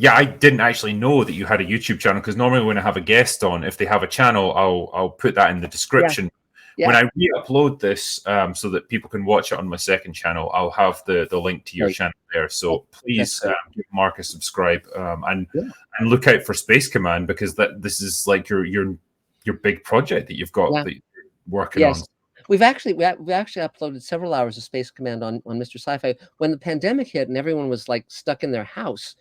Yeah, I didn't actually know that you had a YouTube channel, because normally when I have a guest on, if they have a channel, I'll put that in the description. Yeah. Yeah. When I re-upload this, so that people can watch it on my second channel, I'll have the link to your channel there. So please give Marc a subscribe, and look out for Space Command, because this is like your big project that you've got that you're working on. We actually uploaded several hours of Space Command on Mr. Sci-Fi. When the pandemic hit and everyone was like stuck in their house,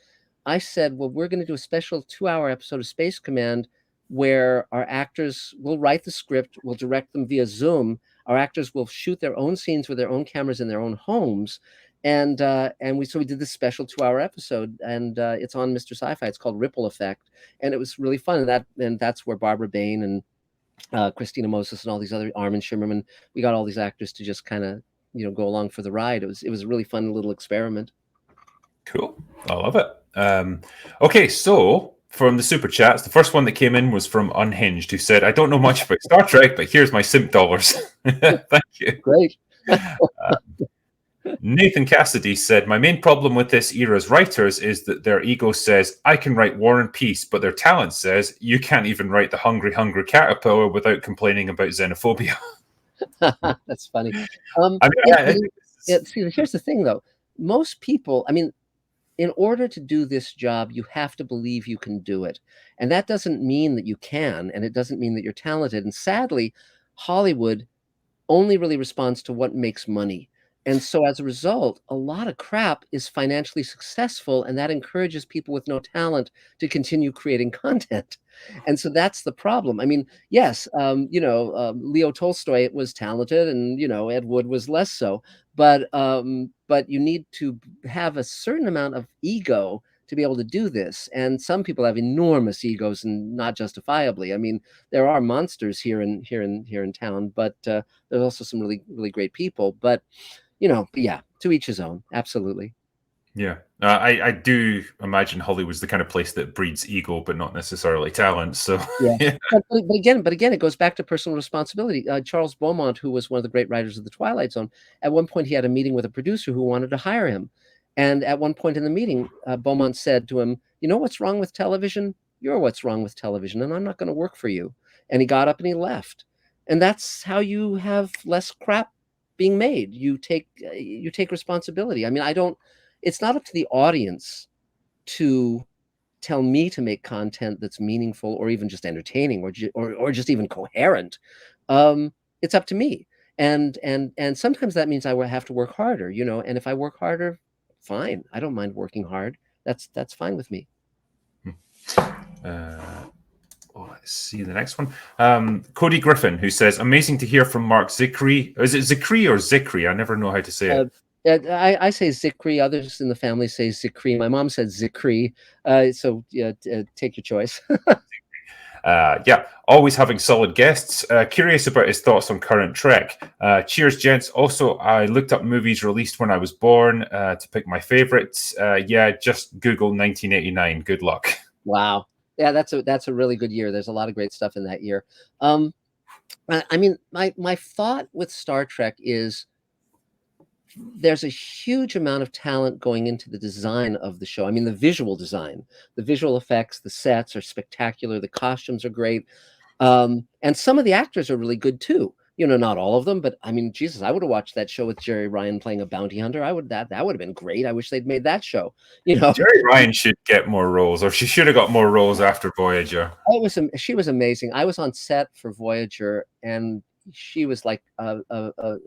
I said, well, we're going to do a special 2-hour episode of Space Command where our actors will write the script, we'll direct them via Zoom. Our actors will shoot their own scenes with their own cameras in their own homes. And we did this special 2-hour episode, and it's on Mr. Sci-Fi. It's called Ripple Effect. And it was really fun. And that's where Barbara Bain and Christina Moses and all these other, Armin Shimmerman, we got all these actors to just kind of, go along for the ride. It was a really fun little experiment. Cool. I love it. Okay, so from the super chats, the first one that came in was from Unhinged, who said, I don't know much about Star Trek, but here's my simp dollars. Thank you. Great. Nathan Cassidy said, my main problem with this era's writers is that their ego says, I can write War and Peace, but their talent says, you can't even write the Hungry Caterpillar without complaining about xenophobia. That's funny. See, here's the thing, though. Most people, in order to do this job, you have to believe you can do it. And that doesn't mean that you can, and it doesn't mean that you're talented. And sadly, Hollywood only really responds to what makes money. And so as a result, a lot of crap is financially successful, and that encourages people with no talent to continue creating content. And so that's the problem. Yes, Leo Tolstoy was talented, and, Ed Wood was less so. But you need to have a certain amount of ego to be able to do this. And some people have enormous egos, and not justifiably. There are monsters here in town, but there's also some really, really great people. But yeah, to each his own. Absolutely. Yeah, I do imagine Hollywood's the kind of place that breeds ego, but not necessarily talent. So yeah. But again, it goes back to personal responsibility. Charles Beaumont, who was one of the great writers of The Twilight Zone, at one point he had a meeting with a producer who wanted to hire him. And at one point in the meeting, Beaumont said to him, you know what's wrong with television? You're what's wrong with television, and I'm not going to work for you. And he got up and he left. And that's how you have less crap being made. You take responsibility. It's not up to the audience to tell me to make content that's meaningful or even just entertaining or just even coherent. It's up to me. And sometimes that means I have to work harder, and if I work harder, fine. I don't mind working hard. That's fine with me. Let's see the next one. Cody Griffin, who says, amazing to hear from Marc Zicree. Is it Zicree or Zicree? I never know how to say it. I say Zicree. Others in the family say Zicree. My mom said Zicree. So take your choice. Always having solid guests. Curious about his thoughts on current Trek. Cheers, gents. Also, I looked up movies released when I was born to pick my favorites. Just Google 1989. Good luck. Wow. Yeah, that's a really good year. There's a lot of great stuff in that year. My thought with Star Trek is there's a huge amount of talent going into the design of the show. The visual design, the visual effects, the sets are spectacular. The costumes are great. And some of the actors are really good too. Not all of them, but Jesus, I would have watched that show with Jerry Ryan playing a bounty hunter. That would have been great. I wish they'd made that show. Jerry Ryan should get more roles, or she should have got more roles after Voyager. She was amazing. I was on set for Voyager, and she was like a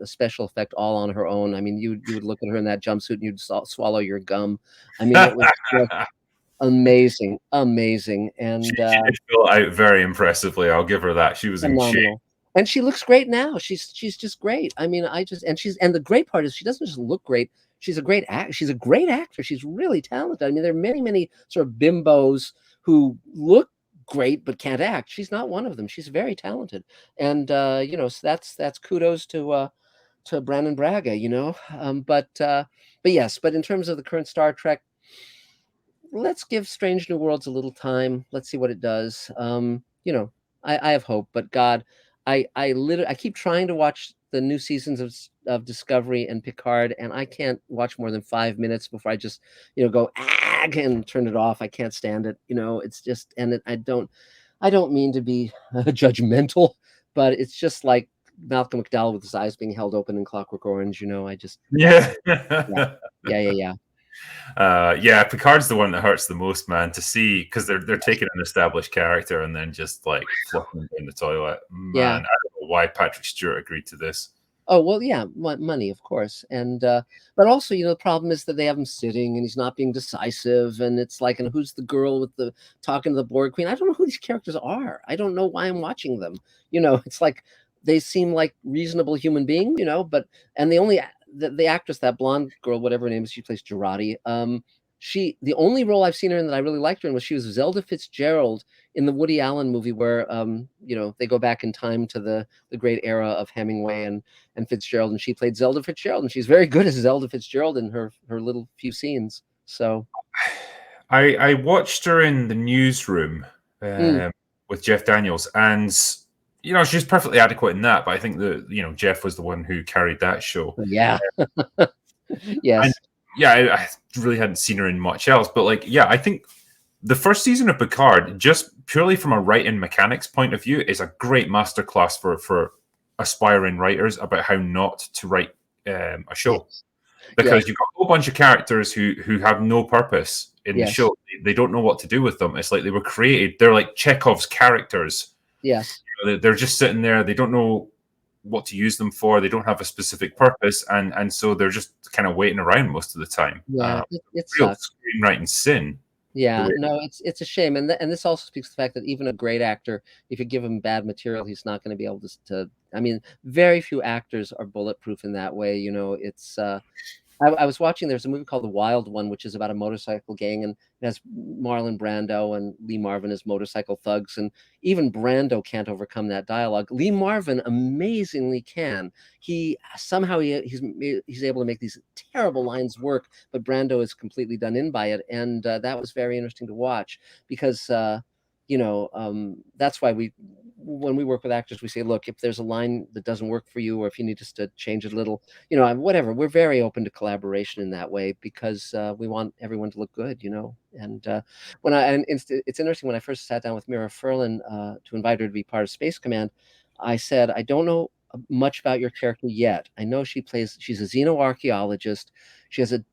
special effect all on her own. You would look at her in that jumpsuit and you'd swallow your gum. It was just amazing. And she did fill out very impressively. I'll give her that. She was in shape. And she looks great now. She's just great. And the great part is she doesn't just look great. She's a great actor. She's a great actor. She's really talented. There are many, many sort of bimbos who look great but can't act. She's not one of them. She's very talented, and you know, so that's kudos to Brandon Braga, you know. But yes, but in terms of the current Star Trek, let's give Strange New Worlds a little time. Let's see what it does. You know, I have hope, but God, I literally I keep trying to watch the new seasons of Discovery and Picard, and I can't watch more than 5 minutes before I just, you know, go and turn it off. I can't stand it. You know, it's just, and I don't mean to be judgmental, but it's just like Malcolm McDowell with his eyes being held open in Clockwork Orange. You know, I just Yeah. yeah. Yeah, Picard's the one that hurts the most, man, to see, because they're taking an established character and then just like fluffing him down the toilet. Man, Yeah. I don't know why Patrick Stewart agreed to this. Oh, well, yeah, money, of course. And but also, you know, the problem is that they have him sitting and he's not being decisive. And it's like, and who's the girl with the talking to the Borg Queen? I don't know who these characters are. I don't know why I'm watching them. You know, it's like they seem like reasonable human beings, you know, but and the actress, that blonde girl, whatever her name is, she plays Girardi. The only role I've seen her in that I really liked her in was she was Zelda Fitzgerald in the Woody Allen movie where you know, they go back in time to the great era of Hemingway and Fitzgerald, and she played Zelda Fitzgerald, and she's very good as Zelda Fitzgerald in her little few scenes. So I watched her in The Newsroom with Jeff Daniels, and you know, she's perfectly adequate in that. But I think that, you know, Jeff was the one who carried that show. Yeah. Yes. And yeah, I really hadn't seen her in much else. But like, yeah, I think the first season of Picard, just purely from a writing mechanics point of view, is a great masterclass for aspiring writers about how not to write a show. Yes. Because you've got a whole bunch of characters who have no purpose in the show. They don't know what to do with them. It's like they were created. They're like Chekhov's characters. Yes. You know, they're just sitting there. They don't know what to use them for. They don't have a specific purpose, and so they're just kind of waiting around most of the time. Yeah, it real sucks. screenwriting sin. Yeah, no, it's a shame, and this also speaks to the fact that even a great actor, if you give him bad material, he's not going to be able to. I mean, very few actors are bulletproof in that way. You know, it's. I was watching. There's a movie called The Wild One, which is about a motorcycle gang, and it has Marlon Brando and Lee Marvin as motorcycle thugs, and even Brando can't overcome that dialogue. Lee Marvin amazingly can. He's able to make these terrible lines work, but Brando is completely done in by it, and that was very interesting to watch because you know, that's why when we work with actors, we say, look, if there's a line that doesn't work for you, or if you need us to change it a little, you know, whatever, we're very open to collaboration in that way because we want everyone to look good, you know. And it's interesting, when I first sat down with Mira Furlan to invite her to be part of Space Command, I said, I don't know much about your character yet. I know she's a xenoarchaeologist. She has a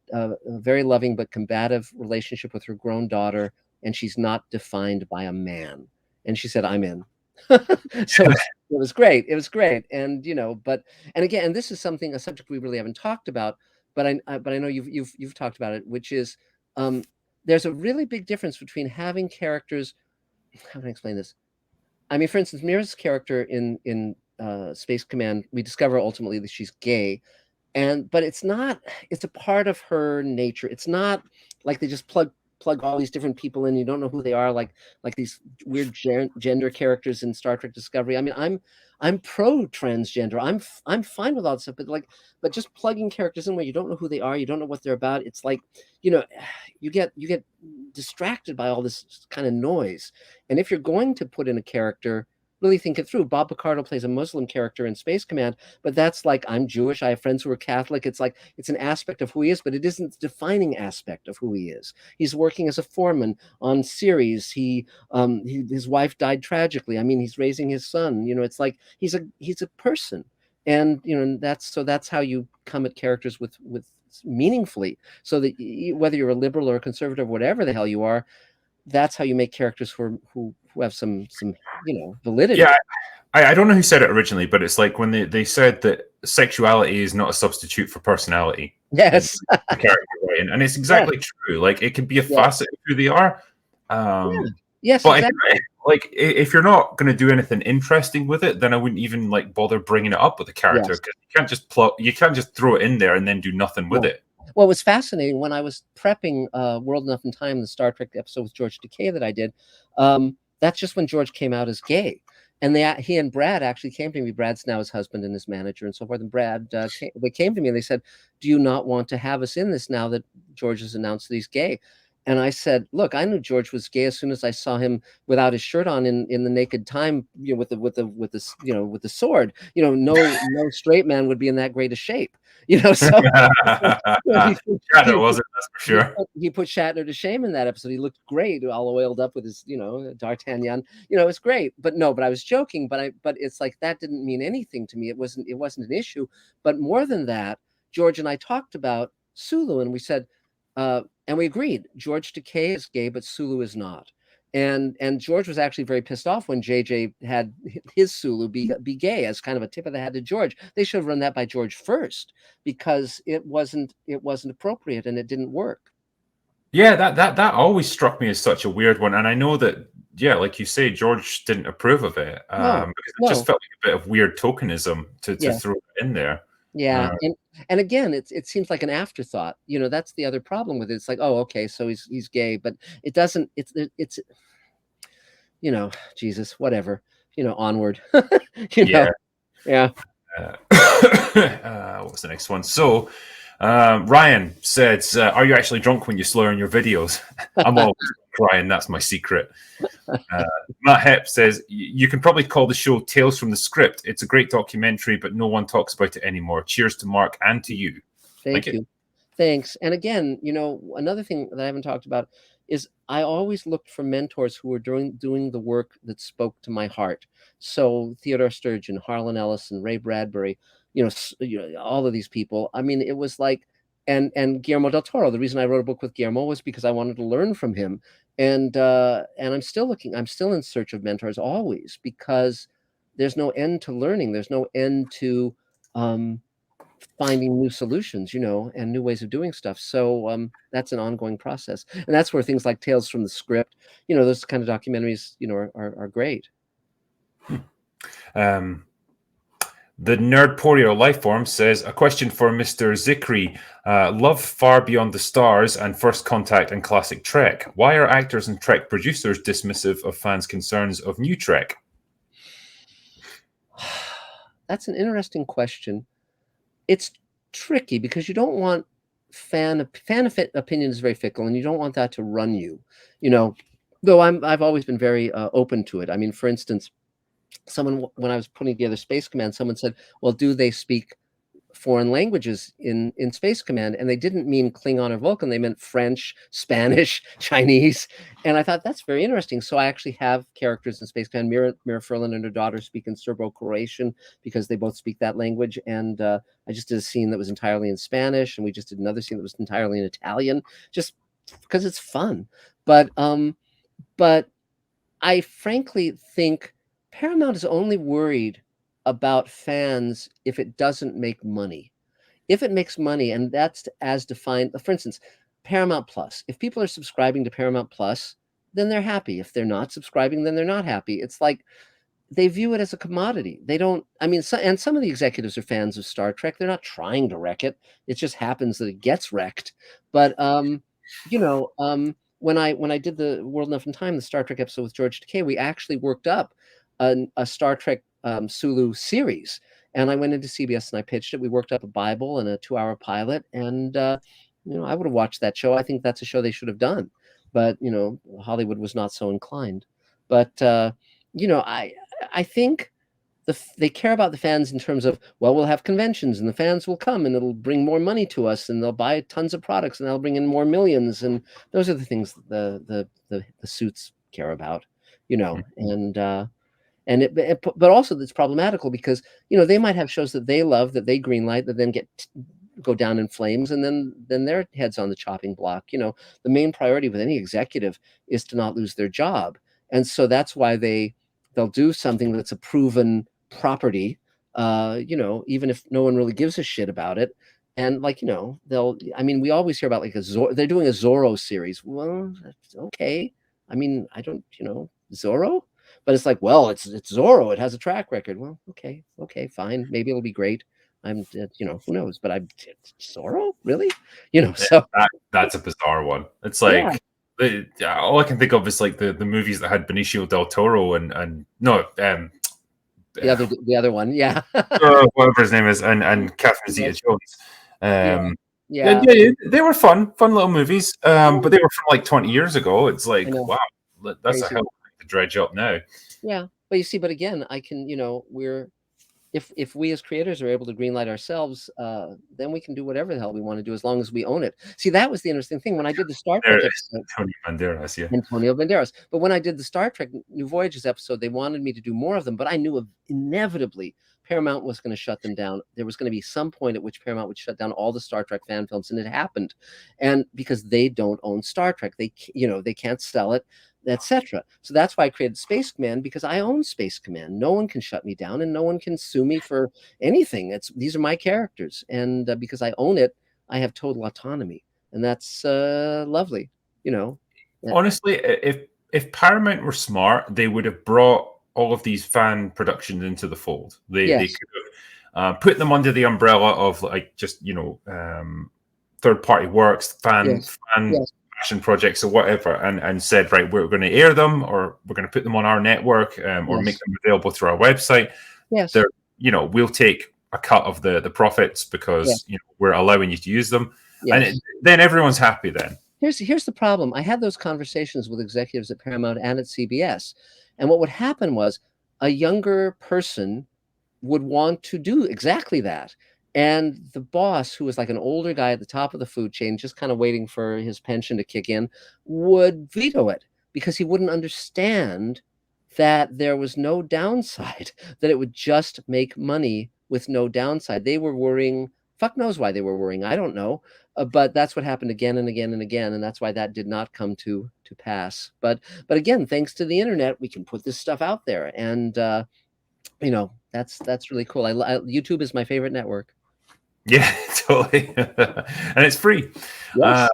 very loving but combative relationship with her grown daughter, and she's not defined by a man. And she said, I'm in. So it was great. It was great. And, you know, and again, and this is a subject we really haven't talked about, but I know you've talked about it, which is there's a really big difference between having characters. How can I explain this? I mean, for instance, Mira's character in Space Command, we discover ultimately that she's gay, but it's a part of her nature. It's not like they just plug all these different people in. You don't know who they are, like these weird gender characters in Star Trek Discovery. I mean, I'm pro transgender. I'm fine with all this stuff, but just plugging characters in where you don't know who they are, you don't know what they're about. It's like, you know, you get distracted by all this kind of noise. And if you're going to put in a character, really think it through. Bob Picardo plays a Muslim character in Space Command, but that's like, I'm Jewish, I have friends who are Catholic. It's like, it's an aspect of who he is, but it isn't the defining aspect of who he is. He's working as a foreman on Ceres. His wife died tragically. I mean, he's raising his son. You know, it's like he's a person. And, you know, that's how you come at characters with meaningfully, so that whether you're a liberal or a conservative, whatever the hell you are, that's how you make characters who have some you know, validity. Yeah, I don't know who said it originally, but it's like when they said that sexuality is not a substitute for personality. Yes. And it's exactly true. Like, it can be a facet of who they are. Yes, but exactly. if you're not going to do anything interesting with it, then I wouldn't even like bother bringing it up with the character, because you can't just throw it in there and then do nothing with it. Well, it was fascinating when I was prepping World Enough in Time, the Star Trek episode with George Takei that I did. That's just when George came out as gay. And he and Brad actually came to me. Brad's now his husband and his manager and so forth. And Brad, they came to me and they said, "Do you not want to have us in this now that George has announced that he's gay?" And I said, "Look, I knew George was gay as soon as I saw him without his shirt on in the Naked Time, with the sword. No straight man would be in that great a shape, So Yeah, it wasn't, that's for sure. he put Shatner to shame in that episode. He looked great, all oiled up with his, D'Artagnan. It's great. But I was joking. But it's like that didn't mean anything to me. It wasn't an issue. But more than that, George and I talked about Sulu, and we said, and we agreed, George Takei is gay, but Sulu is not. And George was actually very pissed off when JJ had his Sulu be gay as kind of a tip of the hat to George. They should have run that by George first, because it wasn't appropriate and it didn't work. Yeah, that always struck me as such a weird one, and I know that, yeah, like you say, George didn't approve of it, because it just felt like a bit of weird tokenism to throw it in there. Yeah, and again, it seems like an afterthought. That's the other problem with it. It's like, oh, okay, so he's gay, but it doesn't. It's Jesus, whatever. Onward. Yeah. Yeah. What's the next one? So, Ryan says, "Are you actually drunk when you slur in your videos?" I'm always crying. That's my secret. Matt Hepp says, "You can probably call the show Tales from the Script. It's a great documentary, but no one talks about it anymore. Cheers to Mark and to you." Thank you. Thanks. And again, another thing that I haven't talked about is I always looked for mentors who were doing the work that spoke to my heart. So Theodore Sturgeon, Harlan Ellison, Ray Bradbury, all of these people. I mean, it was like, and Guillermo del Toro. The reason I wrote a book with Guillermo was because I wanted to learn from him. And I'm still looking. I'm still in search of mentors always, because there's no end to learning. There's no end to finding new solutions, and new ways of doing stuff. So that's an ongoing process, and that's where things like Tales from the Script, those kind of documentaries, are great. The Nerdporio Lifeform says, "A question for Mr. Zicree. Love Far Beyond the Stars and First Contact and classic Trek. Why are actors and Trek producers dismissive of fans' concerns of new Trek?" That's an interesting question. It's tricky because you don't want fan opinion is very fickle, and you don't want that to run you, though I've always been very open to it. I mean, for instance, when I was putting together Space Command, someone said, "Well, do they speak foreign languages in Space Command?" And they didn't mean Klingon or Vulcan. They meant French, Spanish, Chinese. And I thought that's very interesting. So I actually have characters in Space Command. Mira Furlan and her daughter speak in Serbo-Croatian because they both speak that language. And I just did a scene that was entirely in Spanish, and we just did another scene that was entirely in Italian, just because it's fun. But I frankly think Paramount is only worried about fans if it doesn't make money. If it makes money, and that's as defined, for instance, Paramount Plus. If people are subscribing to Paramount Plus, then they're happy. If they're not subscribing, then they're not happy. It's like they view it as a commodity. They don't, I mean, and some of the executives are fans of Star Trek. They're not trying to wreck it. It just happens that it gets wrecked. But, when I did the World Enough in Time, the Star Trek episode with George Takei, we actually worked up a Star Trek Sulu series, and I went into CBS and I pitched it. We worked up a Bible and a 2-hour pilot, and I would have watched that show. I think that's a show they should have done, but Hollywood was not so inclined. But I think they care about the fans in terms of, well, we'll have conventions and the fans will come and it'll bring more money to us and they'll buy tons of products and they'll bring in more millions, and those are the things the suits care about, but also it's problematical because they might have shows that they love, that they greenlight, that then go down in flames, and then their head's on the chopping block. The main priority with any executive is to not lose their job, and so that's why they'll do something that's a proven property, even if no one really gives a shit about it. And we always hear about they're doing a Zorro series. Well, that's okay. I mean, I don't, Zorro. But it's like, well, it's Zorro. It has a track record. Well, okay, fine. Maybe it'll be great. Who knows? But Zorro, really? So that's a bizarre one. It's like, All I can think of is like the movies that had Benicio del Toro and no, the other one, yeah. whatever his name is, and Catherine Zeta-Jones. Yeah. They were fun little movies, but they were from like 20 years ago. It's like, wow, that's a hell of a thing to dredge up now. Yeah, but you see, but again, I can, we're if we as creators are able to greenlight ourselves, then we can do whatever the hell we want to do as long as we own it. See, that was the interesting thing when I did the Star Trek episode. Antonio Banderas, yeah. Antonio Banderas. But when I did the Star Trek New Voyages episode, they wanted me to do more of them, but I knew inevitably Paramount was going to shut them down. There was going to be some point at which Paramount would shut down all the Star Trek fan films, and it happened. And because they don't own Star Trek, they can't sell it, etc. So that's why I created Space Command, because I own Space Command. No one can shut me down, and no one can sue me for anything. These are my characters, and because I own it, I have total autonomy, and that's lovely. Honestly, if Paramount were smart, they would have brought all of these fan productions into the fold. They could have put them under the umbrella of like just third party works, fan passion projects or whatever, and said, right, we're going to air them, or we're going to put them on our network, or make them available through our website. They're, we'll take a cut of the profits because we're allowing you to use them, and then everyone's happy. Then here's the problem. I had those conversations with executives at Paramount and at CBS, and what would happen was a younger person would want to do exactly that. And the boss, who was like an older guy at the top of the food chain, just kind of waiting for his pension to kick in, would veto it because he wouldn't understand that there was no downside, that it would just make money with no downside. They were worrying, fuck knows why they were worrying, I don't know, but that's what happened again and again and again, and that's why that did not come to pass. But again, thanks to the internet, we can put this stuff out there, and that's really cool. YouTube is my favorite network. Yeah, totally. And it's free. Yes.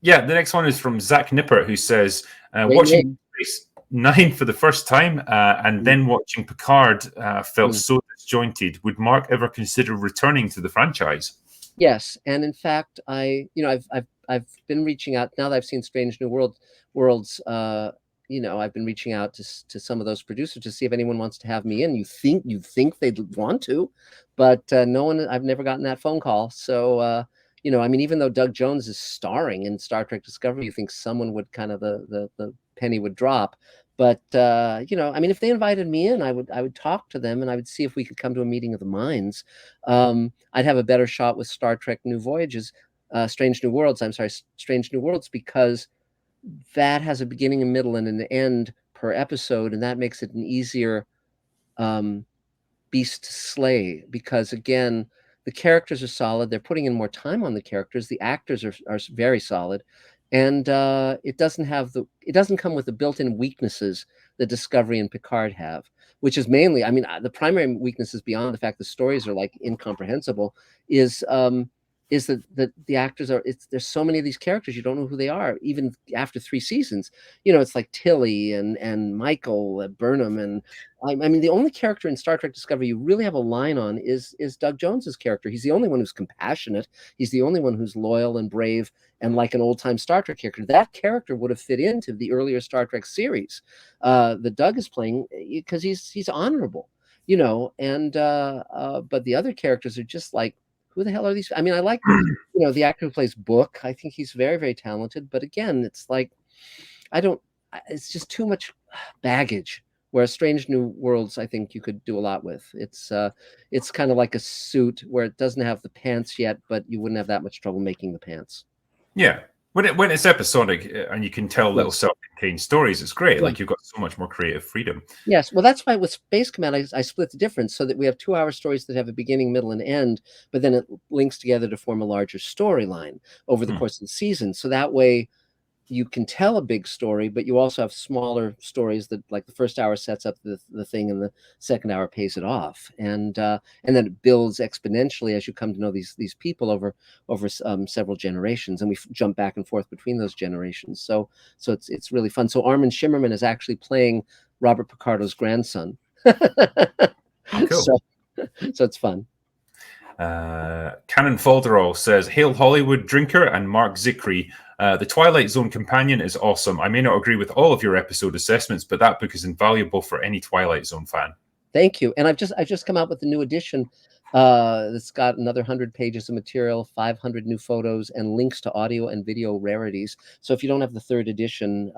The next one is from Zach Nippert, who says, watching Space 9 for the first time and then watching Picard felt so disjointed. Would Mark ever consider returning to the franchise? Yes, and in fact, I've been reaching out now that I've seen Strange New Worlds. I've been reaching out to some of those producers to see if anyone wants to have me in. You think they'd want to, but no one. I've never gotten that phone call. So even though Doug Jones is starring in Star Trek Discovery, you think someone would kind of the penny would drop. But if they invited me in, I would talk to them and I would see if we could come to a meeting of the minds. I'd have a better shot with Star Trek Strange New Worlds, because that has a beginning, a middle, and an end per episode, and that makes it an easier beast to slay, because again, the characters are solid. They're putting in more time on the characters. The actors are very solid, and it doesn't come with the built-in weaknesses that Discovery and Picard have, which is mainly, the primary weaknesses beyond the fact the stories are like incomprehensible is that the actors there's so many of these characters you don't know who they are even after 3 seasons. It's like Tilly and Michael Burnham, and the only character in Star Trek Discovery you really have a line on is Doug Jones's character. He's the only one who's compassionate. He's the only one who's loyal and brave and like an old-time Star Trek character. That character would have fit into the earlier Star Trek series that Doug is playing, because he's honorable, and but the other characters are just like, who the hell are these? I like, the actor who plays Book. I think he's very, very talented. But again, it's like, it's just too much baggage. Whereas Strange New Worlds, I think you could do a lot with. It's kind of like a suit where it doesn't have the pants yet, but you wouldn't have that much trouble making the pants. Yeah. When it's episodic and you can tell little self-contained stories, it's great. Like, you've got so much more creative freedom. Yes. Well, that's why with Space Command, I split the difference so that we have 2-hour stories that have a beginning, middle, and end, but then it links together to form a larger storyline over the course of the season. So that way you can tell a big story, but you also have smaller stories that, like, the first hour sets up the thing and the second hour pays it off, and then it builds exponentially as you come to know these people over several generations, and we jump back and forth between those generations. So it's really fun. So Armin Shimmerman is actually playing Robert Picardo's grandson. Cool. So it's fun. Cannon Falderall says, "Hail Hollywood Drinker and Marc Zicree. The Twilight Zone Companion is awesome. I may not agree with all of your episode assessments, but that book is invaluable for any Twilight Zone fan. Thank you. And I've just come out with a new edition that's got another 100 pages of material, 500 new photos, and links to audio and video rarities. So if you don't have the third edition,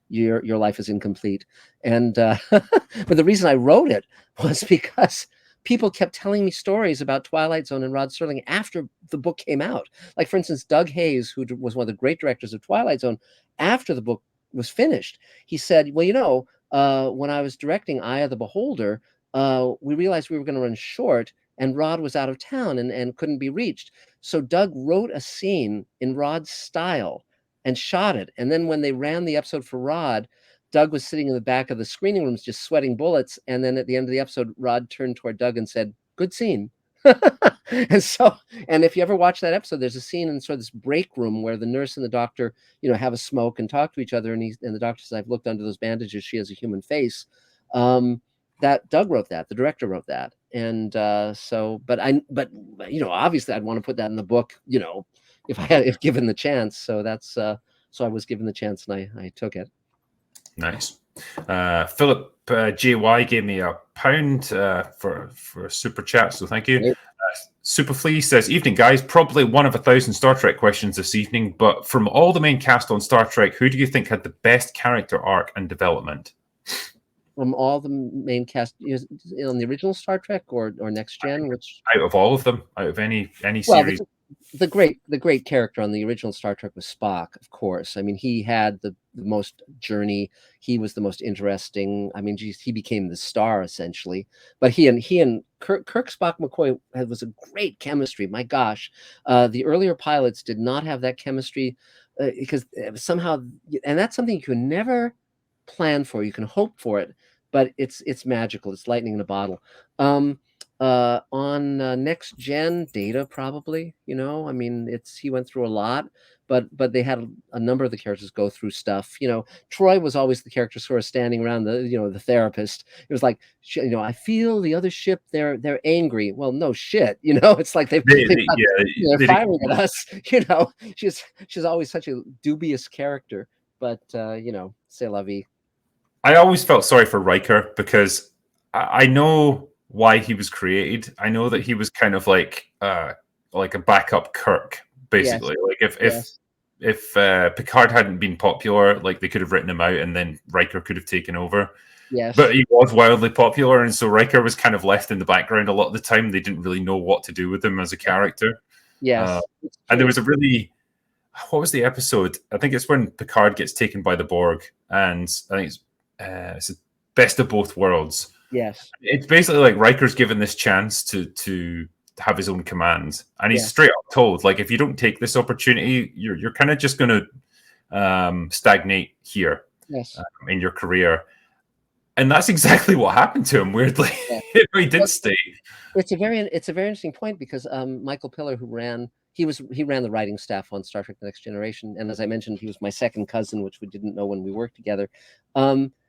your life is incomplete. And but the reason I wrote it was because people kept telling me stories about Twilight Zone and Rod Serling after the book came out. Like, for instance, Doug Hayes, who was one of the great directors of Twilight Zone, after the book was finished, he said, well, you know, when I was directing Eye of the Beholder, we realized we were going to run short, and Rod was out of town and couldn't be reached. So Doug wrote a scene in Rod's style and shot it. And then when they ran the episode for Rod, Doug was sitting in the back of the screening rooms just sweating bullets. And then at the end of the episode, Rod turned toward Doug and said, "Good scene." And if you ever watch that episode, there's a scene in sort of this break room where the nurse and the doctor, you know, have a smoke and talk to each other. And the doctor says, "I've looked under those bandages. She has a human face." That Doug wrote that, the director wrote that. And but you know, obviously I'd want to put that in the book, you know, if given the chance. So that's so I was given the chance and I took it. Nice. Philip JY gave me £1 for a super chat, so thank you. Superflea says, "Evening, guys. Probably one of 1,000 Star Trek questions this evening, but from all the main cast on Star Trek, who do you think had the best character arc and development?" From all the main cast on the original Star Trek or Next Gen, which out of all of them, out of any series. The great character on the original Star Trek was Spock, of course. I mean, he had the most journey. He was the most interesting. I mean, geez, he became the star essentially. But he and Kirk, Spock, McCoy was a great chemistry. My gosh, the earlier pilots did not have that chemistry because somehow, and that's something you can never plan for. You can hope for it, but it's magical. It's lightning in a bottle. On Next Gen, Data probably, you know, I mean, he went through a lot, but they had a number of the characters go through stuff. You know, Troy was always the character sort of standing around the therapist. It was like, you know, I feel the other ship, they're angry. Well, no shit, you know, it's like they're firing at us. You know, she's always such a dubious character, but you know, c'est la vie. I always felt sorry for Riker because I know why he was created. I know that he was kind of like a backup Kirk, basically. Yes. Like if Picard hadn't been popular, like they could have written him out and then Riker could have taken over. Yes. But he was wildly popular, and so Riker was kind of left in the background a lot of the time. They didn't really know what to do with him as a character. Yes. And there was what was the episode? I think it's when Picard gets taken by the Borg, and I think it's the best of both worlds. Yes, it's basically like Riker's given this chance to have his own command, and he's straight up told, like, if you don't take this opportunity, you're kind of just going to stagnate here in your career, and that's exactly what happened to him. Weirdly, he did stay. It's a very interesting point because Michael Piller, who ran the writing staff on Star Trek: The Next Generation, and as I mentioned, he was my second cousin, which we didn't know when we worked together.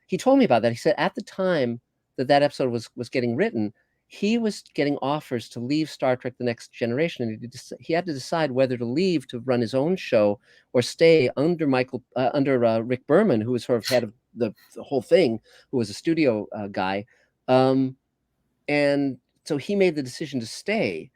He told me about that. He said at the time that episode was getting written, he was getting offers to leave Star Trek: The Next Generation, and he had to decide whether to leave to run his own show or stay under Rick Berman, who was sort of head of the whole thing, who was a studio guy, and so he made the decision to stay.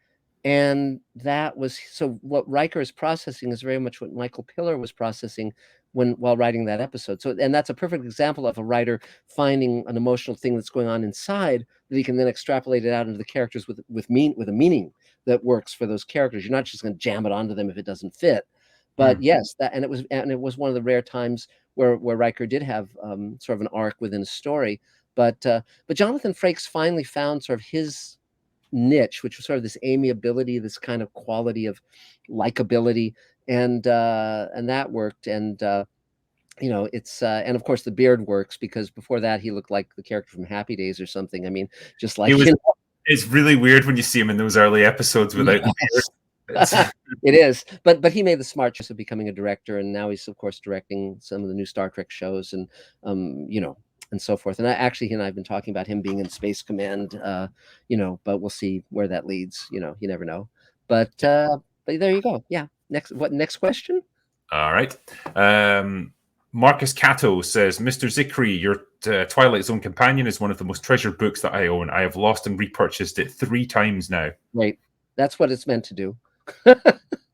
And that was so what Riker is processing is very much what Michael Piller was processing while writing that episode. So, and that's a perfect example of a writer finding an emotional thing that's going on inside that he can then extrapolate it out into the characters with a meaning that works for those characters. You're not just going to jam it onto them if it doesn't fit. But yes, it was one of the rare times where Riker did have sort of an arc within a story. But Jonathan Frakes finally found sort of his niche, which was sort of this amiability, this kind of quality of likability, and that worked. And you know, it's and of course the beard works because before that he looked like the character from Happy Days or something. I mean, just like it's really weird when you see him in those early episodes without the beard. It is, but he made the smart choice of becoming a director, and now he's of course directing some of the new Star Trek shows, and you know, and so forth. And he and I have been talking about him being in Space Command, you know, but we'll see where that leads. You know, you never know. But there you go. Yeah. Next question? All right. Marcus Cato says, Mr. Zicree, your Twilight Zone companion is one of the most treasured books that I own. I have lost and repurchased it 3 times now. Right. That's what it's meant to do.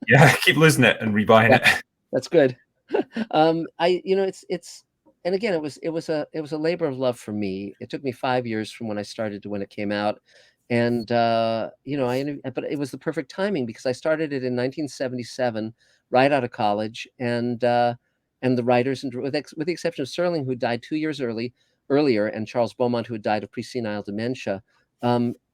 Yeah, keep losing it and rebuying it. That's good. It's and again, it was a labor of love for me. It took me 5 years from when I started to when it came out. And but it was the perfect timing because I started it in 1977, right out of college, and the writers, and with the exception of Serling, who died 2 years earlier, and Charles Beaumont, who had died of presenile dementia,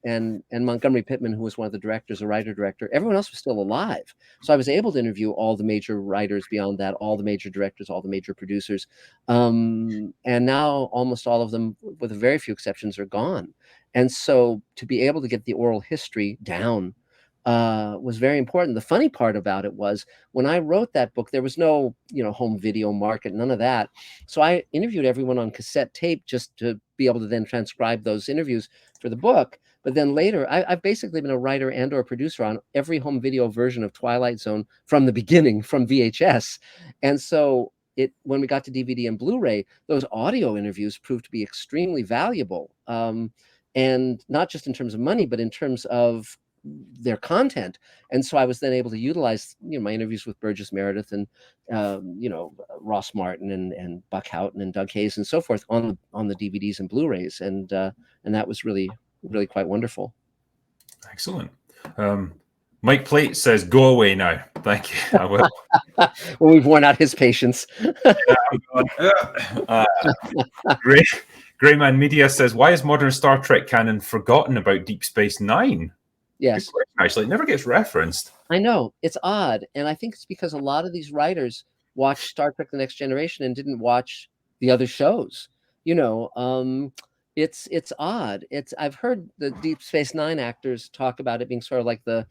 and Montgomery Pittman, who was one of the directors, a writer-director, everyone else was still alive. So I was able to interview all the major writers beyond that, all the major directors, all the major producers. And now almost all of them, with very few exceptions, are gone. And so to be able to get the oral history down was very important. The funny part about it was when I wrote that book, there was no, home video market, none of that. So I interviewed everyone on cassette tape just to be able to then transcribe those interviews for the book. But then later, I've basically been a writer and or producer on every home video version of Twilight Zone from the beginning, from VHS. And so when we got to DVD and Blu-ray, those audio interviews proved to be extremely valuable. And not just in terms of money, but in terms of their content. And so I was then able to utilize, my interviews with Burgess Meredith and, Ross Martin and Buck Houghton and Doug Hayes and so forth on the DVDs and Blu-rays. And that was really, really quite wonderful. Excellent. Mike Plate says, "Go away now." Thank you. I will. Well, we've worn out his patience. Greyman Media says, "Why is modern Star Trek canon forgotten about Deep Space Nine?" Yes. Actually, it never gets referenced. I know. It's odd. And I think it's because a lot of these writers watched Star Trek The Next Generation and didn't watch the other shows. It's odd. I've heard the Deep Space Nine actors talk about it being sort of like the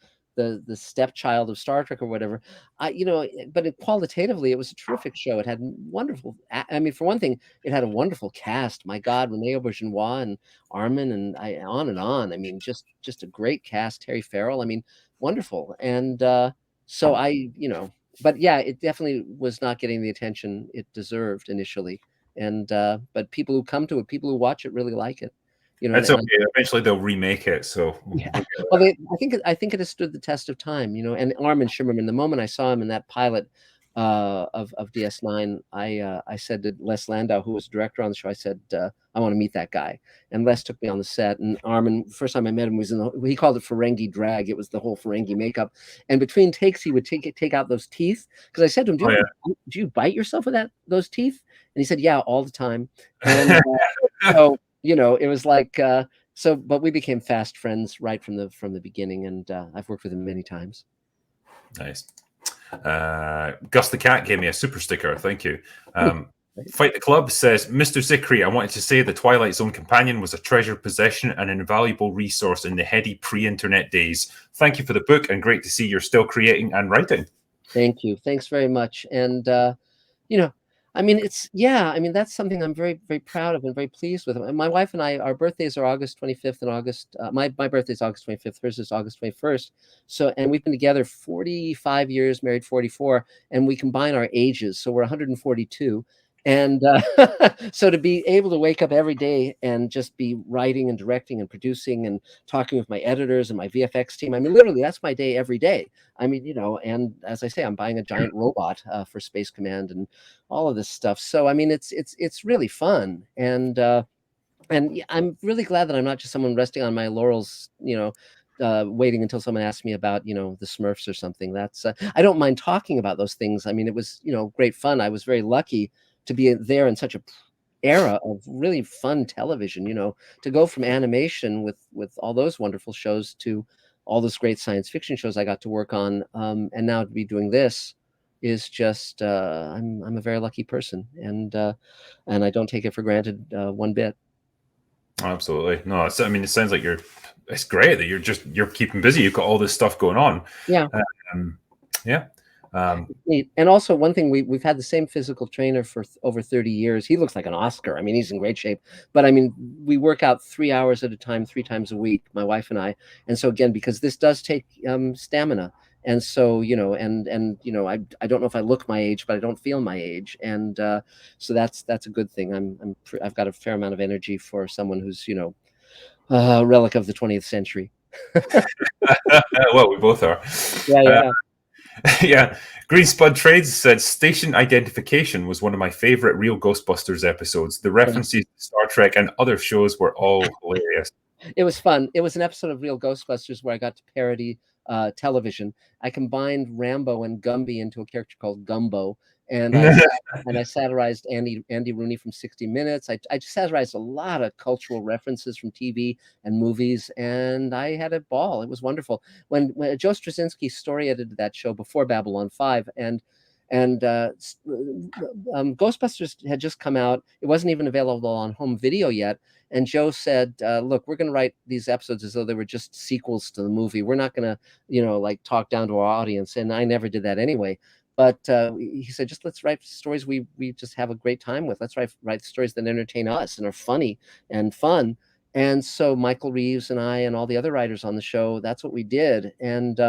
stepchild of Star Trek or whatever. But qualitatively, it was a terrific show. It had wonderful. I mean, for one thing, it had a wonderful cast. My God, Rene Auberjonois and Armin and on and on. I mean, just a great cast. Terry Farrell. I mean, wonderful. And but yeah, it definitely was not getting the attention it deserved initially. And but people who come to it, people who watch it, really like it. It's okay. Eventually, they'll remake it. So yeah, well, I think it has stood the test of time. And Armin Shimmerman. The moment I saw him in that pilot of DS9, I said to Les Landau, who was director on the show, I said, I want to meet that guy. And Les took me on the set. And Armin, first time I met him was he called it Ferengi drag. It was the whole Ferengi makeup. And between takes, he would take out those teeth. Because I said to him, do you bite yourself with those teeth? And he said, yeah, all the time. And so, it was like, but we became fast friends right from the beginning. And I've worked with him many times. Nice. Gus the Cat gave me a super sticker. Thank you. Fight the Club says, Mr. Zicree, I wanted to say the Twilight Zone companion was a treasured possession and an invaluable resource in the heady pre-internet days. Thank you for the book, and great to see you're still creating and writing. Thank you. Thanks very much. And that's something I'm very, very proud of and very pleased with. And my wife and I, our birthdays are August 25th and August. My birthday is August 25th. Hers is August 21st. So, and we've been together 45 years, married 44, and we combine our ages. So we're 142. And so to be able to wake up every day and just be writing and directing and producing and talking with my editors and my VFX team, I mean, literally, that's my day every day. I mean, and as I say, I'm buying a giant robot for Space Command and all of this stuff. So, I mean, it's really fun. And I'm really glad that I'm not just someone resting on my laurels, waiting until someone asks me about, the Smurfs or something. That's I don't mind talking about those things. I mean, it was, great fun. I was very lucky to be there in such a era of really fun television, to go from animation with all those wonderful shows to all those great science fiction shows I got to work on. And now to be doing this is just, I'm a very lucky person, and I don't take it for granted one bit. Absolutely. No, it sounds like it's great that you're keeping busy. You've got all this stuff going on. Yeah. Yeah. And also one thing, we've had the same physical trainer for over 30 years. He looks like an Oscar. I mean, he's in great shape, but I mean, we work out 3 hours at a time, 3 times a week, my wife and I. And so again, because this does take stamina, And so, I don't know if I look my age, but I don't feel my age. And so that's a good thing. I've got a fair amount of energy for someone who's, a relic of the 20th century. Well, we both are. Yeah, Uh, yeah. yeah. Green Spud Trades said station identification was one of my favorite Real Ghostbusters episodes. The references to Star Trek and other shows were all hilarious. It was fun. It was an episode of Real Ghostbusters where I got to parody television. I combined Rambo and Gumby into a character called Gumbo, and I satirized Andy Rooney from 60 Minutes. I satirized a lot of cultural references from TV and movies, and I had a ball. It was wonderful. When Joe Straczynski story edited that show before Babylon 5, and Ghostbusters had just come out. It wasn't even available on home video yet. And Joe said, look, we're going to write these episodes as though they were just sequels to the movie. We're not going to, like talk down to our audience. And I never did that anyway. But he said, just let's write stories we just have a great time with. Let's write stories that entertain us and are funny and fun. And so Michael Reeves and I and all the other writers on the show, that's what we did. And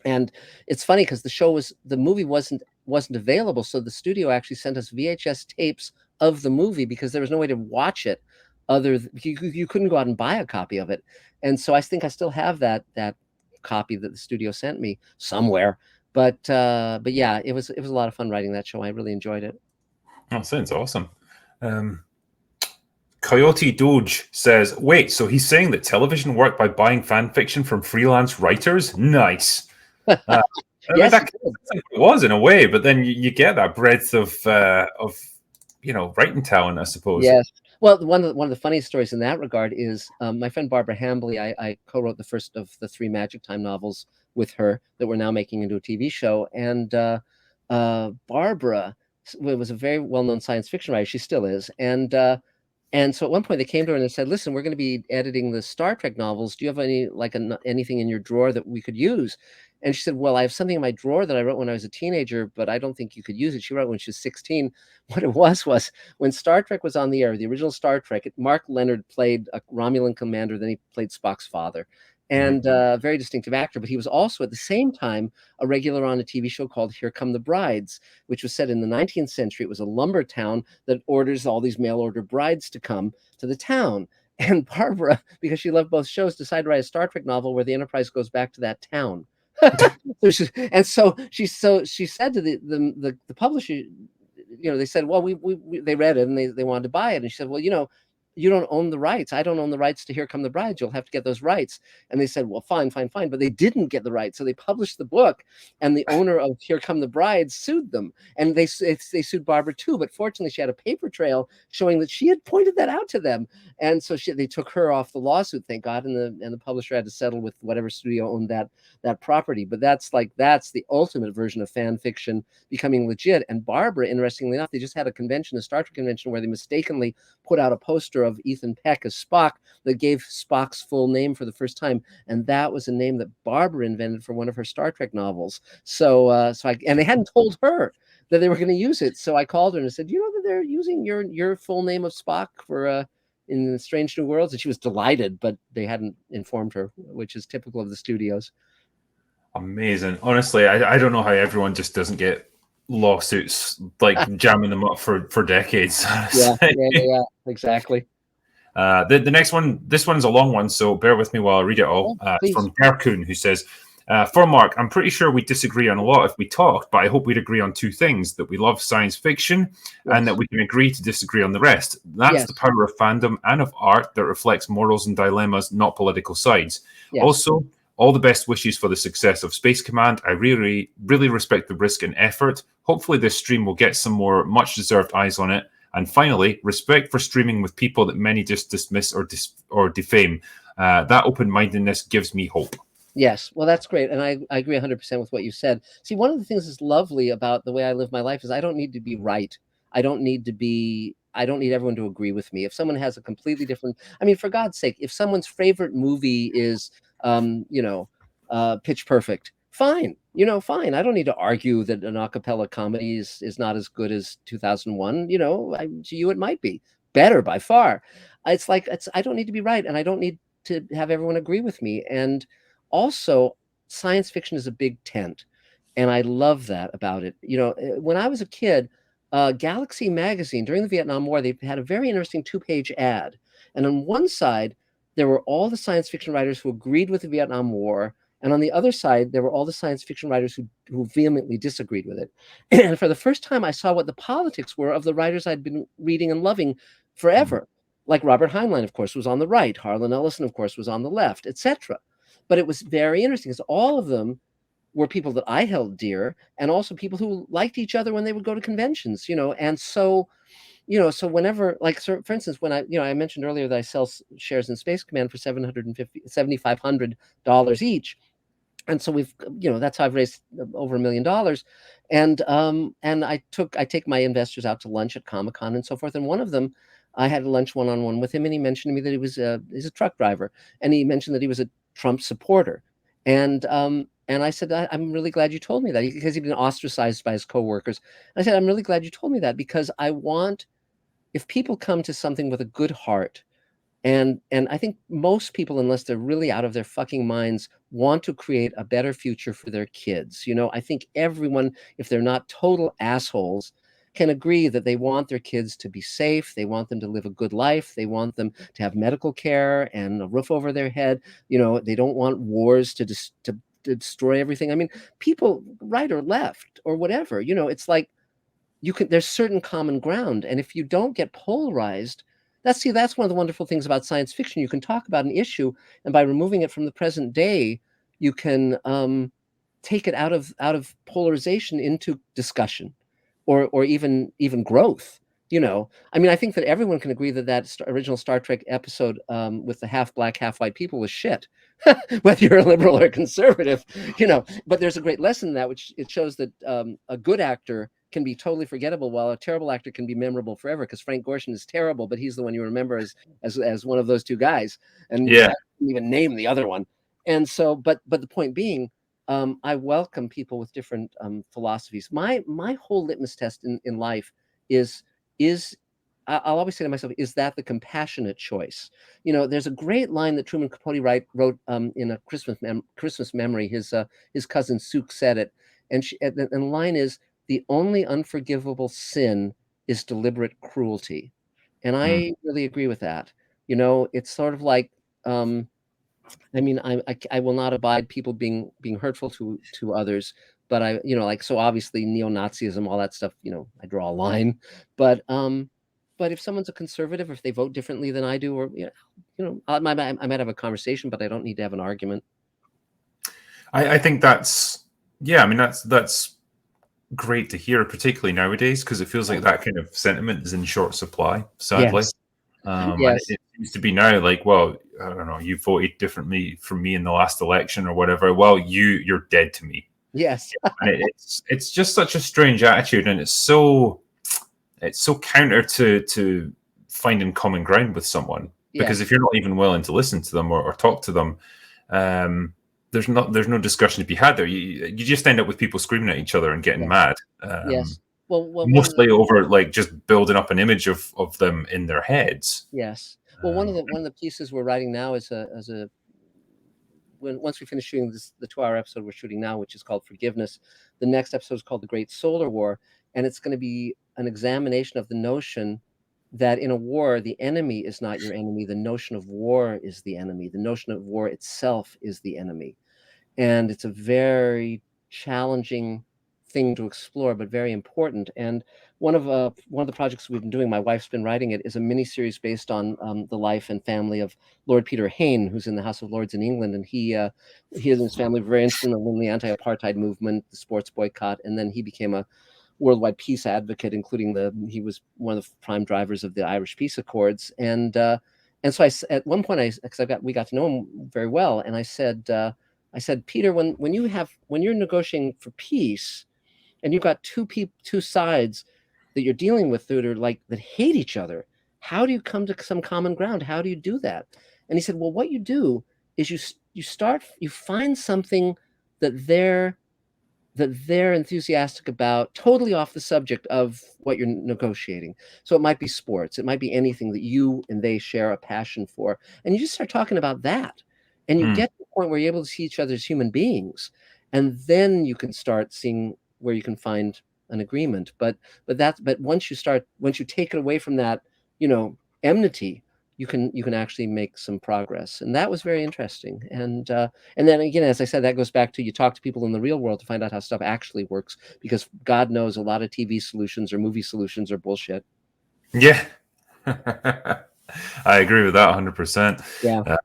it's funny because the movie wasn't available. So the studio actually sent us VHS tapes of the movie because there was no way to watch it you couldn't go out and buy a copy of it. And so I think I still have that copy that the studio sent me somewhere. But yeah, it was a lot of fun writing that show. I really enjoyed it. Oh, sounds awesome. Coyote Doge says, wait, so he's saying that television worked by buying fan fiction from freelance writers? Nice. Yes, it was in a way, but then you get that breadth of writing talent, I suppose. Yes. Well, one of the funniest stories in that regard is my friend Barbara Hambly. I co-wrote the first of the 3 Magic Time novels with her that we're now making into a TV show. And Barbara was a very well-known science fiction writer. She still is. And so at one point they came to her and they said, listen, we're going to be editing the Star Trek novels. Do you have anything in your drawer that we could use? And she said, well, I have something in my drawer that I wrote when I was a teenager, but I don't think you could use it. She wrote when she was 16. What it was when Star Trek was on the air, the original Star Trek, Mark Leonard played a Romulan commander, then he played Spock's father. And very distinctive actor, but he was also at the same time a regular on a TV show called Here Come the Brides, which was set in the 19th century. It was a lumber town that orders all these mail order brides to come to the town. And Barbara, because she loved both shows, decided to write a Star Trek novel where the Enterprise goes back to that town. So she said to the publisher, they said, well, they read it and they wanted to buy it. And she said, well, you don't own the rights. I don't own the rights to Here Come the Brides. You'll have to get those rights. And they said, well, fine. But they didn't get the rights. So they published the book, and the owner of Here Come the Brides sued them. And they sued Barbara too. But fortunately, she had a paper trail showing that she had pointed that out to them. And so they took her off the lawsuit, thank God. And the publisher had to settle with whatever studio owned that property. But that's the ultimate version of fan fiction becoming legit. And Barbara, interestingly enough, they just had a Star Trek convention, where they mistakenly put out a poster of Ethan Peck as Spock that gave Spock's full name for the first time, and that was a name that Barbara invented for one of her Star Trek novels. And they hadn't told her that they were going to use it, so I called her and I said, you know that they're using your full name of Spock for in Strange New Worlds? And she was delighted, but they hadn't informed her, which is typical of the studios. Amazing. Honestly, I don't know how everyone just doesn't get lawsuits like jamming them up for decades. Yeah, exactly. The next one, this one's a long one, so bear with me while I read it all. It's from Gerkun, who says, for Mark, I'm pretty sure we disagree on a lot if we talked, but I hope we'd agree on 2 things: that we love science fiction and that we can agree to disagree on the rest. That's the power of fandom and of art that reflects morals and dilemmas, not political sides. Also, all the best wishes for the success of Space Command. I really, really respect the risk and effort. Hopefully this stream will get some more much-deserved eyes on it. And finally, respect for streaming with people that many just dismiss or defame. That open-mindedness gives me hope. Yes, well, that's great. And I agree 100% with what you said. See, one of the things that's lovely about the way I live my life is I don't need to be right. I don't need everyone to agree with me. If someone has a completely different, for God's sake, if someone's favorite movie is, Pitch Perfect, fine. Fine. I don't need to argue that an a cappella comedy is not as good as 2001. To you, it might be better by far. I don't need to be right, and I don't need to have everyone agree with me. And also, science fiction is a big tent, and I love that about it. You know, when I was a kid, Galaxy magazine during the Vietnam War, they had a very interesting 2-page ad, and on one side there were all the science fiction writers who agreed with the Vietnam War, and on the other side there were all the science fiction writers who vehemently disagreed with it. And for the first time, I saw what the politics were of the writers I'd been reading and loving forever. Like Robert Heinlein, of course, was on the right. Harlan Ellison, of course, was on the left, etc. But it was very interesting because all of them were people that I held dear, and also people who liked each other when they would go to conventions, you know. And so, you know, so whenever, like, so for instance, when I mentioned earlier that I sell shares in Space Command for $750,000 each. And so we've, you know, that's how I've raised over $1 million. And I take my investors out to lunch at Comic-Con and so forth. And one of them, I had a lunch one-on-one with him, and he mentioned to me that he's a truck driver, and he mentioned that he was a Trump supporter. And I said, I'm really glad you told me that, because he'd been ostracized by his coworkers. And I said, I'm really glad you told me that, because I want, if people come to something with a good heart, and I think most people, unless they're really out of their fucking minds, want to create a better future for their kids. You know, I think everyone, if they're not total assholes, can agree that they want their kids to be safe. They want them to live a good life. They want them to have medical care and a roof over their head. You know, they don't want wars to destroy everything. I mean, people, right or left or whatever, you know, it's like, there's certain common ground. And if you don't get polarized, that's one of the wonderful things about science fiction. You can talk about an issue, and by removing it from the present day, you can take it out of polarization into discussion, or even growth. You know, I mean, I think that everyone can agree that original Star Trek episode with the half black, half white people was shit, whether you're a liberal or a conservative, you know. But there's a great lesson in that, which it shows that a good actor can be totally forgettable, while a terrible actor can be memorable forever. Because Frank Gorshin is terrible, but he's the one you remember as one of those two guys, and Yeah. I didn't even name the other one. And so, but the point being, I welcome people with different philosophies. My whole litmus test in life is I'll always say to myself, is that the compassionate choice? You know, there's a great line that Truman Capote wrote in a Christmas memory. His cousin Suk said it, and the line is, "The only unforgivable sin is deliberate cruelty," and I really agree with that. You know, it's sort of like, I mean, I will not abide people being hurtful to others, but you know, like, so obviously neo-Nazism, all that stuff, you know, I draw a line. But if someone's a conservative, or if they vote differently than I do, or you know, I might have a conversation, but I don't need to have an argument. I think that's, yeah, I mean, that's great to hear, particularly nowadays, because it feels like that kind of sentiment is in short supply, sadly. Yes. And Yes. it seems to be now like, well, I don't know, you voted differently from me in the last election or whatever. Well, you're dead to me. Yes. And it's just such a strange attitude, and it's so counter to finding common ground with someone. Because if you're not even willing to listen to them or talk to them, there's no discussion to be had there. You just end up with people screaming at each other and getting mad. Yes. Well, mostly over like just building up an image of them in their heads. Yes. Well, one of the pieces we're writing now is once we finish shooting the 2-hour episode we're shooting now, which is called Forgiveness, the next episode is called The Great Solar War, and it's going to be an examination of the notion that in a war, the enemy is not your enemy. The notion of war is the enemy. The notion of war itself is the enemy. And it's a very challenging thing to explore, but very important. And one of the projects we've been doing, my wife's been writing it, is a miniseries based on the life and family of Lord Peter Hayne, who's in the House of Lords in England. And he and his family were very instrumental in the anti-apartheid movement, the sports boycott, and then he became a worldwide peace advocate, including he was one of the prime drivers of the Irish Peace Accords. And so at one point, because we got to know him very well, and I said, Peter, when you're negotiating for peace, and you've got two sides that you're dealing with that hate each other, how do you come to some common ground? How do you do that? And he said, well, what you do is you find something that they're enthusiastic about, totally off the subject of what you're negotiating. So it might be sports, it might be anything that you and they share a passion for, and you just start talking about that. and you get to the point where you're able to see each other as human beings, and then you can start seeing where you can find an agreement. But once you take it away from that, enmity, you can actually make some progress. And that was very interesting. And then again, as I said, that goes back to, you talk to people in the real world to find out how stuff actually works, because God knows a lot of TV solutions or movie solutions are bullshit. Yeah. I agree with that 100%. Yeah.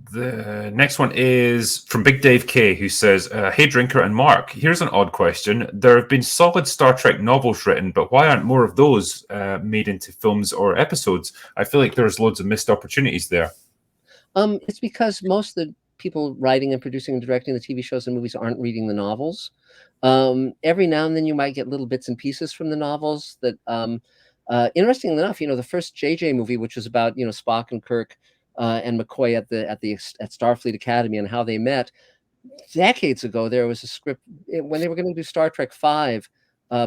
The next one is from Big Dave K, who says, hey, Drinker and Mark, here's an odd question. There have been solid Star Trek novels written, but why aren't more of those made into films or episodes? I feel like there's loads of missed opportunities there. It's because most of the people writing and producing and directing the TV shows and movies aren't reading the novels. Every now and then you might get little bits and pieces from the novels that, interestingly enough, the first JJ movie, which was about, Spock and Kirk and McCoy at Starfleet Academy and how they met. Decades ago, there was a script when they were going to do Star Trek V,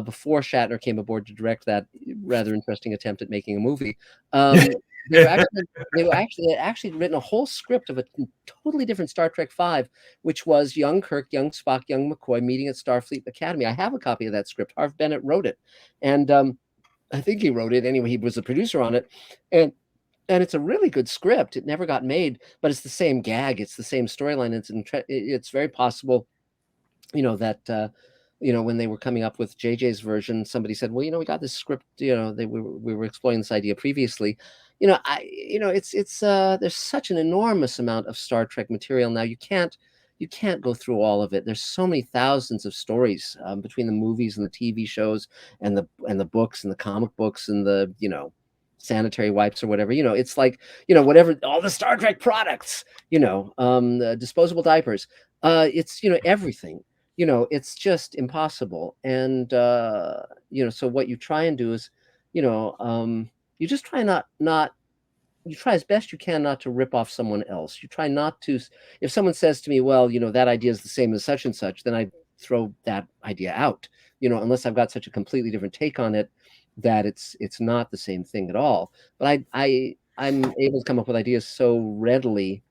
before Shatner came aboard to direct that rather interesting attempt at making a movie. They had actually written a whole script of a totally different Star Trek V, which was young Kirk, young Spock, young McCoy meeting at Starfleet Academy. I have a copy of that script. Harv Bennett wrote it, and I think he wrote it anyway. He was the producer on it, and it's a really good script. It never got made, but it's the same gag. It's the same storyline. It's very possible, that when they were coming up with JJ's version, somebody said, well, we got this script, we were exploring this idea previously. It's there's such an enormous amount of Star Trek material now. You can't go through all of it. There's so many thousands of stories between the movies and the TV shows and the books and the comic books and the, sanitary wipes or whatever. It's like, whatever, all the Star Trek products, disposable diapers. It's, everything. It's just impossible. And, so what you try and do is, you just try you try as best you can not to rip off someone else. You try not to, if someone says to me, well, that idea is the same as such and such, then I throw that idea out, unless I've got such a completely different take on it that it's not the same thing at all. But I'm able to come up with ideas so readily.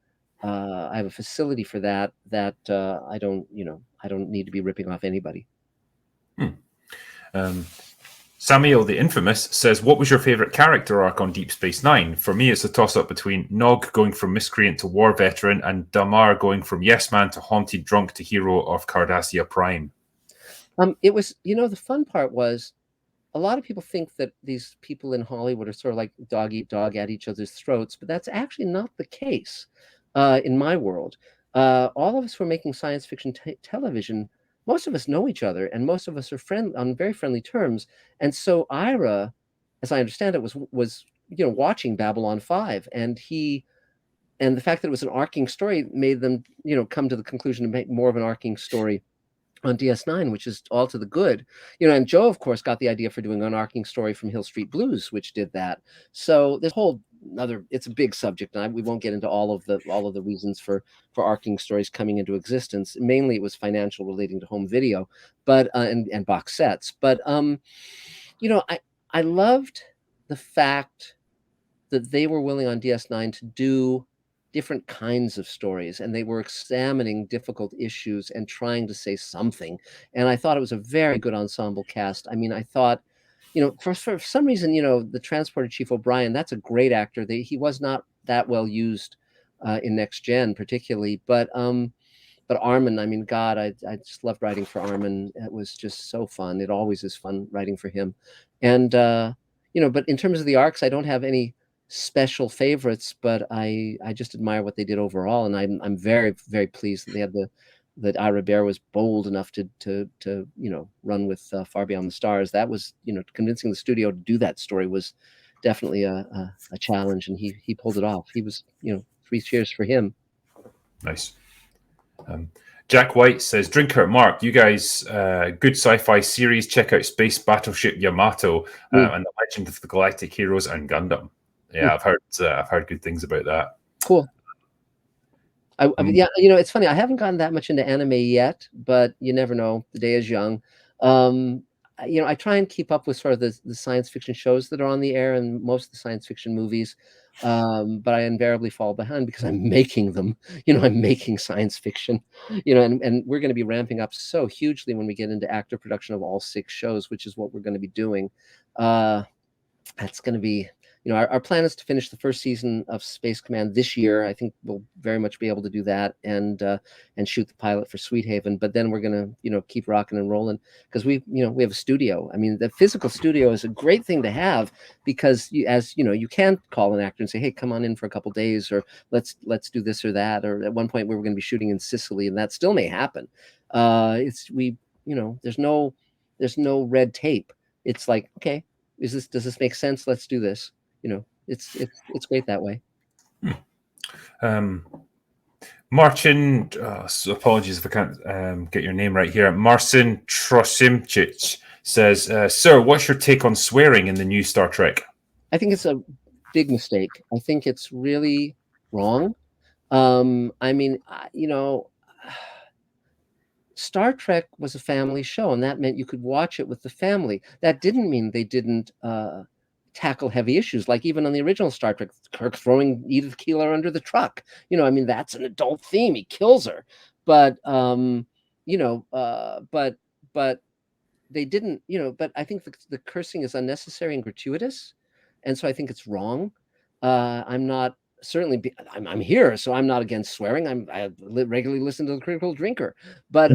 I have a facility for that I don't need to be ripping off anybody. Samuel the Infamous says, what was your favorite character arc on Deep Space Nine? For me, it's a toss-up between Nog going from miscreant to war veteran and Damar going from yes man to haunted drunk to hero of Cardassia Prime. It was, the fun part was, a lot of people think that these people in Hollywood are sort of like dog eat dog at each other's throats, but that's actually not the case in my world. All of us who are making science fiction television, most of us know each other, and most of us are on very friendly terms. And so Ira, as I understand it, was watching Babylon 5, and the fact that it was an arcing story made them come to the conclusion to make more of an arcing story on DS9, which is all to the good, and Joe, of course, got the idea for doing an arcing story from Hill Street Blues, which did that. So this whole it's a big subject, and we won't get into all of the reasons for arcing stories coming into existence. Mainly, it was financial, relating to home video, but and box sets. But I loved the fact that they were willing on DS9 to do different kinds of stories, and they were examining difficult issues and trying to say something. And I thought it was a very good ensemble cast. I mean, I thought, for some reason, the transporter Chief O'Brien, that's a great actor. He was not that well used in Next Gen particularly, but Armin, I mean, God, I just loved writing for Armin. It was just so fun. It always is fun writing for him. And but in terms of the arcs, I don't have any special favorites, but I just admire what they did overall, and I'm very, very pleased that they had that Ira Behr was bold enough to run with Far Beyond the Stars. That was convincing the studio to do that story was definitely a challenge, and he pulled it off. He was 3 cheers for him. Nice. Jack White says, Drinker, Mark, you guys, good sci-fi series. Check out Space Battleship Yamato and the Legend of the Galactic Heroes and Gundam. Yeah, I've heard good things about that. Cool. Yeah, it's funny. I haven't gotten that much into anime yet, but you never know. The day is young. I try and keep up with sort of the science fiction shows that are on the air and most of the science fiction movies. But I invariably fall behind because I'm making them. I'm making science fiction. And we're going to be ramping up so hugely when we get into active production of all 6 shows, which is what we're going to be doing. That's going to be, our plan is to finish the first season of Space Command this year. I think we'll very much be able to do that and shoot the pilot for Sweet Haven. But then we're going to, keep rocking and rolling because we have a studio. I mean, the physical studio is a great thing to have because you can't call an actor and say, hey, come on in for a couple days or let's do this or that. Or at one point we were going to be shooting in Sicily and that still may happen. There's no red tape. It's like, okay, does this make sense? Let's do this. It's great that way. Marcin, apologies if I can't get your name right here. Marcin Trosimcic says, "Sir, what's your take on swearing in the new Star Trek?" I think it's a big mistake. I think it's really wrong. I mean, Star Trek was a family show, and that meant you could watch it with the family. That didn't mean they didn't tackle heavy issues, like even on the original Star Trek, Kirk throwing Edith Keeler under the truck. That's an adult theme. He kills her, but but they didn't. But I think the cursing is unnecessary and gratuitous, and so I think it's wrong. I'm not. Certainly, I'm here, so I'm not against swearing. I regularly listen to the Critical Drinker, but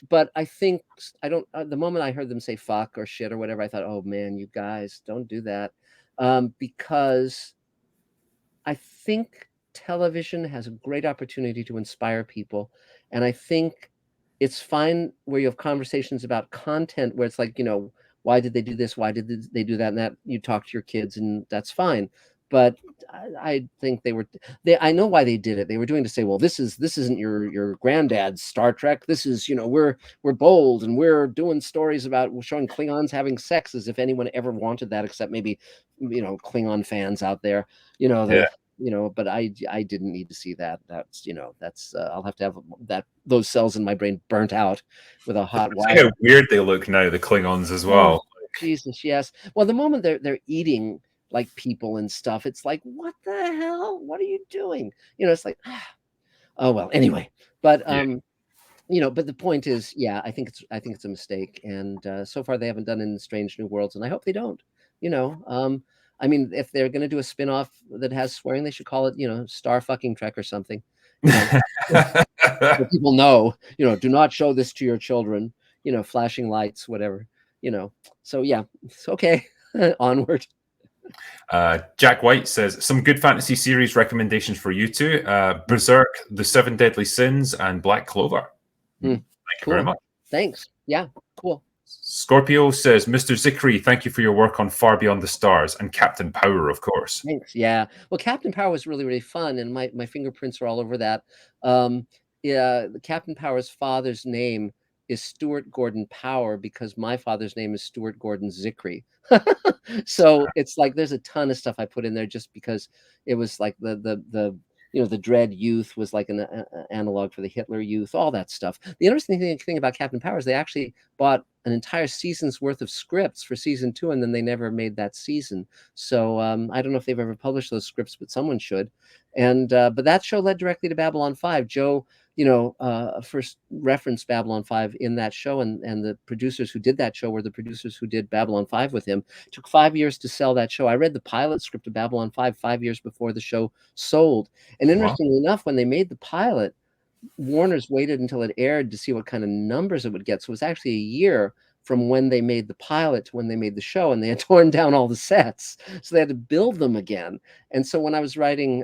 but I think I don't. The moment I heard them say "fuck" or "shit" or whatever, I thought, oh man, you guys don't do that, because I think television has a great opportunity to inspire people, and I think it's fine where you have conversations about content where it's like, why did they do this? Why did they do that? And that you talk to your kids, and that's fine. But I think I know why they did it. They were doing to say, well, this isn't your granddad's Star Trek. This is, we're bold and we're doing stories about showing Klingons having sex, as if anyone ever wanted that, except maybe, Klingon fans out there, but I didn't need to see that. That's I'll have to have those cells in my brain burnt out with a hot wire. How weird they look now, the Klingons as well. Oh, Jesus, yes. Well, the moment they're eating like people and stuff, it's like, what the hell? What are you doing? It's like, oh well. Anyway, but but the point is, yeah, I think it's a mistake, and so far they haven't done it in Strange New Worlds, and I hope they don't. I mean, if they're going to do a spin-off that has swearing, they should call it, Star Fucking Trek or something. So people know, do not show this to your children, flashing lights, whatever, So yeah, it's okay. Onward. Jack White says, some good fantasy series recommendations for you two. Berserk, The Seven Deadly Sins, and Black Clover. Thank you very much. Thanks. Yeah, cool. Scorpio says, Mr. Zicree, thank you for your work on Far Beyond the Stars and Captain Power, of course. Thanks. Yeah. Well, Captain Power was really, really fun, and my fingerprints are all over that. Captain Power's father's name is Stuart Gordon Power because my father's name is Stuart Gordon Zicree. So it's like there's a ton of stuff I put in there just because it was like the Dread Youth was like an analog for the Hitler Youth, all that stuff. The interesting thing about Captain Power is they actually bought an entire season's worth of scripts for season 2, and then they never made that season. So I don't know if they've ever published those scripts, but someone should. And but that show led directly to Babylon 5. Joe, first referenced Babylon 5 in that show, and the producers who did that show were the producers who did Babylon 5 with him. It took 5 years to sell that show. I read the pilot script of Babylon 5 years before the show sold. And interestingly enough, when they made the pilot, Warner's waited until it aired to see what kind of numbers it would get. So it was actually a year from when they made the pilot to when they made the show, and they had torn down all the sets. So they had to build them again. And so when I was writing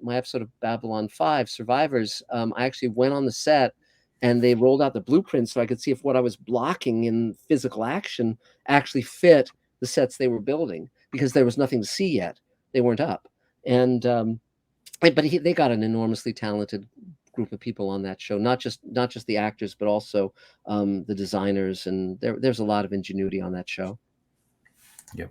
my episode of Babylon 5, Survivors, I actually went on the set and they rolled out the blueprints so I could see if what I was blocking in physical action actually fit the sets they were building, because there was nothing to see yet. They weren't up. And but they got an enormously talented group of people on that show, not just the actors, but also the designers, and there's a lot of ingenuity on that show. Yep.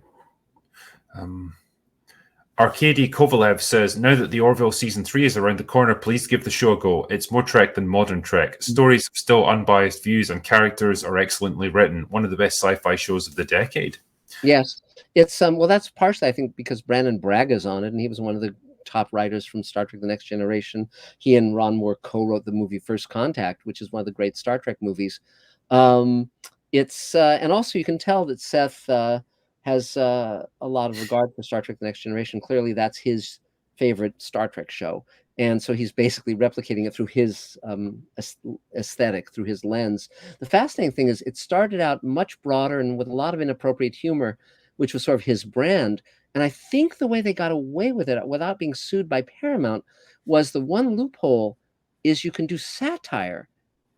Arkady Kovalev says, now that the Orville season 3 is around the corner, please give the show a go. It's more Trek than modern Trek. Stories have still unbiased views and characters are excellently written. One of the best sci-fi shows of the decade. Yes, it's well, that's partially I think because Brandon Braga's on it, and he was one of the top writers from Star Trek: The Next Generation. He and Ron Moore co-wrote the movie First Contact, which is one of the great Star Trek movies. It's and also you can tell that Seth has a lot of regard for Star Trek: The Next Generation. Clearly, that's his favorite Star Trek show, and so he's basically replicating it through his aesthetic, through his lens. The fascinating thing is it started out much broader and with a lot of inappropriate humor, which was sort of his brand. And I think the way they got away with it without being sued by Paramount was the one loophole is you can do satire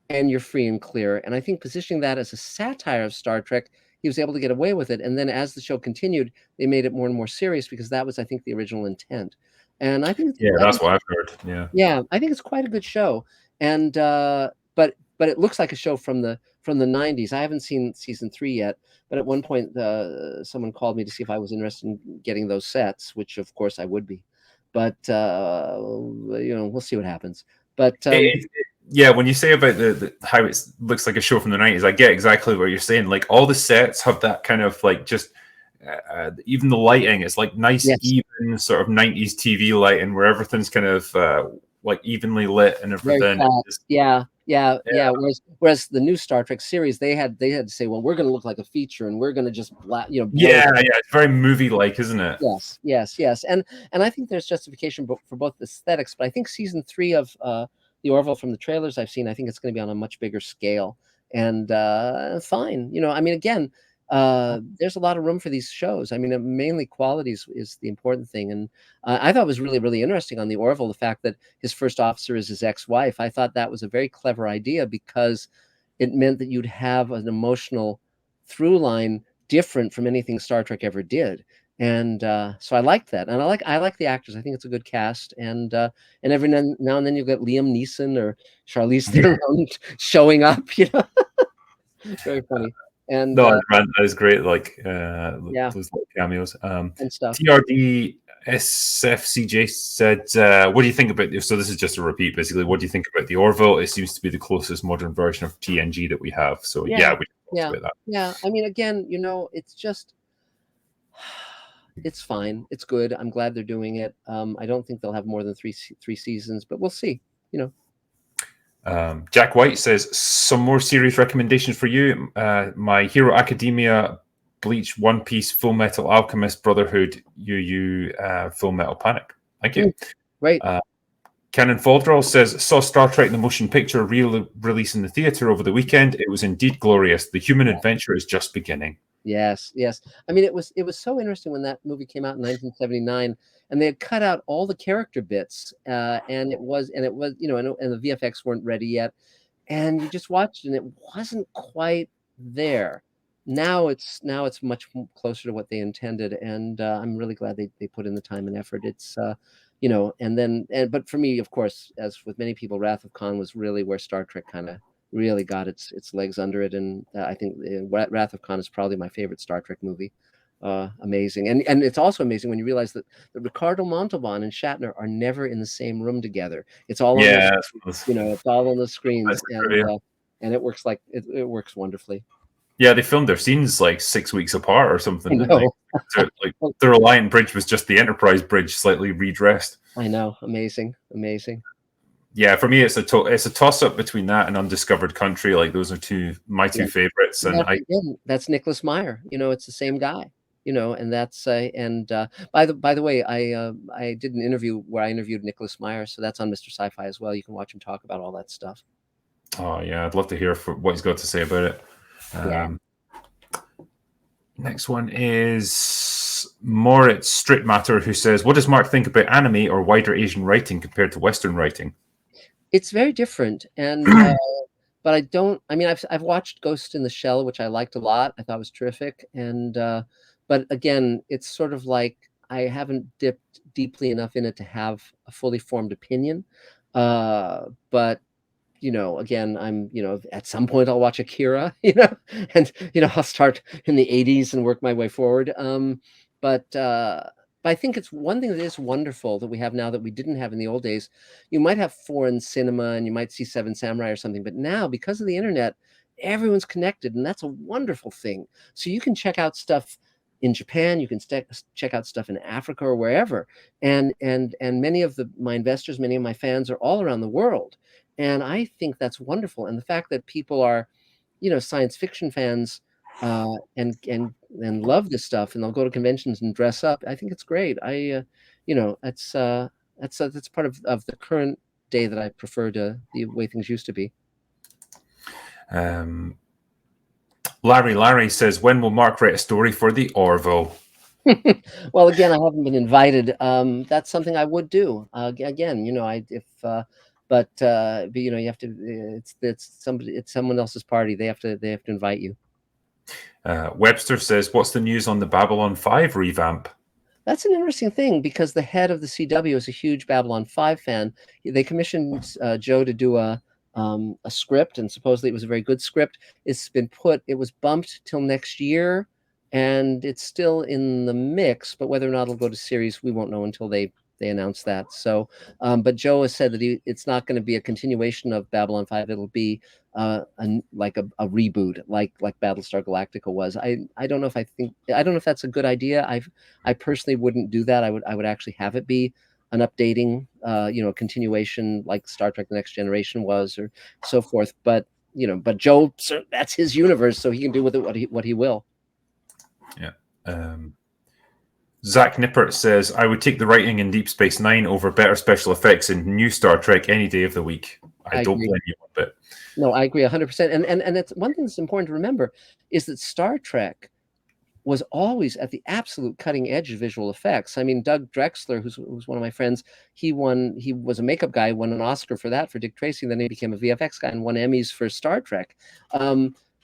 and you're free and clear. And I think positioning that as a satire of Star Trek, he was able to get away with it. And then as the show continued, they made it more and more serious because that was, I think, the original intent. And I think that's what I've heard. Yeah, I think it's quite a good show. And but it looks like a show from the 90s. I haven't seen season 3 yet, but at one point someone called me to see if I was interested in getting those sets, which of course I would be. But we'll see what happens. But yeah, when you say about the how it looks like a show from the 90s, I get exactly what you're saying. Like all the sets have that kind of like just even the lighting is like nice, even sort of 90s TV lighting where everything's kind of like evenly lit and everything. Yeah. Whereas the new Star Trek series, they had to say, well, we're going to look like a feature and we're going to just it's very movie like, isn't it? Yes. And I think there's justification for both aesthetics, but I think season 3 of the Orville, from the trailers I've seen, I think it's going to be on a much bigger scale. And fine, I mean, again, there's a lot of room for these shows. I mean, mainly quality is the important thing. And I thought it was really, really interesting on the Orville, the fact that his first officer is his ex-wife. I thought that was a very clever idea because it meant that you'd have an emotional through line different from anything Star Trek ever did. And so I liked that. And I like the actors. I think it's a good cast. And every now and then you'll get Liam Neeson or Charlize Theron showing up, Very funny. And that is great. Like those little cameos and stuff. TRD SFCJ said, what do you think about this? So this is just a repeat, basically. What do you think about the Orville? It seems to be the closest modern version of TNG that we have. So we talked about that. Yeah. I mean, again, it's just it's fine. It's good. I'm glad they're doing it. I don't think they'll have more than three seasons, but we'll see. Jack White says, some more series recommendations for you. My Hero Academia, Bleach, One Piece, Full Metal Alchemist, Brotherhood, Full Metal Panic. Thank you. Great. Canon Faldrell says, saw Star Trek the Motion Picture release in the theater over the weekend. It was indeed glorious. The human adventure is just beginning. Yes. I mean, it was so interesting when that movie came out in 1979, and they had cut out all the character bits, and it was, and the VFX weren't ready yet, and you just watched, and it wasn't quite there. Now it's much closer to what they intended, and I'm really glad they put in the time and effort. It's but for me, of course, as with many people, Wrath of Khan was really where Star Trek kind of really got its legs under it, and I think Wrath of Khan is probably my favorite Star Trek movie. Amazing, and it's also amazing when you realize that Ricardo Montalban and Shatner are never in the same room together. It's all it's all on the screens, and it works it works wonderfully. Yeah, they filmed their scenes like 6 weeks apart or something. The Reliant Bridge was just the Enterprise Bridge, slightly redressed. I know, amazing. Yeah, for me, it's a toss-up between that and Undiscovered Country. Like those are my two favorites. And that's Nicholas Meyer. It's the same guy. And that's by the way, I did an interview where I interviewed Nicholas Meyer, so that's on Mr. Sci-Fi as well. You can watch him talk about all that stuff. Oh yeah, I'd love to hear what he's got to say about it. Next one is Moritz Street Matter, who says, what does Mark think about anime or wider Asian writing compared to Western writing? It's very different, and but I don't. I mean, I've watched Ghost in the Shell, which I liked a lot. I thought it was terrific, and but again, it's sort of like I haven't dipped deeply enough in it to have a fully formed opinion. But again, I'm at some point I'll watch Akira, and I'll start in the 80s and work my way forward. But But I think it's one thing that is wonderful that we have now that we didn't have in the old days. You might have foreign cinema and you might see Seven Samurai or something, but now because of the internet, everyone's connected, and that's a wonderful thing. So you can check out stuff in Japan, you can check out stuff in Africa or wherever, and many of my investors, many of my fans are all around the world, and I think that's wonderful. And the fact that people are, science fiction fans, and love this stuff, and they'll go to conventions and dress up. I think it's great. That's part of the current day that I prefer to the way things used to be. Larry says, when will Mark write a story for the Orville? Well, again, I haven't been invited. That's something I would do. Again, you have to. It's someone else's party. They have to invite you. Webster says, what's the news on the Babylon 5 revamp? That's an interesting thing, because the head of the CW is a huge Babylon 5 fan. They commissioned Joe to do a script, and supposedly it was a very good script. It was bumped till next year, and it's still in the mix, but whether or not it'll go to series, we won't know until they announce that. So, but Joe has said that it's not going to be a continuation of Babylon 5. It'll be a reboot, like Battlestar Galactica was. I don't know if that's a good idea. I personally wouldn't do that. I would actually have it be an updating, continuation like Star Trek: The Next Generation was, or so forth. But Joe, that's his universe, so he can do with it what he will. Yeah. Zach Nippert says, I would take the writing in Deep Space Nine over better special effects in new Star Trek any day of the week. I don't blame you one bit. No, I agree 100%. And it's one thing that's important to remember is that Star Trek was always at the absolute cutting edge of visual effects. I mean, Doug Drexler, who's one of my friends, he was a makeup guy, won an Oscar for that, for Dick Tracy, and then he became a VFX guy and won Emmys for Star Trek.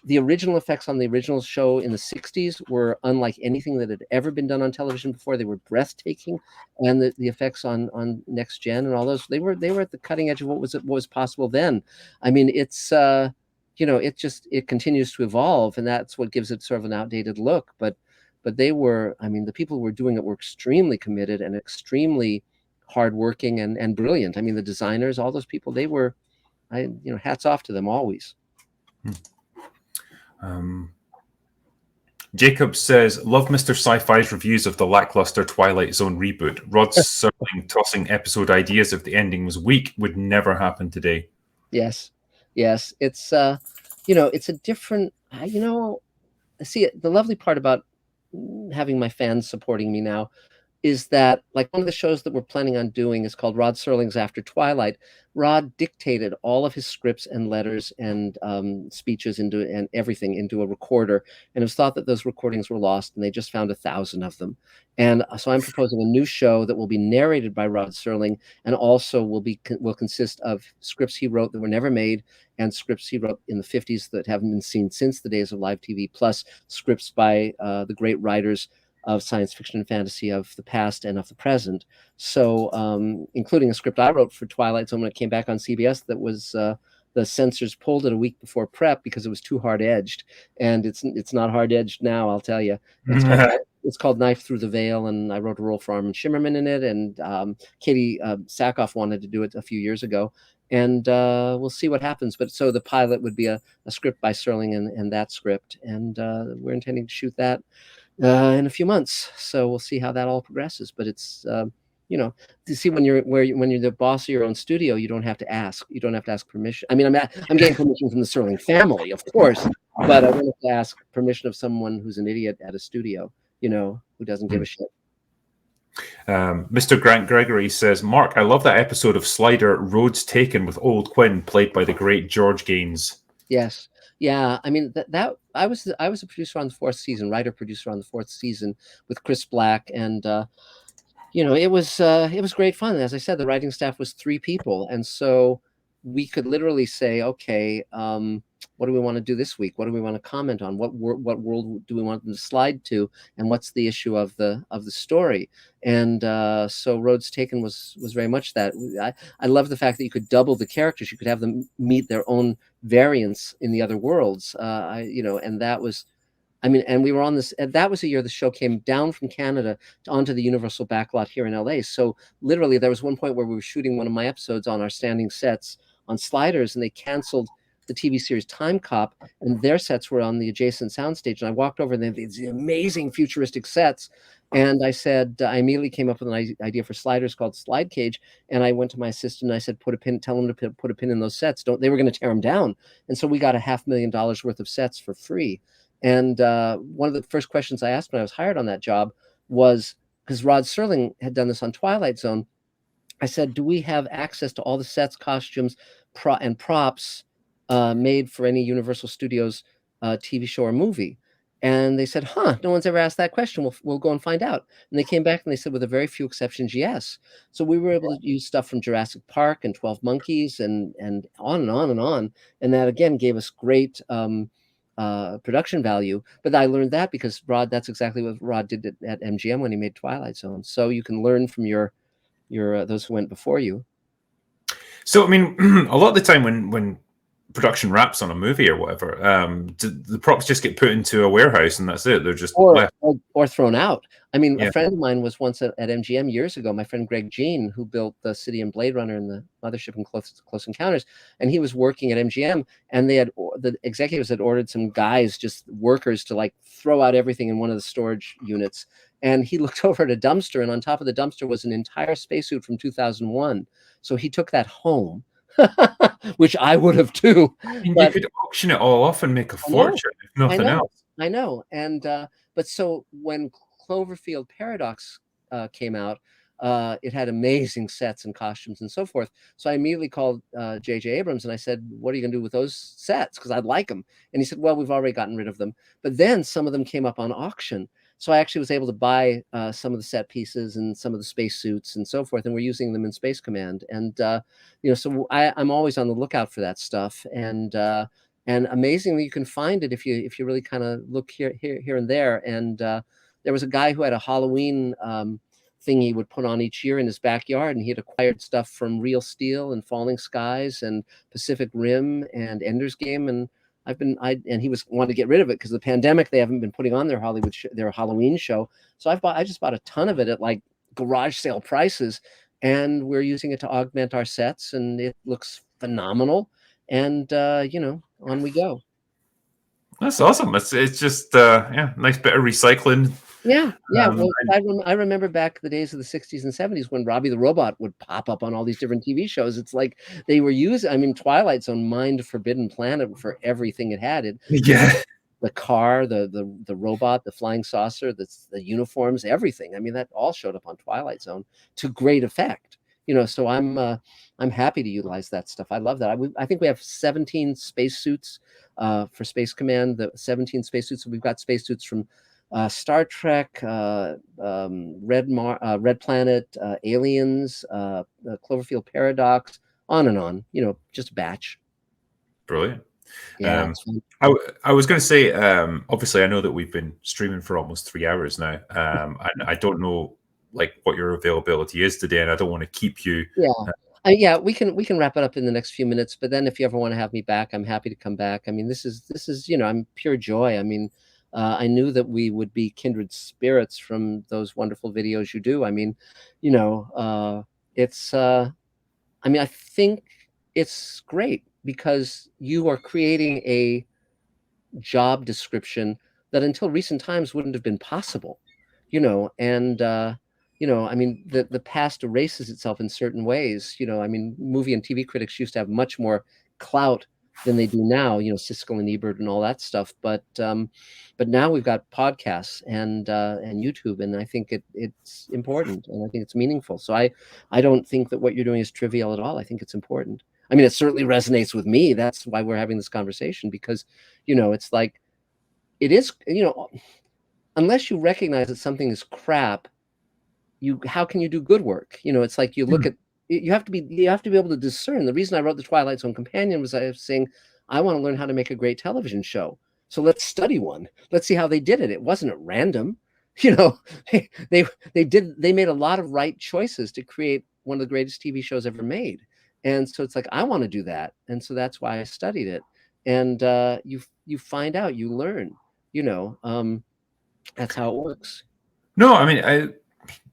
The original effects on the original show in the 60s were unlike anything that had ever been done on television before. They were breathtaking, and the effects on Next Gen and all those, they were at the cutting edge of what was possible then. I mean, it's it continues to evolve, and that's what gives it sort of an outdated look. But the people who were doing it were extremely committed and extremely hardworking and brilliant. I mean, the designers, all those people, they were, hats off to them always. Jacob says, love Mr. Sci-Fi's reviews of the lackluster Twilight Zone reboot. Rod Serling tossing episode ideas if the ending was weak would never happen today. Yes. It's it's a different, see, the lovely part about having my fans supporting me now is that, like, one of the shows that we're planning on doing is called Rod Serling's After Twilight. Rod dictated all of his scripts and letters and speeches and everything into a recorder, and it was thought that those recordings were lost, and they just found 1,000 of them. And so I'm proposing a new show that will be narrated by Rod Serling, and also will consist of scripts he wrote that were never made, and scripts he wrote in the 50s that haven't been seen since the days of live TV, plus scripts by the great writers of science fiction and fantasy of the past and of the present. So, including a script I wrote for Twilight Zone when it came back on CBS that was the censors pulled it a week before prep because it was too hard-edged, and it's not hard-edged now, I'll tell you. It's called Knife Through the Veil, and I wrote a role for Armin Shimmerman in it, and Katie Sackhoff wanted to do it a few years ago, and we'll see what happens. But so the pilot would be a script by Serling and that script, and we're intending to shoot that in a few months. So we'll see how that all progresses. But it's to see when you're the boss of your own studio, you don't have to ask. You don't have to ask permission. I mean, I'm getting permission from the Serling family, of course, but I don't have to ask permission of someone who's an idiot at a studio, who doesn't give a shit. Mr. Grant Gregory says, Mark, I love that episode of Slider, Roads Taken, with Old Quinn, played by the great George Gaines. Yes. Yeah, I mean that I was a producer on the 4th season, writer producer on the 4th season with Chris Black, and it was great fun. As I said, the writing staff was 3 people, and so we could literally say, okay, what do we want to do this week? What do we want to comment on? What world do we want them to slide to? And what's the issue of the story? And so Roads Taken was very much that. I love the fact that you could double the characters. You could have them meet their own variants in the other worlds. And that was, I mean, and we were on this, and that was the year the show came down from Canada onto the Universal backlot here in LA. So literally there was one point where we were shooting one of my episodes on our standing sets on sliders, and they canceled the TV series Time Cop, and their sets were on the adjacent soundstage. And I walked over, and they had these amazing futuristic sets. And I said, I immediately came up with an idea for sliders called Slide Cage. And I went to my assistant and I said, tell them to put a pin in those sets. They were going to tear them down. And so we got $500,000 worth of sets for free. And one of the first questions I asked when I was hired on that job was, because Rod Serling had done this on Twilight Zone, I said, do we have access to all the sets, costumes, and props made for any Universal Studios TV show or movie? And they said, no one's ever asked that question. We'll go and find out. And they came back and they said, with a very few exceptions, yes. So we were able to use stuff from Jurassic Park and 12 Monkeys and on and on and on. And that, again, gave us great production value. But I learned that because that's exactly what Rod did at MGM when he made Twilight Zone. So you can learn from your those who went before you. So, I mean, a lot of the time when production wraps on a movie or whatever, the props just get put into a warehouse and that's it. They're just left. Or thrown out. I mean, a friend of mine was once at MGM years ago, my friend Greg Jean, who built the city in Blade Runner and the Mothership and Close Encounters, and he was working at MGM, and the executives had ordered some guys, just workers, to like throw out everything in one of the storage units. And he looked over at a dumpster, and on top of the dumpster was an entire spacesuit from 2001. So he took that home, which I would have too. You could auction it all off and make a fortune, if nothing else. I know. And but so when Cloverfield Paradox came out, it had amazing sets and costumes and so forth. So I immediately called J.J. Abrams and I said, what are you going to do with those sets? Because I'd like them. And he said, well, we've already gotten rid of them. But then some of them came up on auction. So I actually was able to buy some of the set pieces and some of the spacesuits and so forth, and we're using them in Space Command. And so I'm always on the lookout for that stuff. And amazingly, you can find it if you really kind of look here and there. And there was a guy who had a Halloween thing he would put on each year in his backyard, and he had acquired stuff from Real Steel and Falling Skies and Pacific Rim and Ender's Game, and and he wanted to get rid of it because of the pandemic. They haven't been putting on their Halloween show. So I just bought a ton of it at like garage sale prices, and we're using it to augment our sets, and it looks phenomenal. And on we go. That's awesome. It's just nice bit of recycling. Yeah. Well, I remember back the days of the 60s and 70s when Robbie the Robot would pop up on all these different TV shows. It's like they were using, I mean, Twilight Zone mined Forbidden Planet for everything it had. The car, the robot, the flying saucer, the uniforms, everything. I mean, that all showed up on Twilight Zone to great effect. So I'm happy to utilize that stuff. I love that. I think we have 17 spacesuits for Space Command. The 17 spacesuits. We've got spacesuits from Star Trek, Red Planet, Aliens, Cloverfield Paradox, on and on. Just a batch. Brilliant. Yeah. I was going to say, obviously, I know that we've been streaming for almost 3 hours now, and I don't know what your availability is today, and I don't want to keep you. Yeah, we can wrap it up in the next few minutes. But then, if you ever want to have me back, I'm happy to come back. I mean, this is I'm pure joy. I mean. I knew that we would be kindred spirits from those wonderful videos you do. I mean, it's, I think it's great because you are creating a job description that until recent times wouldn't have been possible, and, I mean, the past erases itself in certain ways. I mean, movie and TV critics used to have much more clout than they do now, Siskel and Ebert and all that stuff. But now we've got podcasts and YouTube, and I think it's important, and I think it's meaningful. So I don't think that what you're doing is trivial at all. I think it's important. I mean, it certainly resonates with me. That's why we're having this conversation, because, it's like, it is, unless you recognize that something is crap, how can you do good work? It's like you look at, you have to be able to discern. The reason I wrote the Twilight Zone Companion was I was saying, I want to learn how to make a great television show. So let's study one. Let's see how they did it. It wasn't at random. They made a lot of right choices to create one of the greatest TV shows ever made. And so it's like, I want to do that. And so that's why I studied it. And you find out, you learn, That's how it works. No, I mean,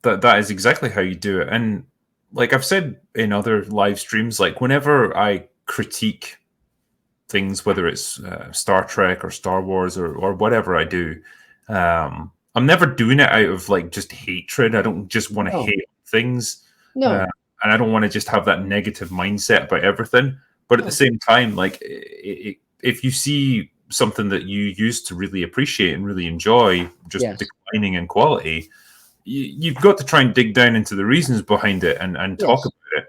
that is exactly how you do it. And like I've said in other live streams, like whenever I critique things, whether it's Star Trek or Star Wars or whatever I do, I'm never doing it out of like just hatred. I don't just want to No, hate things, no, and I don't want to just have that negative mindset about everything. But at the no. same time, like if you see something that you used to really appreciate and really enjoy just Yes, declining in quality, you've got to try and dig down into the reasons behind it and talk yes. about it. And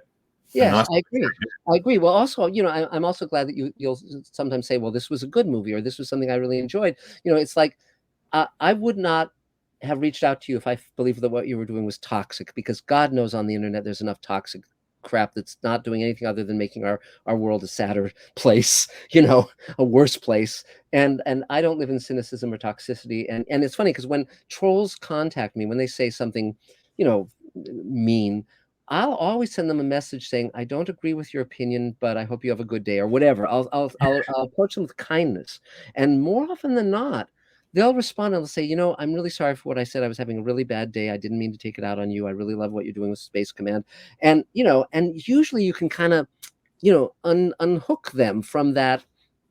Yes, that's I agree. I agree. Well, also, I'm also glad that you'll sometimes say, "Well, this was a good movie," or "This was something I really enjoyed." It's like I would not have reached out to you if I believed that what you were doing was toxic, because God knows on the internet there's enough toxic crap that's not doing anything other than making our world a sadder place, a worse place. And I don't live in cynicism or toxicity. And it's funny because when trolls contact me, when they say something, you know, mean, I'll always send them a message saying, "I don't agree with your opinion, but I hope you have a good day," or whatever. I'll approach them with kindness, and more often than not, they'll respond and they'll say, "I'm really sorry for what I said. I was having a really bad day. I didn't mean to take it out on you. I really love what you're doing with Space Command." And usually you can kind of, unhook them from that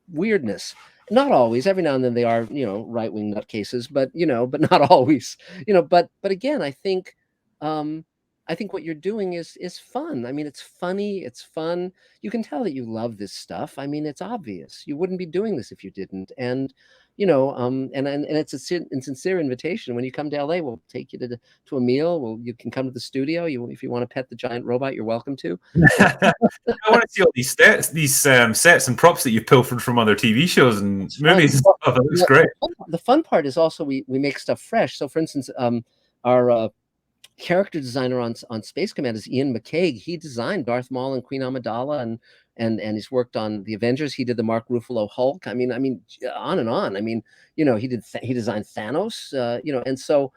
weirdness. Not always. Every now and then they are, right-wing nutcases, but not always. But again, um, I think what you're doing is fun. I mean, it's funny, it's fun. You can tell that you love this stuff. I mean, it's obvious. You wouldn't be doing this if you didn't. And it's a sincere invitation. When you come to LA, we'll take you to a meal. You can come to the studio. If you want to pet the giant robot, you're welcome to. I want to see all these sets and props that you've pilfered from other TV shows and It's fun. movies and Well, stuff. It looks great. the fun part is also we make stuff fresh. So, for instance, our character designer on Space Command is Ian McCaig. He designed Darth Maul and Queen Amidala, and he's worked on the Avengers. He did the Mark Ruffalo Hulk. I mean, on and on. I mean, he designed Thanos. And so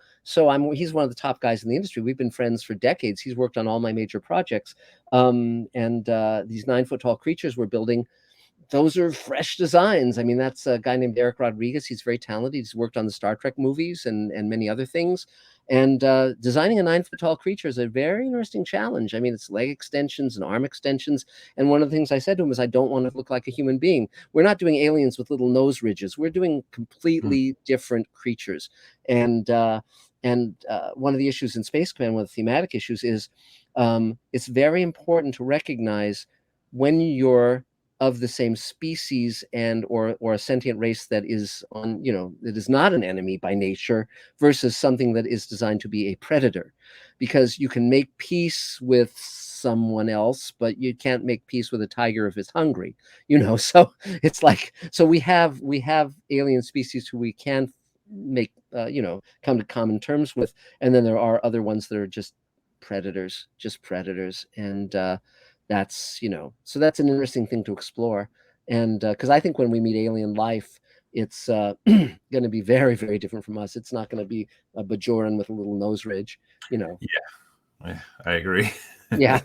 he's one of the top guys in the industry. We've been friends for decades. He's worked on all my major projects. And these 9-foot tall creatures we're building, those are fresh designs. I mean, that's a guy named Eric Rodriguez. He's very talented. He's worked on the Star Trek movies and many other things. And designing a 9-foot tall creature is a very interesting challenge. I mean, it's leg extensions and arm extensions. And one of the things I said to him is, I don't want to look like a human being. We're not doing aliens with little nose ridges. We're doing completely different creatures. And one of the issues in Space Command, one of the thematic issues is it's very important to recognize when you're of the same species or a sentient race that is that is not an enemy by nature versus something that is designed to be a predator, because you can make peace with someone else, but you can't make peace with a tiger if it's hungry. So it's like, so we have alien species who we can make come to common terms with, and then there are other ones that are just predators. And that's so that's an interesting thing to explore. And because I think when we meet alien life, it's going to be very, very different from us. It's not going to be a Bajoran with a little nose ridge. Yeah, I agree. Yeah.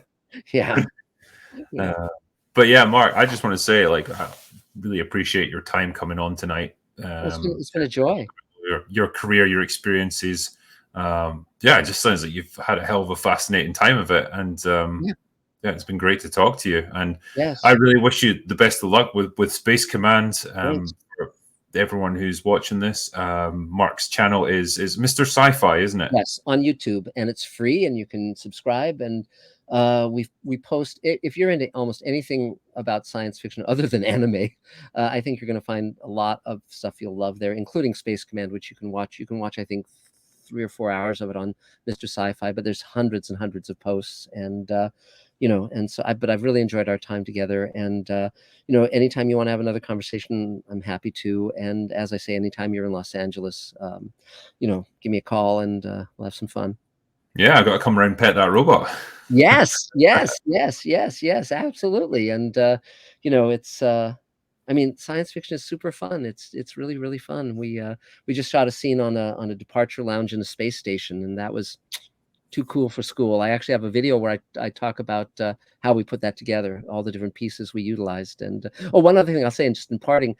But yeah, Mark, I just want to say, like, I really appreciate your time coming on tonight. It's been a joy. Your career, your experiences. It just sounds like you've had a hell of a fascinating time of it. And yeah, it's been great to talk to you. And Yes. I really wish you the best of luck with Space Command. For everyone who's watching this, Mark's channel is Mr. Sci-Fi, isn't it? Yes, on YouTube, and it's free, and you can subscribe. And we post, if you're into almost anything about science fiction other than anime, I think you're going to find a lot of stuff you'll love there, including Space Command, which you can watch. You can watch, I think, 3 or 4 hours of it on Mr. Sci-Fi, but there's hundreds and hundreds of posts. And but I've really enjoyed our time together. And anytime you want to have another conversation, I'm happy to. And as I say, anytime you're in Los Angeles, give me a call, and we'll have some fun. Yeah, I got to come around and pet that robot. Yes, absolutely. And it's I mean, science fiction is super fun. It's really, really fun. We just shot a scene on a departure lounge in a space station, and that was too cool for school. I actually have a video where I talk about how we put that together, all the different pieces we utilized. And one other thing I'll say, and just in parting,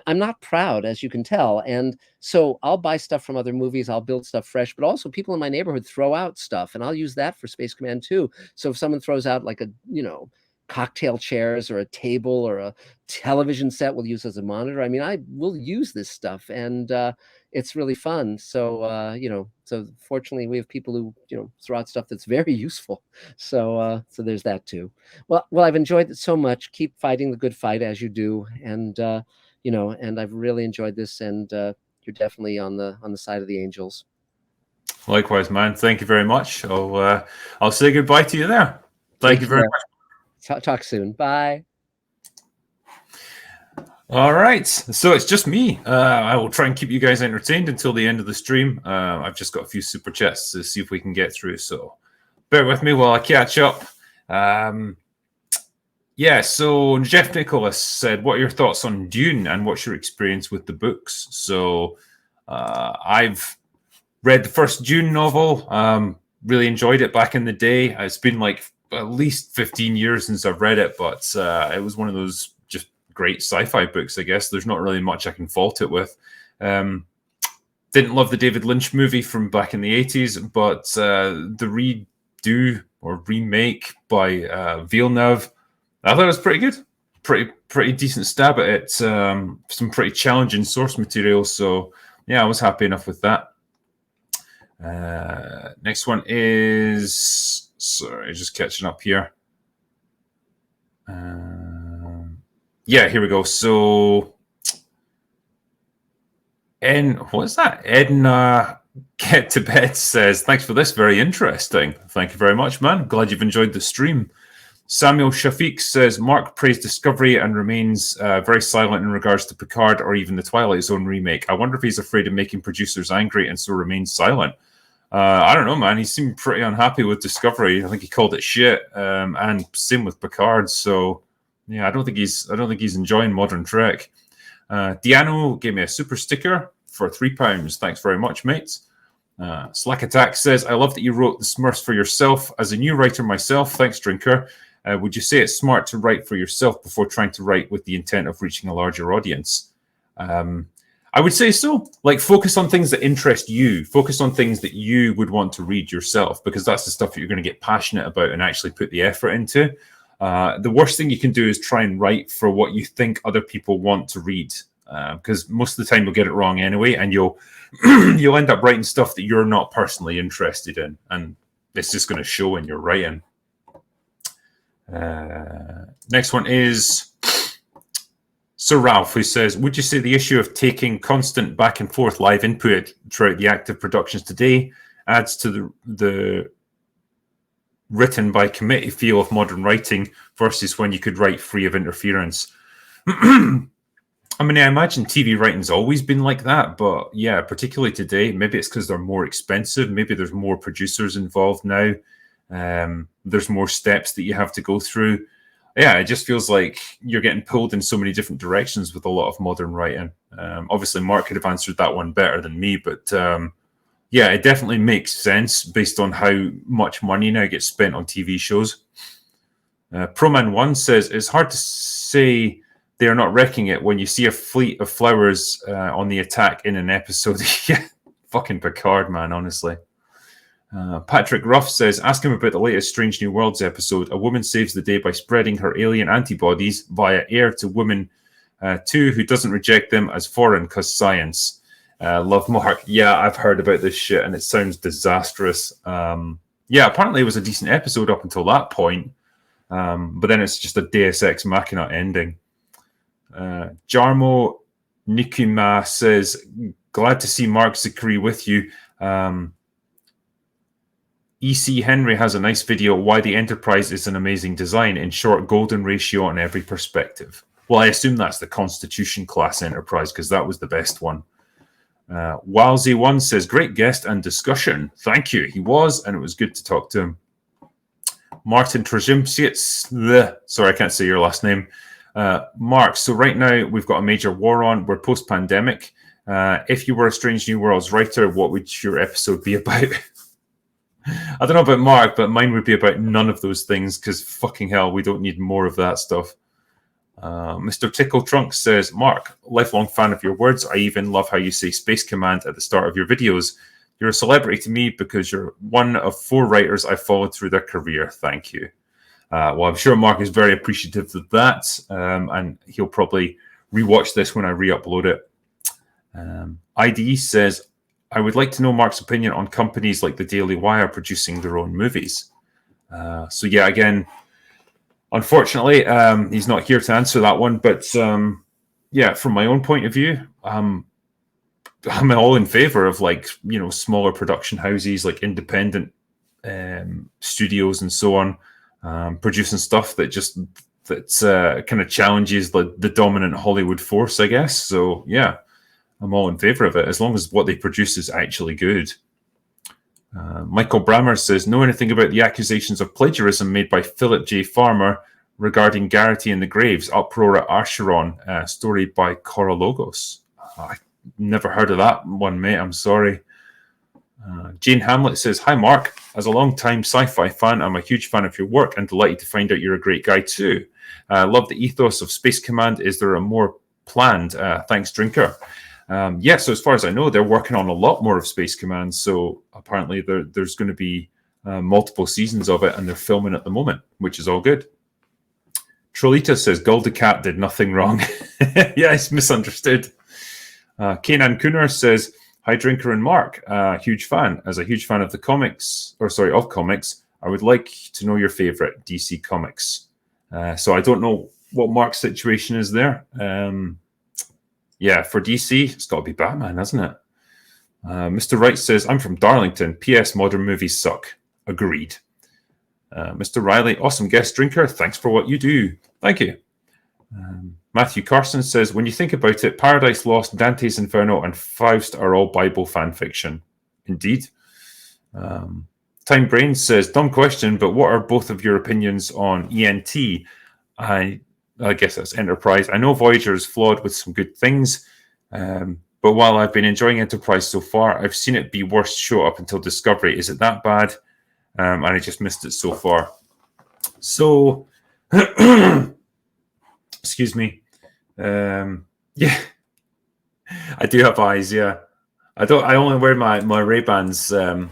I'm not proud, as you can tell. And so I'll buy stuff from other movies. I'll build stuff fresh, but also people in my neighborhood throw out stuff, and I'll use that for Space Command too. So if someone throws out like cocktail chairs or a table or a television set we'll use as a monitor. I mean, I will use this stuff, and it's really fun. So, so fortunately we have people who, throw out stuff that's very useful. So, so there's that too. Well, I've enjoyed it so much. Keep fighting the good fight as you do. And, and I've really enjoyed this, and you're definitely on the side of the angels. Likewise, man. Thank you very much. I'll say goodbye to you there. Thank you very much. Talk soon. Bye. All right. So it's just me. I will try and keep you guys entertained until the end of the stream. I've just got a few super chats to see if we can get through. So bear with me while I catch up. So Jeff Nicholas said, what are your thoughts on Dune and what's your experience with the books? So I've read the first Dune novel. Really enjoyed it back in the day. It's been like at least 15 years since I've read it, but it was one of those just great sci-fi books, I guess. There's not really much I can fault it with. Didn't love the David Lynch movie from back in the 80s, but the redo or remake by Villeneuve, I thought it was pretty good. Pretty decent stab at it. Some pretty challenging source material, so yeah, I was happy enough with that. Next one is... Sorry, just catching up here. Here we go. So, what's that? Edna Get to Bed says, thanks for this. Very interesting. Thank you very much, man. Glad you've enjoyed the stream. Samuel Shafiq says, Mark praised Discovery and remains very silent in regards to Picard or even the Twilight Zone remake. I wonder if he's afraid of making producers angry and so remains silent. I don't know, man. He seemed pretty unhappy with Discovery. I think he called it shit, and same with Picard. So, yeah, I don't think he's enjoying modern Trek. Diano gave me a super sticker for £3. Thanks very much, mates. Slack Attack says, I love that you wrote the Smurfs for yourself. As a new writer myself, thanks, Drinker. Would you say it's smart to write for yourself before trying to write with the intent of reaching a larger audience? I would say so. Like, focus on things that interest you. Focus on things that you would want to read yourself, because that's the stuff that you're going to get passionate about and actually put the effort into. The worst thing you can do is try and write for what you think other people want to read, because most of the time you'll get it wrong anyway, and you'll end up writing stuff that you're not personally interested in, and it's just going to show in your writing. Next one is Sir Ralph, who says, would you say the issue of taking constant back and forth live input throughout the active productions today adds to the written by committee feel of modern writing versus when you could write free of interference? I mean, I imagine TV writing's always been like that, but yeah, particularly today, maybe it's because they're more expensive. Maybe there's more producers involved now. There's more steps that you have to go through. Yeah, it just feels like you're getting pulled in so many different directions with a lot of modern writing. Obviously, Mark could have answered that one better than me, but yeah, it definitely makes sense based on how much money now gets spent on TV shows. Proman1 says, it's hard to say they are not wrecking it when you see a fleet of flowers on the attack in an episode. Yeah, fucking Picard, man, honestly. Patrick Ruff says, ask him about the latest Strange New Worlds episode. A woman saves the day by spreading her alien antibodies via air to woman 2 who doesn't reject them as foreign because science. Love, Mark. Yeah, I've heard about this shit and it sounds disastrous. Yeah, apparently it was a decent episode up until that point, but then it's just a Deus Ex Machina ending. Jarmo Nikuma says, glad to see Marc Zicree with you. E.C. Henry has a nice video, Why the Enterprise is an Amazing Design, in short, golden ratio on every perspective. Well, I assume that's the Constitution class Enterprise, because that was the best one. Walsey1 says, great guest and discussion. Thank you. He was, and it was good to talk to him. Martin Trajimsic, sorry, I can't say your last name. Mark, so right now we've got a major war on. We're post-pandemic. If you were a Strange New Worlds writer, what would your episode be about? I don't know about Mark, but mine would be about none of those things, because fucking hell, we don't need more of that stuff. Mr. Tickle Trunk says, Mark, lifelong fan of your words. I even love how you say Space Command at the start of your videos. You're a celebrity to me because you're one of 4 writers I followed through their career. Thank you. Well, I'm sure Mark is very appreciative of that, and he'll probably rewatch this when I re-upload it. IDE says, I would like to know Mark's opinion on companies like the Daily Wire producing their own movies. So yeah, again, unfortunately, he's not here to answer that one. But yeah, from my own point of view, I'm all in favor of, like, you know, smaller production houses, like independent studios and so on, producing stuff that kind of challenges the dominant Hollywood force, I guess. So yeah, I'm all in favor of it as long as what they produce is actually good. Michael Brammer says, know anything about the accusations of plagiarism made by Philip J. Farmer regarding Garrity and the Graves, Uproar at Acheron, story by Korologos? I never heard of that one, mate. I'm sorry. Jane Hamlet says, hi, Mark. As a long-time sci-fi fan, I'm a huge fan of your work and delighted to find out you're a great guy too. Love the ethos of Space Command. Is there a more planned? Thanks, Drinker. Yeah, so as far as I know, they're working on a lot more of Space Command. So apparently there's going to be multiple seasons of it, and they're filming at the moment, which is all good. Trolita says, Goldicat did nothing wrong. Yeah, it's misunderstood. Kanan Cooner says, hi, Drinker and Mark. Huge fan. As a huge fan of of comics, I would like to know your favorite DC comics. So I don't know what Mark's situation is there. Yeah, for DC, it's got to be Batman, hasn't it? Mr. Wright says, I'm from Darlington. P.S. Modern movies suck. Agreed. Mr. Riley, awesome guest, Drinker. Thanks for what you do. Thank you. Matthew Carson says, when you think about it, Paradise Lost, Dante's Inferno, and Faust are all Bible fan fiction. Indeed. Time Brain says, dumb question, but what are both of your opinions on ENT? I guess that's Enterprise. I know Voyager is flawed with some good things, but while I've been enjoying Enterprise so far, I've seen it be worst show up until Discovery. Is it that bad? And I just missed it so far. So, excuse me. Yeah, I do have eyes. Yeah, I only wear my Ray-Bans on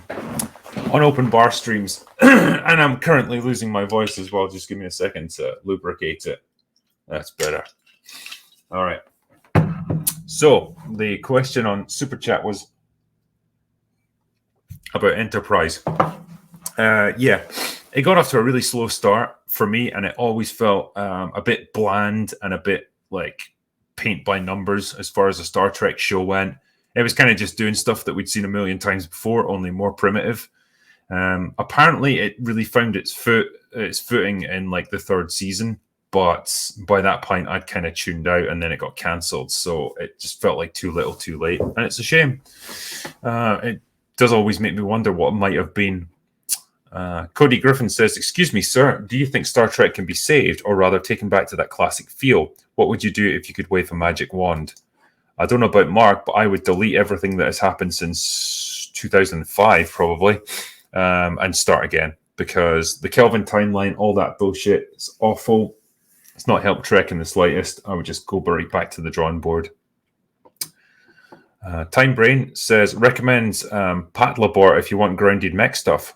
open bar streams, and I'm currently losing my voice as well. Just give me a second to lubricate it. That's better. All right. So the question on Super Chat was about Enterprise. Yeah, it got off to a really slow start for me, and it always felt a bit bland and a bit like paint by numbers as far as a Star Trek show went. It was kind of just doing stuff that we'd seen a million times before, only more primitive. Apparently, it really found its footing in like the 3rd season. But by that point, I'd kind of tuned out, and then it got cancelled. So it just felt like too little, too late. And it's a shame. It does always make me wonder what might have been. Cody Griffin says, excuse me, sir, do you think Star Trek can be saved, or rather taken back to that classic feel? What would you do if you could wave a magic wand? I don't know about Mark, but I would delete everything that has happened since 2005, probably, and start again. Because the Kelvin timeline, all that bullshit, is awful. It's not helped Trek in the slightest. I would just go right back to the drawing board. Time Brain says, recommends Pat Labor if you want grounded mech stuff.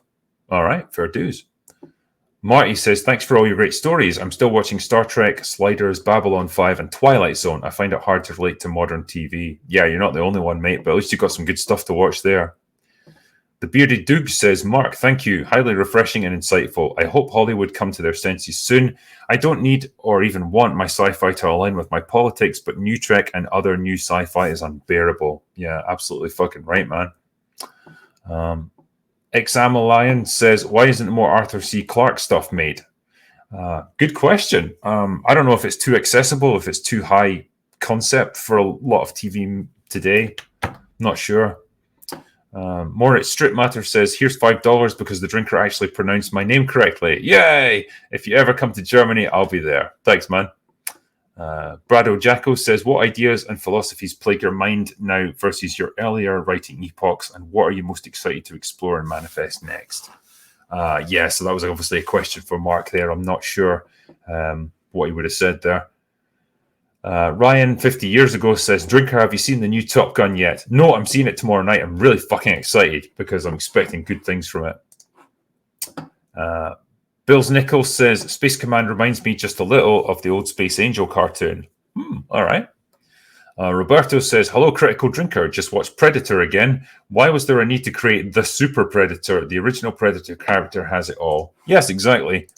All right, fair dues. Marty says, thanks for all your great stories. I'm still watching Star Trek, Sliders, Babylon 5, and Twilight Zone. I find it hard to relate to modern TV. Yeah, you're not the only one, mate, but at least you've got some good stuff to watch there. The Bearded Doog says, Mark, thank you. Highly refreshing and insightful. I hope Hollywood come to their senses soon. I don't need or even want my sci-fi to align with my politics, but new Trek and other new sci-fi is unbearable. Yeah, absolutely fucking right, man. Examalion says, why isn't more Arthur C. Clarke stuff made? Good question. I don't know if it's too accessible, if it's too high concept for a lot of TV today. Not sure. Moritz Strip Matter says, here's $5 because the Drinker actually pronounced my name correctly. Yay! If you ever come to Germany, I'll be there. Thanks, man. Brado Jacko says, what ideas and philosophies plague your mind now versus your earlier writing epochs, and what are you most excited to explore and manifest next? Yeah, so that was obviously a question for Mark there. I'm not sure what he would have said there. Ryan, 50 years ago, says, Drinker, have you seen the new Top Gun yet? No, I'm seeing it tomorrow night. I'm really fucking excited because I'm expecting good things from it. Bills Nichols says, Space Command reminds me just a little of the old Space Angel cartoon. All right. Roberto says, hello, Critical Drinker. Just watched Predator again. Why was there a need to create the Super Predator? The original Predator character has it all. Yes, exactly.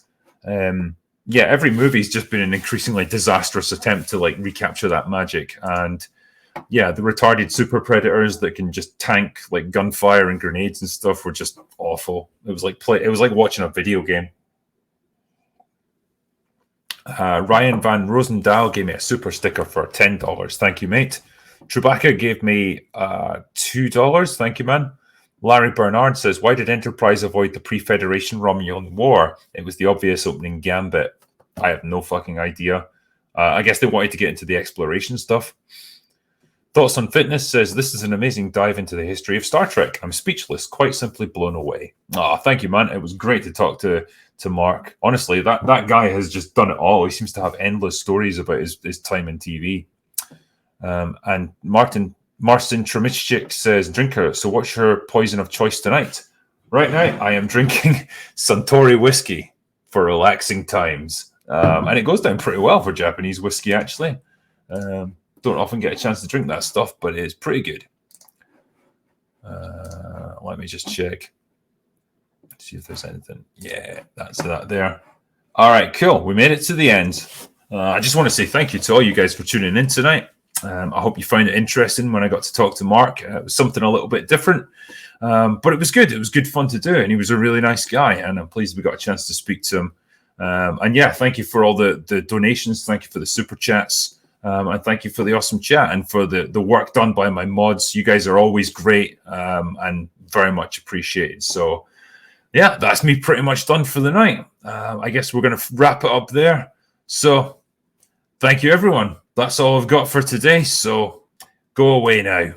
Yeah, every movie's just been an increasingly disastrous attempt to like recapture that magic. And yeah, the retarded super predators that can just tank like gunfire and grenades and stuff were just awful. It was like watching a video game. Ryan Van Rosendahl gave me a super sticker for $10. Thank you, mate. Chewbacca gave me $2. Thank you, man. Larry Bernard says, why did Enterprise avoid the pre-Federation Romulan War? It was the obvious opening gambit. I have no fucking idea. I guess they wanted to get into the exploration stuff. Thoughts on Fitness says, this is an amazing dive into the history of Star Trek. I'm speechless, quite simply blown away. Oh, thank you, man. It was great to talk to Mark. Honestly, that guy has just done it all. He seems to have endless stories about his time in TV. And Martin Tremischik says, Drinker, so what's your poison of choice tonight? Right now, I am drinking Suntory whiskey for relaxing times. And it goes down pretty well for Japanese whiskey, actually. Don't often get a chance to drink that stuff, but it is pretty good. Let me just check. See if there's anything. Yeah, that's that there. All right, cool. We made it to the end. I just want to say thank you to all you guys for tuning in tonight. I hope you found it interesting when I got to talk to Mark. It was something a little bit different, but it was good. It was good fun to do, and he was a really nice guy, and I'm pleased we got a chance to speak to him. And yeah, thank you for all the donations. Thank you for the super chats, and thank you for the awesome chat and for the work done by my mods. You guys are always great and very much appreciated. So yeah, that's me pretty much done for the night. I guess we're going to wrap it up there. So thank you, everyone. That's all I've got for today. So go away now.